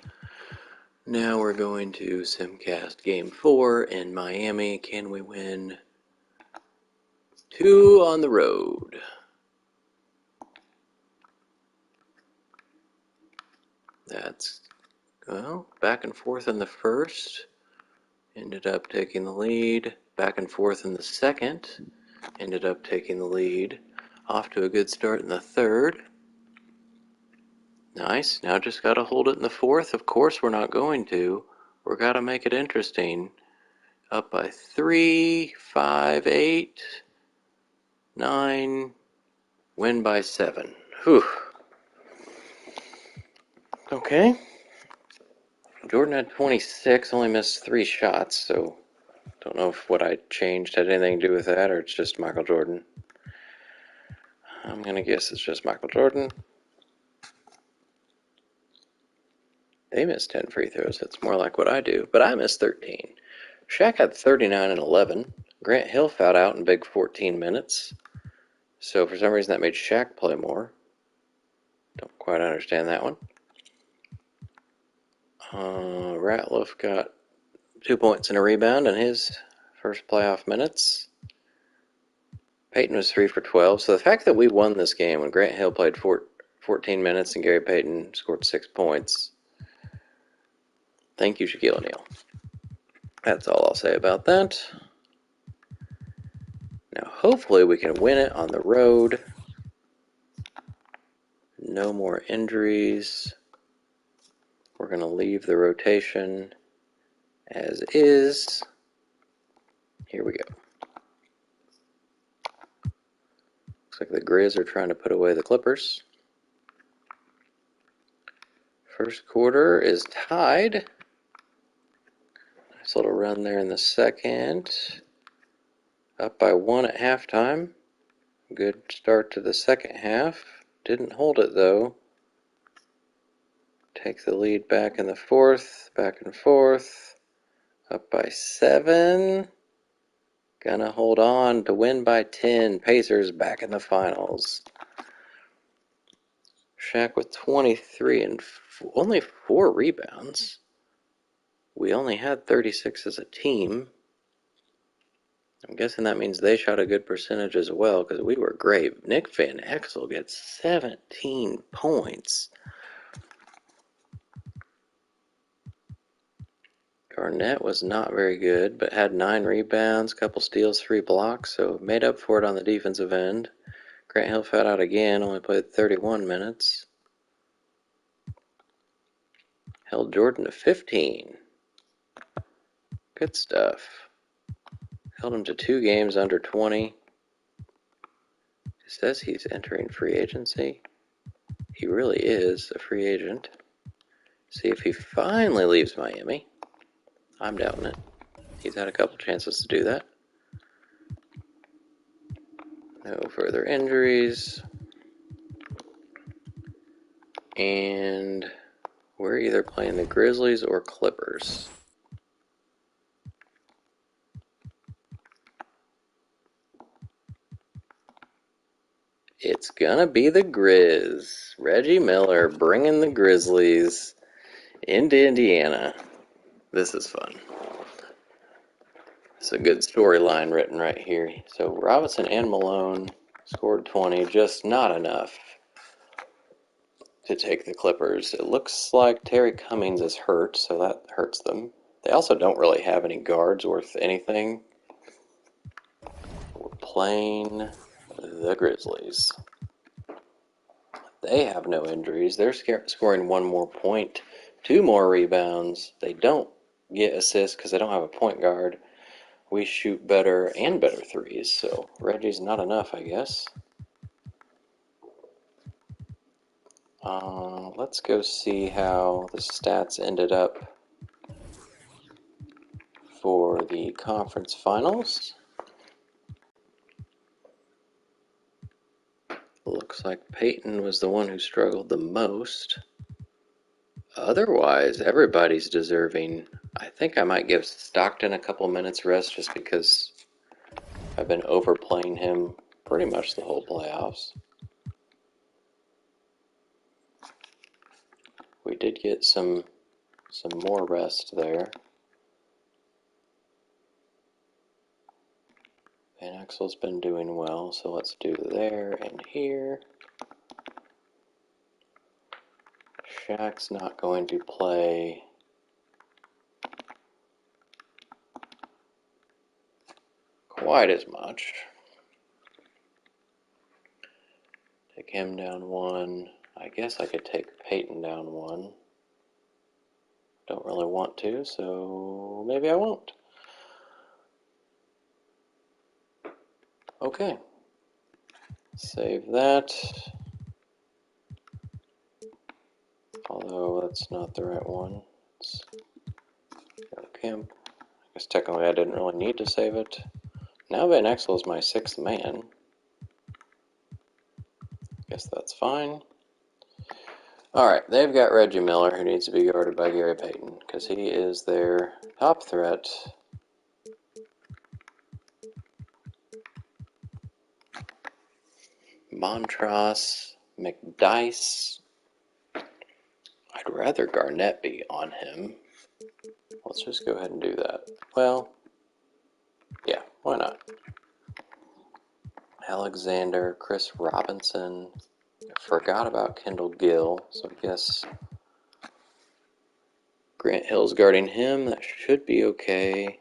Now we're going to Simcast Game 4 in Miami. Can we win 2 on the road? That's, well, back and forth in the first. Ended up taking the lead. Back and forth in the second. ended up taking the lead. Off to a good start in the third. Nice. Now just got to hold it in the fourth. Of course we're not going to. We're got to make it interesting. Up by 3, 5, 8, 9. Win by 7. Whew. Okay. Jordan had 26, only missed 3 shots, so don't know if what I changed had anything to do with that or it's just Michael Jordan. I'm going to guess it's just Michael Jordan. They missed 10 free throws. That's more like what I do, but I missed 13. Shaq had 39 and 11. Grant Hill fouled out in big 14 minutes. So for some reason that made Shaq play more. Don't quite understand that one. Ratliff got 2 points and a rebound in his first playoff minutes. Payton was 3 for 12. So the fact that we won this game when Grant Hill played 14 minutes and Gary Payton scored 6 points. Thank you, Shaquille O'Neal. That's all I'll say about that. Now hopefully we can win it on the road. No more injuries. We're going to leave the rotation as is. Here we go. Looks like the Grizz are trying to put away the Clippers. First quarter is tied. Nice little run there in the second. Up by 1 at halftime. Good start to the second half. Didn't hold it though. Take the lead back in the fourth. Back and forth. Up by 7. Gonna hold on to win by 10. Pacers back in the finals. Shaq with 23 and only 4 rebounds. We only had 36 as a team. I'm guessing that means they shot a good percentage as well because we were great. Nick Van Exel gets 17 points. Garnett was not very good, but had 9 rebounds, couple steals, 3 blocks, so made up for it on the defensive end. Grant Hill fouled out again, only played 31 minutes. Held Jordan to 15. Good stuff. Held him to 2 games under 20. It says he's entering free agency. He really is a free agent. See if he finally leaves Miami. I'm doubting it. He's had a couple chances to do that. No further injuries. And we're either playing the Grizzlies or Clippers. It's gonna be the Grizz. Reggie Miller bringing the Grizzlies into Indiana. This is fun. It's a good storyline written right here. So Robinson and Malone scored 20, just not enough to take the Clippers. It looks like Terry Cummings is hurt, so that hurts them. They also don't really have any guards worth anything. We're playing the Grizzlies. They have no injuries. They're scoring 1 more point, 2 more rebounds. They don't get assists because they don't have a point guard. We shoot better and better threes, so Reggie's not enough, I guess. Let's go see how the stats ended up for the conference finals. Looks like Peyton was the one who struggled the most. Otherwise, everybody's deserving. I think I might give Stockton a couple minutes rest just because I've been overplaying him pretty much the whole playoffs. We did get some more rest there. Van Exel's been doing well, so let's do there and here. Shaq's not going to play quite as much. Take him down 1. I guess I could take Peyton down 1. Don't really want to, so maybe I won't. Okay. Save that. Although that's not the right one. Let's go camp. I guess technically I didn't really need to save it. Now Van Exel is my 6th man. Guess that's fine. Alright, they've got Reggie Miller, who needs to be guarded by Gary Payton, because he is their top threat. Montross, McDyess. I'd rather Garnett be on him. Let's just go ahead and do that. Well, yeah, why not? Alexander, Chris Robinson. I forgot about Kendall Gill, so I guess Grant Hill's guarding him. That should be okay.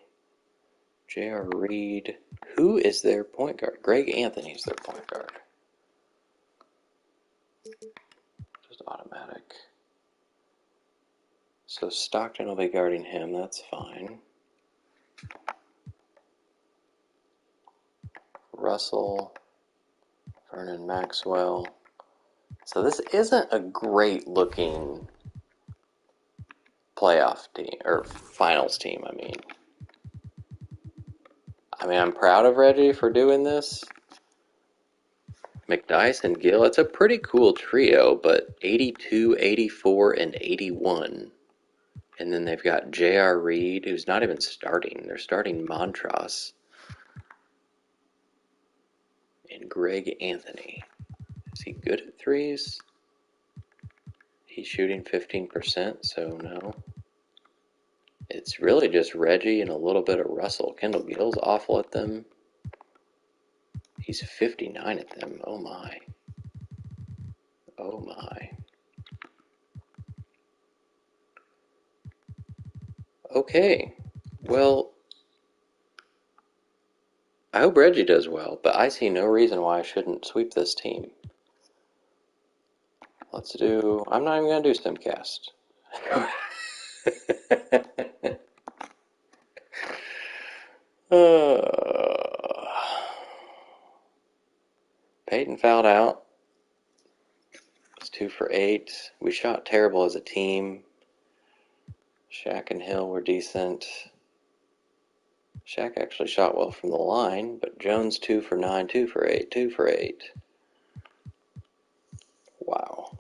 J.R. Reed. Who is their point guard? Greg Anthony's their point guard. Just automatic. So Stockton will be guarding him. That's fine. Russell. Vernon Maxwell. So this isn't a great looking playoff team, or finals team, I mean. I'm proud of Reggie for doing this. McDyess and Gill, it's a pretty cool trio, but 82, 84, and 81. And then they've got J.R. Reed, who's not even starting. They're starting Montross. And Greg Anthony. Is he good at threes? He's shooting 15%, so no. It's really just Reggie and a little bit of Russell. Kendall Gill's awful at them. He's 59 at them. Oh my. Oh my. Okay. Well, I hope Reggie does well, but I see no reason why I shouldn't sweep this team. Let's do... I'm not even going to do Stimcast. Peyton fouled out. It's 2 for 8. We shot terrible as a team. Shaq and Hill were decent. Shaq actually shot well from the line, but Jones 2 for 9, 2 for 8, 2 for 8. Wow.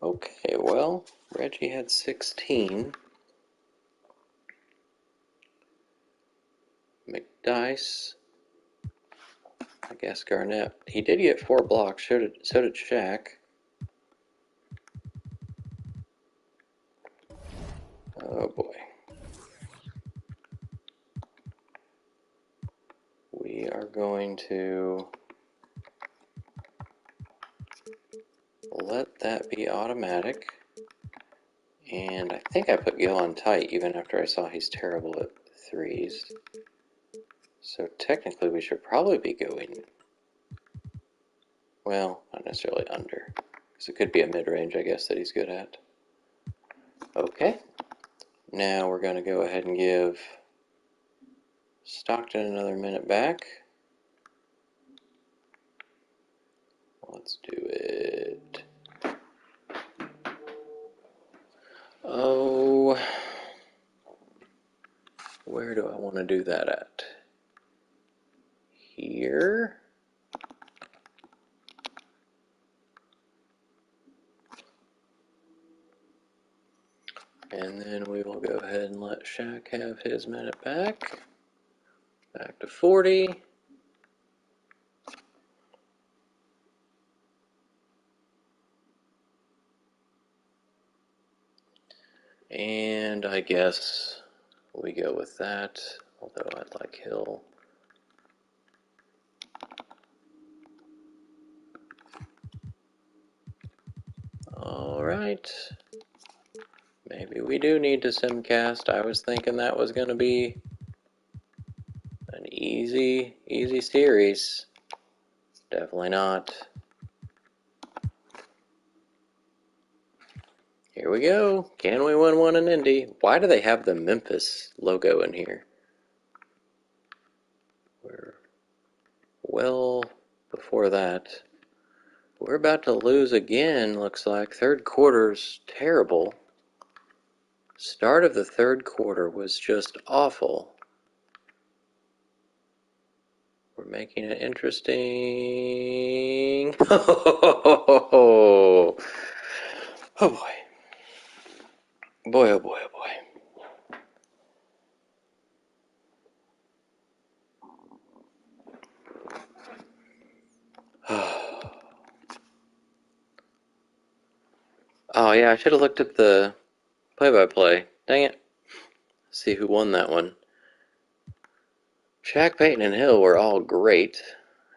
Okay, well, Reggie had 16. McDyess. I guess Garnett. He did get 4 blocks, so did Shaq. Oh boy. We are going to let that be automatic. And I think I put Gil on tight even after I saw he's terrible at threes. So technically we should probably be going, well, not necessarily under. Because it could be a mid-range, I guess, that he's good at. Okay. Now we're going to go ahead and give Stockton another minute back. Let's do it. Oh, where do I want to do that at? Here. And then we will go ahead and let Shaq have his minute back. Back to 40. And I guess we go with that, although I'd like Hill. Alright. Maybe we do need to simcast. I was thinking that was going to be an easy easy series. Definitely not. Here we go. Can we win one in Indy? Why do they have the Memphis logo in here? We're well before that. We're about to lose again, looks like. Third quarter's terrible. Start of the third quarter was just awful. We're making it interesting. Oh boy. Boy, oh boy, oh boy. Oh yeah, I should have looked at the play-by-play. Dang it. Let's see who won that one. Shaq, Payton, and Hill were all great.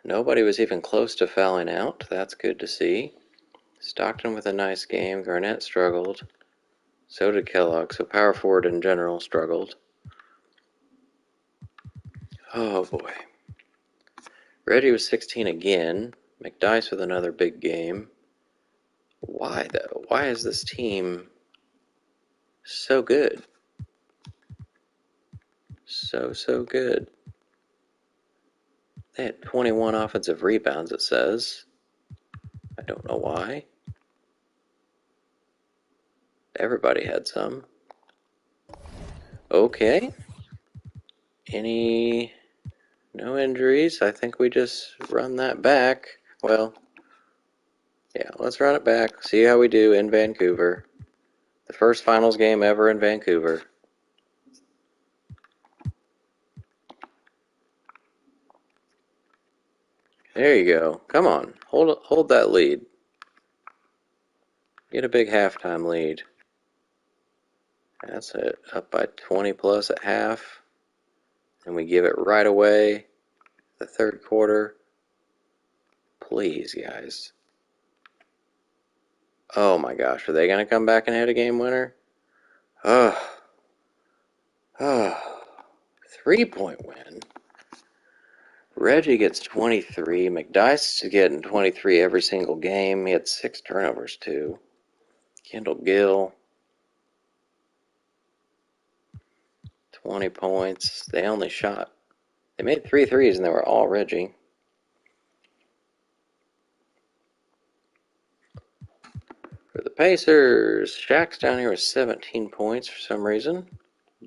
Nobody was even close to fouling out. That's good to see. Stockton with a nice game. Garnett struggled. So did Kellogg. So power forward in general struggled. Oh boy. Reggie was 16 again. McDyess with another big game. Why though? Why is this team so good? So good. They had 21 offensive rebounds, it says. I don't know why. Everybody had some. Okay. No injuries. I think we just run that back. Well, yeah, let's run it back. See how we do in Vancouver. The first finals game ever in Vancouver. There you go. Come on. Hold that lead. Get a big halftime lead. That's it. Up by 20 plus at half. And we give it right away. The third quarter. Please, guys. Oh my gosh, are they going to come back and hit a game winner? Oh. 3-point win. Reggie gets 23. McDyess is getting 23 every single game. He had 6 turnovers, too. Kendall Gill, 20 points. They made 3 threes, and they were all Reggie. For the Pacers, Shaq's down here with 17 points for some reason.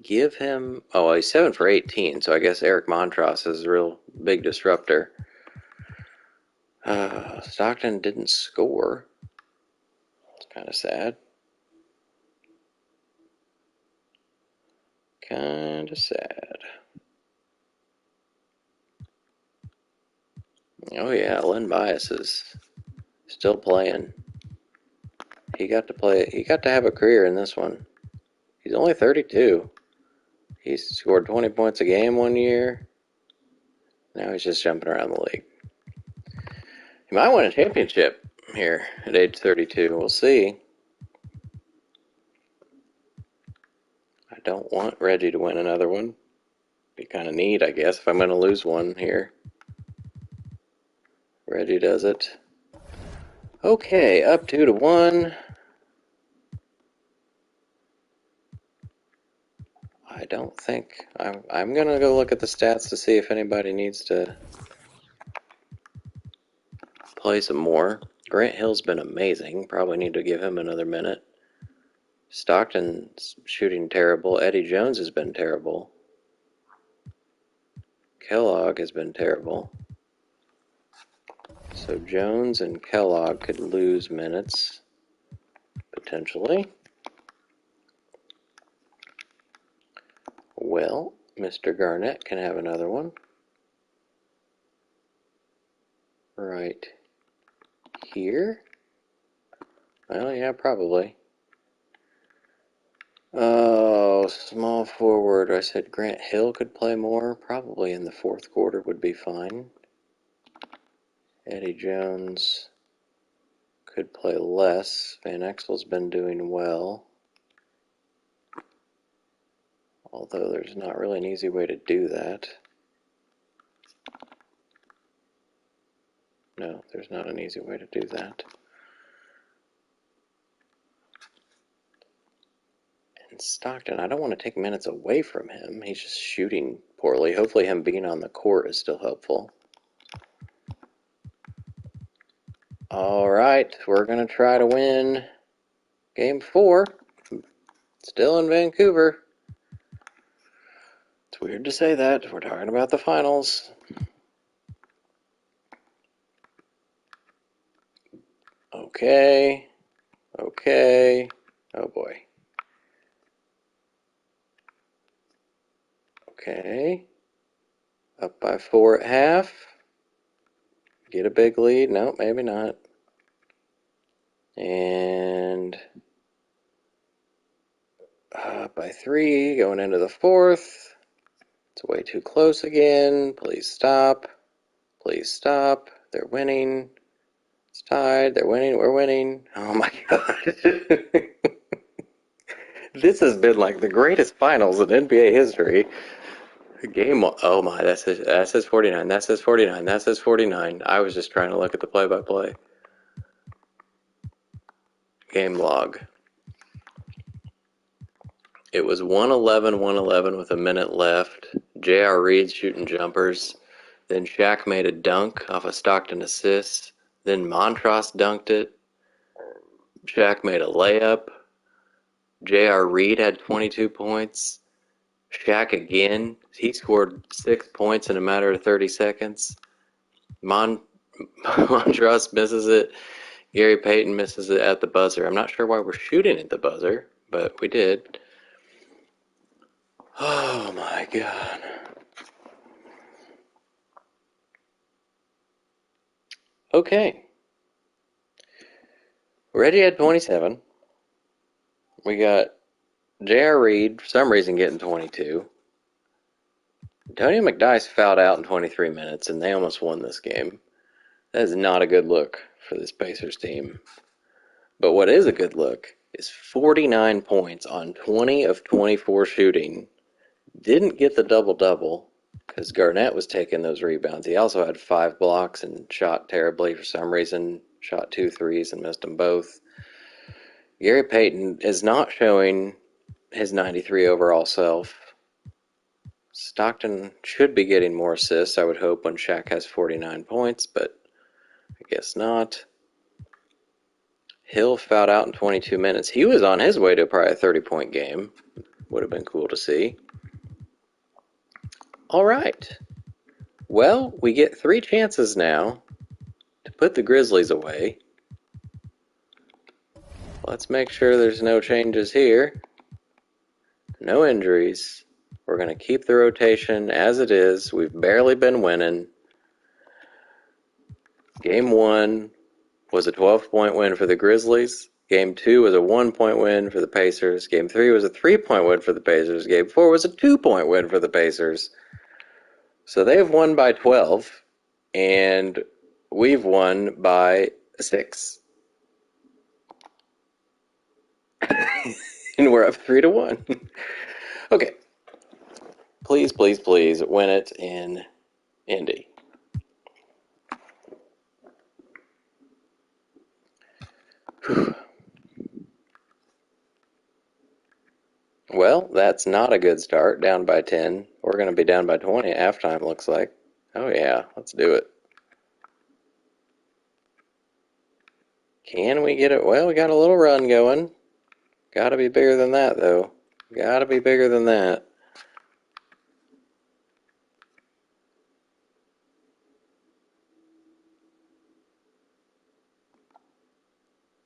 Give him... Oh, he's 7 for 18, so I guess Eric Montross is a real big disruptor. Stockton didn't score. It's kind of sad. Kind of sad. Oh yeah, Len Bias is still playing. He got to have a career in this one. He's only 32. He scored 20 points a game one year. Now he's just jumping around the league. He might win a championship here at age 32. We'll see. I don't want Reggie to win another one. Be kind of neat, I guess, if I'm going to lose one here. Reggie does it. Okay, up 2-1. I don't think... I'm going to go look at the stats to see if anybody needs to play some more. Grant Hill's been amazing. Probably need to give him another minute. Stockton's shooting terrible. Eddie Jones has been terrible. Kellogg has been terrible. So Jones and Kellogg could lose minutes, potentially. Well, Mr. Garnett can have another one. Right here? Well, yeah, probably. Oh, small forward. I said Grant Hill could play more. Probably in the fourth quarter would be fine. Eddie Jones could play less. Van Exel's been doing well. Although there's not really an easy way to do that. No, there's not an easy way to do that. And Stockton, I don't want to take minutes away from him. He's just shooting poorly. Hopefully him being on the court is still helpful. All right, we're going to try to win Game 4. Still in Vancouver. It's weird to say that. We're talking about the finals. Okay. Okay. Oh boy. Okay. Up by 4 at half. Get a big lead. No, maybe not. And up by 3 going into the 4th. It's way too close again. Please stop. Please stop. They're winning. It's tied. They're winning. We're winning. Oh my god. This has been like the greatest finals in NBA history. Game. Oh my, that says 49. That says 49. That says 49. I was just trying to look at the play-by-play. Game log. It was 111 with a minute left. J.R. Reed shooting jumpers. Then Shaq made a dunk off a Stockton assist. Then Montross dunked it. Shaq made a layup. J.R. Reed had 22 points. Shaq again. He scored 6 points in a matter of 30 seconds. Montross misses it. Gary Payton misses it at the buzzer. I'm not sure why we're shooting at the buzzer, but we did. Oh my god. Okay. Reggie had 27. We got J.R. Reed, for some reason, getting 22. Antonio McDyess fouled out in 23 minutes, and they almost won this game. That is not a good look for this Pacers team. But what is a good look is 49 points on 20 of 24 shooting. Didn't get the double-double because Garnett was taking those rebounds. He also had 5 blocks and shot terribly for some reason. Shot 2 threes and missed them both. Gary Payton is not showing his 93 overall self. Stockton should be getting more assists, I would hope, when Shaq has 49 points, but I guess not. Hill fouled out in 22 minutes. He was on his way to probably a 30-point game. Would have been cool to see. All right. Well, we get 3 chances now to put the Grizzlies away. Let's make sure there's no changes here. No injuries. We're going to keep the rotation as it is. We've barely been winning. Game 1 was a 12-point win for the Grizzlies. Game 2 was a 1-point win for the Pacers. Game 3 was a 3-point win for the Pacers. Game 4 was a 2-point win for the Pacers. So they've won by 12, and we've won by 6. And we're up 3-1. Okay. Please, please, please win it in Indy. Whew. Well, that's not a good start. Down by 10. We're going to be down by 20 at halftime, looks like. Oh yeah, let's do it. Can we get it? Well, we got a little run going. Gotta be bigger than that, though. Gotta be bigger than that.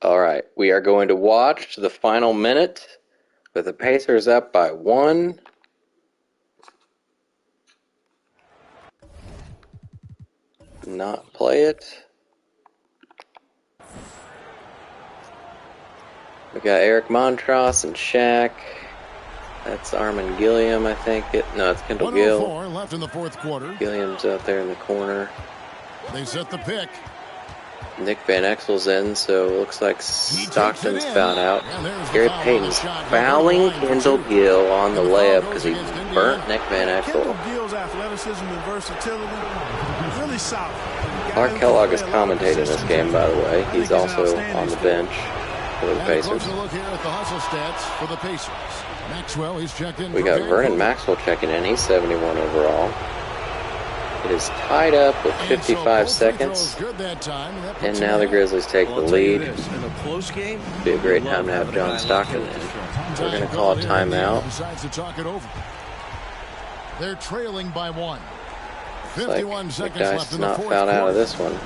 All right, we are going to watch the final minute with the Pacers up by 1. Not play it. We got Eric Montross and Shaq. That's Armin Gilliam, I think. No, it's Kendall Gill. 104 left in the 4th quarter. Gilliam's out there in the corner. They set the pick. Nick Van Exel's in, so it looks like Stockton's fouled out. Gary Payton's fouling Kendall Gill on the layup because he burnt Nick Van Exel. Kendall Gill's athleticism and versatility really solid. Clark Kellogg is commentating this game, by the way. He's also on the bench for the Pacers. Look here at the hustle stats for the Pacers. Maxwell, he's checked in. We got Vernon Maxwell checking in. He's 71 overall. It is tied up with 55 seconds. And now the Grizzlies take the lead. Be a great time to have John Stockton in. We're going to call a timeout. They're trailing by 1. Looks like McDyess not fouled out of this one.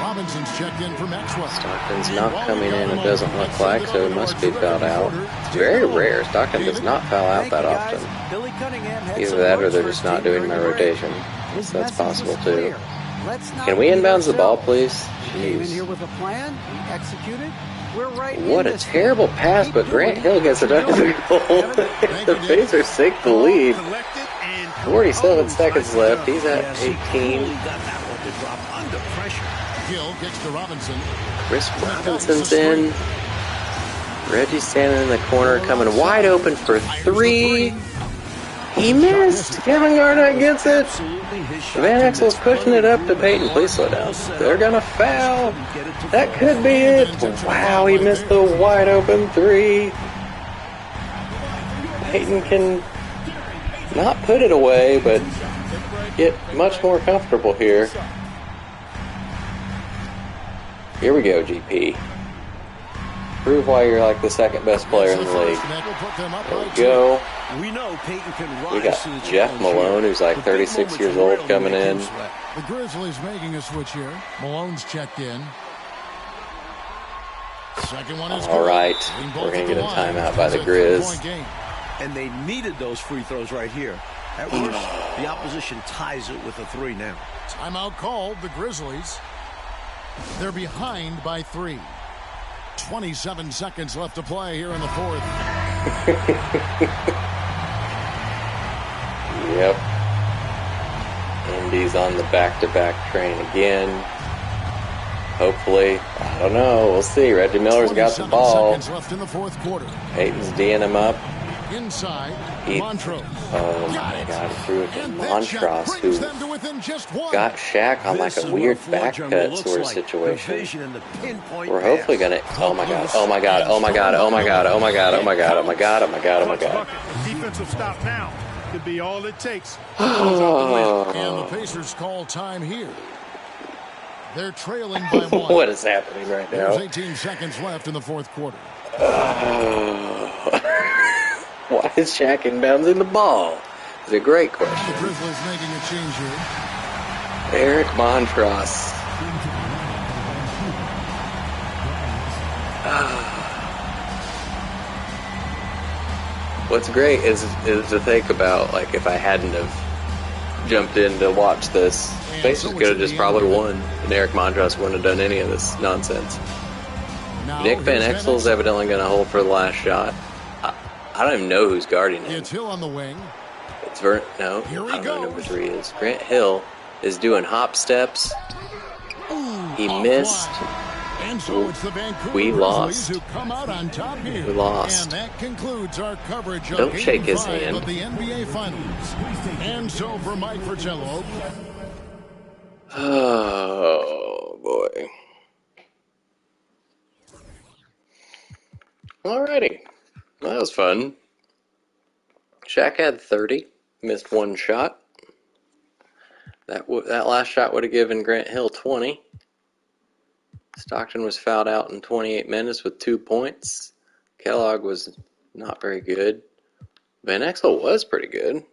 Robinson's checked in for Maxwell. Stockton's not coming in, it doesn't look like, so he must be fouled out. It's very rare. Stockton does not foul out that often. Either that or they're just not doing my rotation. So that's possible too. Can we inbounds the ball, please? Jeez. What a terrible pass, but Grant Hill gets it under the goal. The Pacers take the lead. 47 seconds left. He's at 18. Hill gets to Robinson. Chris Robinson's in. Reggie's standing in the corner, coming wide open for 3. He missed. Kevin Garnett gets it. Van Exel's pushing it up to Peyton. Please slow down. They're gonna foul. That could be it. Wow, he missed the wide open 3. Peyton can not put it away, but get much more comfortable here. Here we go, GP. Prove why you're like the second best player in the league. There we go. We got Jeff Malone, who's like 36 years old, coming in. The Grizzlies making a switch here. Malone's checked in. Second one is all right. We're going to get a timeout by the Grizz. And they needed those free throws right here. At worst, the opposition ties it with a 3 now. Timeout called, the Grizzlies. They're behind by 3. 27 seconds left to play here in the 4th. Yep. Indy's on the back-to-back train again. Hopefully, I don't know. We'll see. Reggie Miller's got the ball. Left in the 4th quarter. Peyton's D'ing him up. Inside, Montrose. Oh my God, he threw it to Montrose, who got Shaq on like a weird back cut sort of situation. We're hopefully gonna. Oh my God! Oh my God! Oh my God! Oh my God! Oh my God! Oh my God! Oh my God! Oh my God! Oh my God! Defensive stop now could be all it takes. And the Pacers call time here. They're trailing by 1. What is happening right now? There's 18 seconds left in the 4th quarter. Why is Shaq inbounding the ball? It's a great question. The Grizzlies making a change here. Eric Montross. What's great is to think about, like, if I hadn't have jumped in to watch this, Pacers could have just probably won, and Eric Montross wouldn't have done any of this nonsense. Nick Van Exel's evidently going to hold for the last shot. I don't even know who's guarding him. It's Hill on the wing. It's no, I don't know who number 3 is. Grant Hill is doing hop steps. He missed. And so it's the Vancouver We lost. Who come out on top here. We lost. And that concludes our coverage Don't of shake Game his 5 hand. of the NBA Finals. And so for Mike Fratello. Oh boy. Alrighty. That was fun. Shaq had 30, missed 1 shot. That last shot would have given Grant Hill 20. Stockton was fouled out in 28 minutes with 2 points. Kellogg was not very good. Van Exel was pretty good.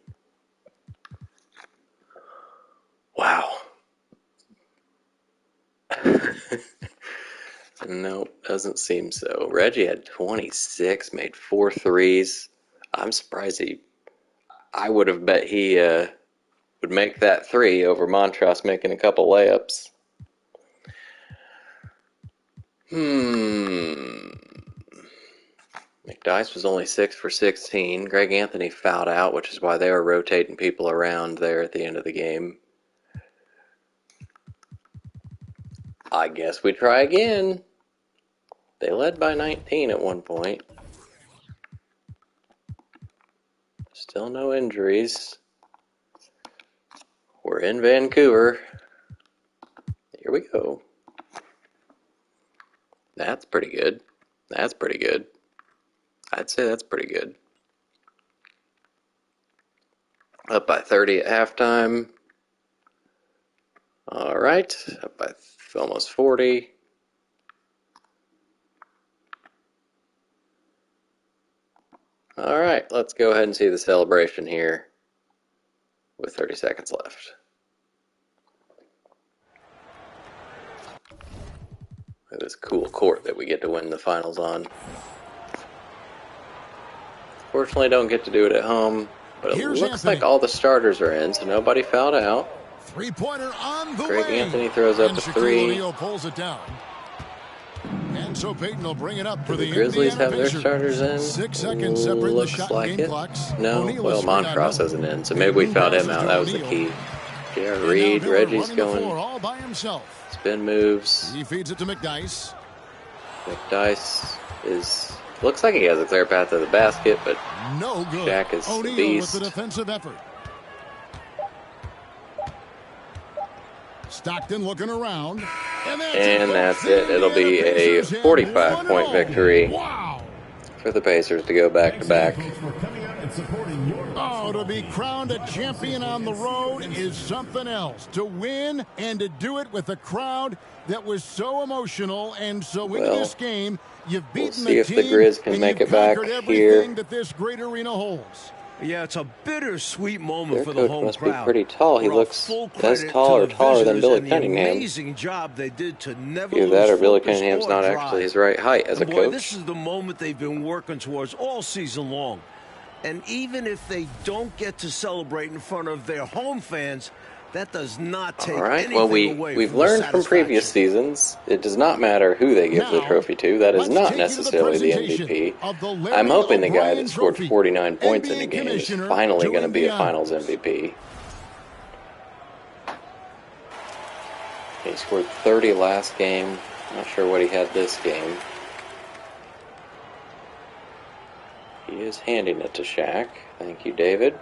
Wow. Nope, doesn't seem so. Reggie had 26, made 4 threes. I'm surprised I would have bet he would make that 3 over Montross making a couple layups. McDyess was only 6 for 16. Greg Anthony fouled out, which is why they were rotating people around there at the end of the game. I guess we try again. They led by 19 at one point. Still no injuries. We're in Vancouver. Here we go. That's pretty good. That's pretty good. I'd say that's pretty good. Up by 30 at halftime. All right, up by almost 40. All right, let's go ahead and see the celebration here with 30 seconds left. Look at this cool court that we get to win the finals on. Fortunately, don't get to do it at home, but it looks like all the starters are in, so nobody fouled out. Three-pointer on the Greg way. Anthony throws up a three. O'Neal pulls it down. And so Peyton will bring it up for the Grizzlies Indiana have their Pacers. starters in. 6 seconds separate the Looks shot like game it. clocks. No, O'Neal well, Montross isn't in, so maybe we fouled him out. That was the key. J.R. Reed, Reggie's going. All by himself. Spin moves. He feeds it to McDyess. McDyess looks like he has a clear path to the basket, but no good. Shaq is O'Neal the beast. with the defensive effort. Stockton looking around. And that's it. It'll be a 45-point victory for the Pacers to go back-to-back. Oh, to be crowned a champion on the road is something else. To win and to do it with a crowd that was so emotional and so into this game, you've beaten we'll see if the team Grizz can make it back here. that this great arena holds. Yeah, it's a bittersweet moment Their for the coach home must crowd. be pretty tall. He looks as tall or taller than Billy Cunningham. Amazing job they did to never Either that or lose Billy focus Cunningham's or not drive. actually his right height as a And boy, coach. this is the moment they've been working towards all season long. And even if they don't get to celebrate in front of their home fans, that does not take anything away we've from learned the from previous satisfaction. seasons, it does not matter who they give the trophy to. That is not necessarily the MVP. I'm hoping the guy that scored 49 points in a game is finally going to be a Finals MVP. He scored 30 last game. Not sure what he had this game. He is handing it to Shaq. Thank you, David.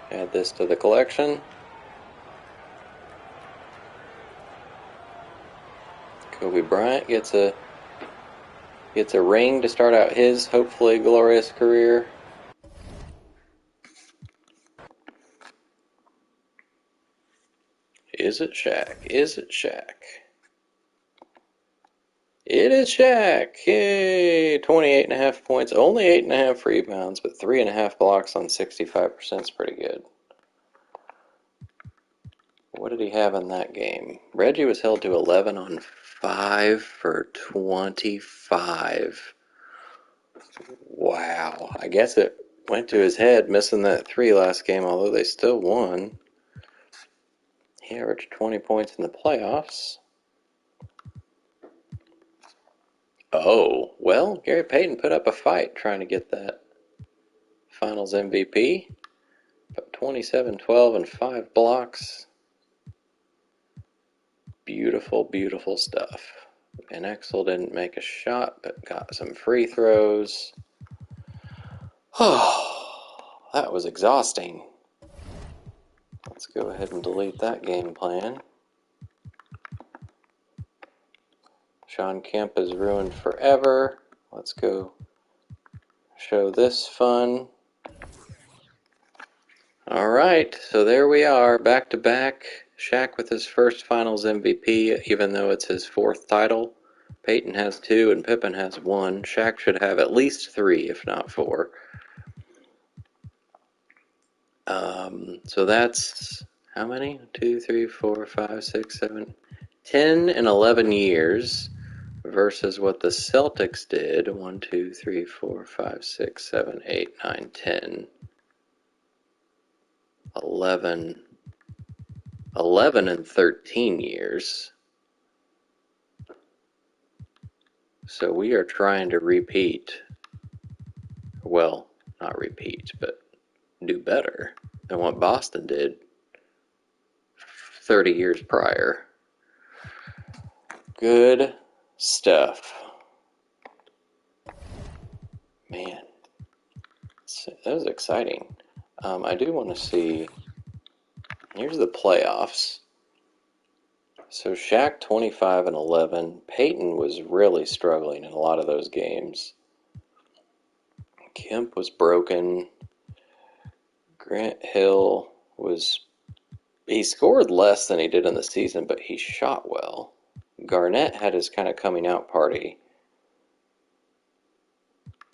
Add this to the collection. Kobe Bryant gets a ring to start out his hopefully glorious career. Is it Shaq? Is it Shaq? It is Shaq! Yay! 28.5 points, only 8.5 rebounds, but 3.5 blocks on 65% is pretty good. What did he have in that game? Reggie was held to 11 on 5 for 25. Wow. I guess it went to his head missing that 3 last game, although they still won. He averaged 20 points in the playoffs. Oh, well, Gary Payton put up a fight trying to get that Finals MVP. But 27, 12, and 5 blocks. Beautiful, beautiful stuff. Van Exel didn't make a shot, but got some free throws. Oh, that was exhausting. Let's go ahead and delete that game plan. Sean Kemp is ruined forever. Let's go show this fun. All right, so there we are, back to back. Shaq with his first Finals MVP, even though it's his 4th title. Peyton has 2 and Pippen has 1. Shaq should have at least 3, if not 4. So that's how many? 2, 3, 4, 5, 6, 7, 10 and 11 years versus what the Celtics did. 1, 2, 3, 4, 5, 6, 7, 8, 9, 10. 11 and 13 years. So we are trying to repeat. Well, not repeat, but do better than what Boston did 30 years prior. Good stuff. Man, that was exciting. I do want to see Here's the playoffs. So Shaq 25 and 11. Peyton was really struggling in a lot of those games. Kemp was broken. Grant Hill he scored less than he did in the season, but he shot well. Garnett had his kind of coming out party,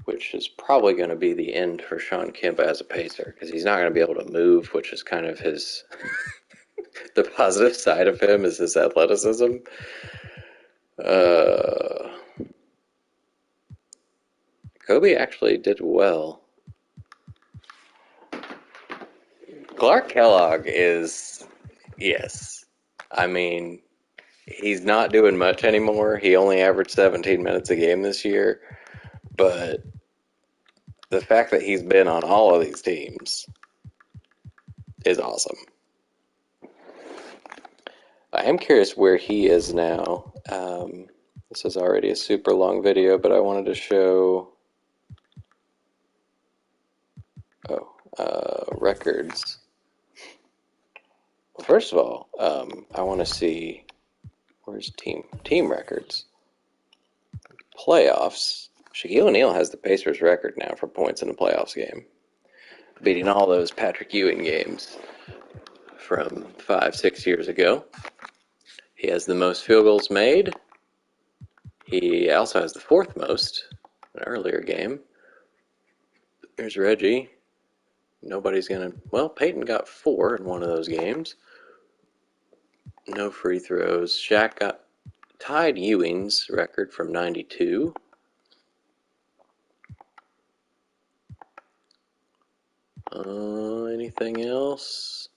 which is probably going to be the end for Sean Kemp as a Pacer, because he's not going to be able to move, which is kind of his the positive side of him is his athleticism. Kobe actually did well. Clark Kellogg is, yes. I mean, he's not doing much anymore. He only averaged 17 minutes a game this year. But the fact that he's been on all of these teams is awesome. I am curious where he is now. This is already a super long video, but I wanted to show records. Well, first of all, I want to see where's team records. Playoffs. Shaquille O'Neal has the Pacers record now for points in a playoffs game, beating all those Patrick Ewing games from 5-6 years ago. He has the most field goals made. He also has the fourth most, an earlier game. There's Reggie. Nobody's going to... Well, Peyton got 4 in one of those games. No free throws. Shaq tied Ewing's record from 92. Anything else?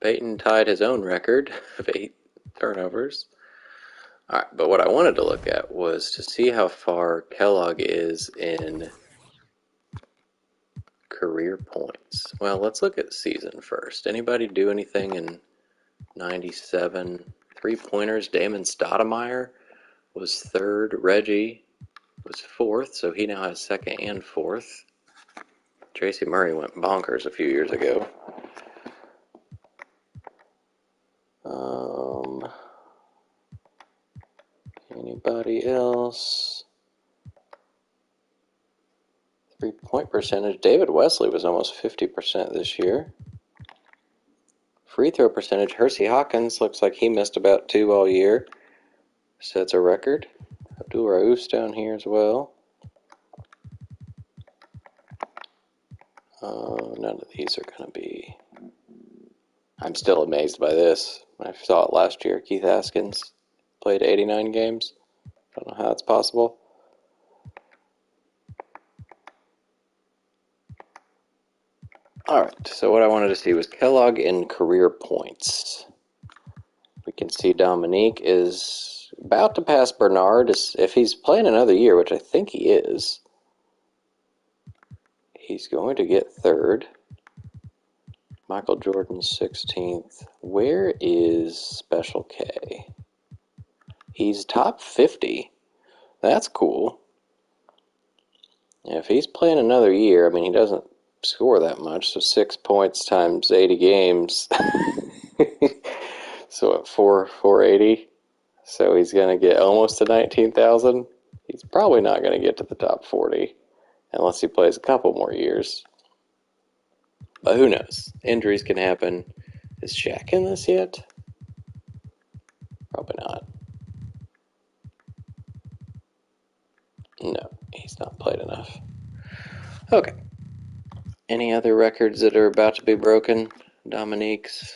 Peyton tied his own record of 8 turnovers. All right, but what I wanted to look at was to see how far Kellogg is in career points. Well, let's look at season first. Anybody do anything in 97? 3-pointers. Damon Stoudemire was third. Reggie was fourth, so he now has second and fourth. Tracy Murray went bonkers a few years ago. Anybody else? 3-point percentage. David Wesley was almost 50% this year. Free throw percentage. Hersey Hawkins looks like he missed about 2 all year. Sets a record. Abdul Rauf's down here as well. None of these are going to be... I'm still amazed by this. I saw it last year. Keith Askins played 89 games. I don't know how it's possible. Alright, so what I wanted to see was Kellogg in career points. We can see Dominique is about to pass Bernard. If he's playing another year, which I think he is, he's going to get third. Michael Jordan 16th. Where is Special K? He's top 50. That's cool. If he's playing another year, I mean, he doesn't score that much, so 6 points times 80 games. So at 480. So he's going to get almost to 19,000. He's probably not going to get to the top 40 unless he plays a couple more years. But who knows? Injuries can happen. Is Shaq in this yet? Probably not. No, he's not played enough. Okay. Any other records that are about to be broken? Dominique's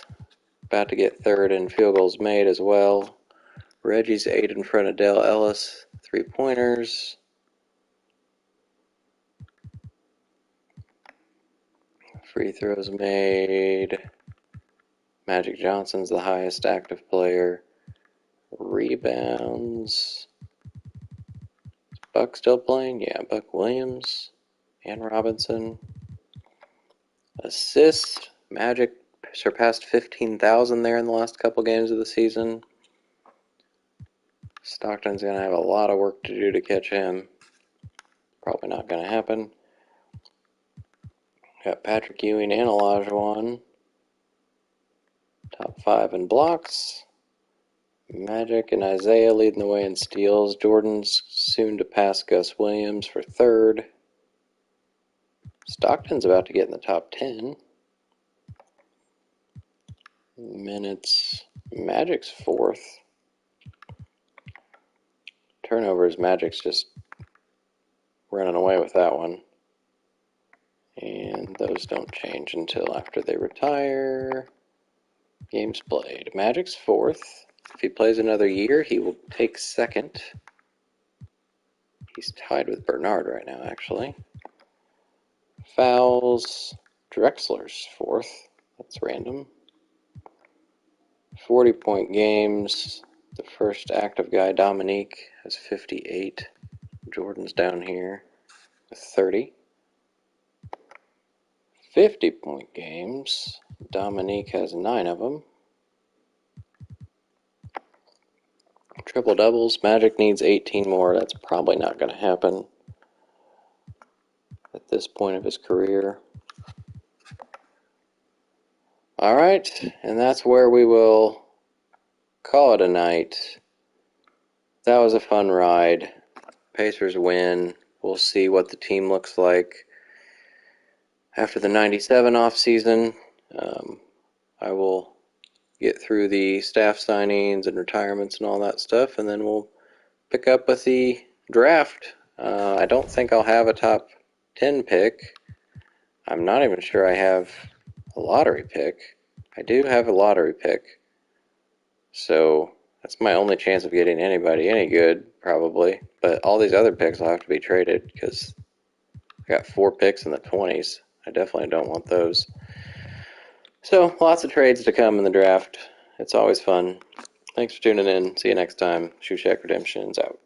about to get third in field goals made as well. Reggie's 8 in front of Dale Ellis. 3-pointers. Free throws made. Magic Johnson's the highest active player. Rebounds. Is Buck still playing? Yeah, Buck Williams and Robinson. Assists. Magic surpassed 15,000 there in the last couple games of the season. Stockton's going to have a lot of work to do to catch him. Probably not going to happen. Got Patrick Ewing and Olajuwon. Top 5 in blocks. Magic and Isaiah leading the way in steals. Jordan's soon to pass Gus Williams for 3rd. Stockton's about to get in the top 10. Minutes. Magic's 4th. Turnovers. Magic's just running away with that one. And those don't change until after they retire. Games played. Magic's 4th. If he plays another year, he will take 2nd. He's tied with Bernard right now, actually. Fouls. Drexler's 4th. That's random. 40-point games. The first active guy, Dominique, has 58. Jordan's down here with 30. 50-point games. Dominique has 9 of them. Triple doubles. Magic needs 18 more. That's probably not going to happen at this point of his career. All right, and that's where we will call it a night. That was a fun ride. Pacers win. We'll see what the team looks like after the 97 offseason. I will get through the staff signings and retirements and all that stuff, and then we'll pick up with the draft. I don't think I'll have a top 10 pick. I'm not even sure I have a lottery pick. I do have a lottery pick, so that's my only chance of getting anybody any good, probably. But all these other picks will have to be traded because I got 4 picks in the 20s. I definitely don't want those. So, lots of trades to come in the draft. It's always fun. Thanks for tuning in. See you next time. Shoe Shack Redemption's out.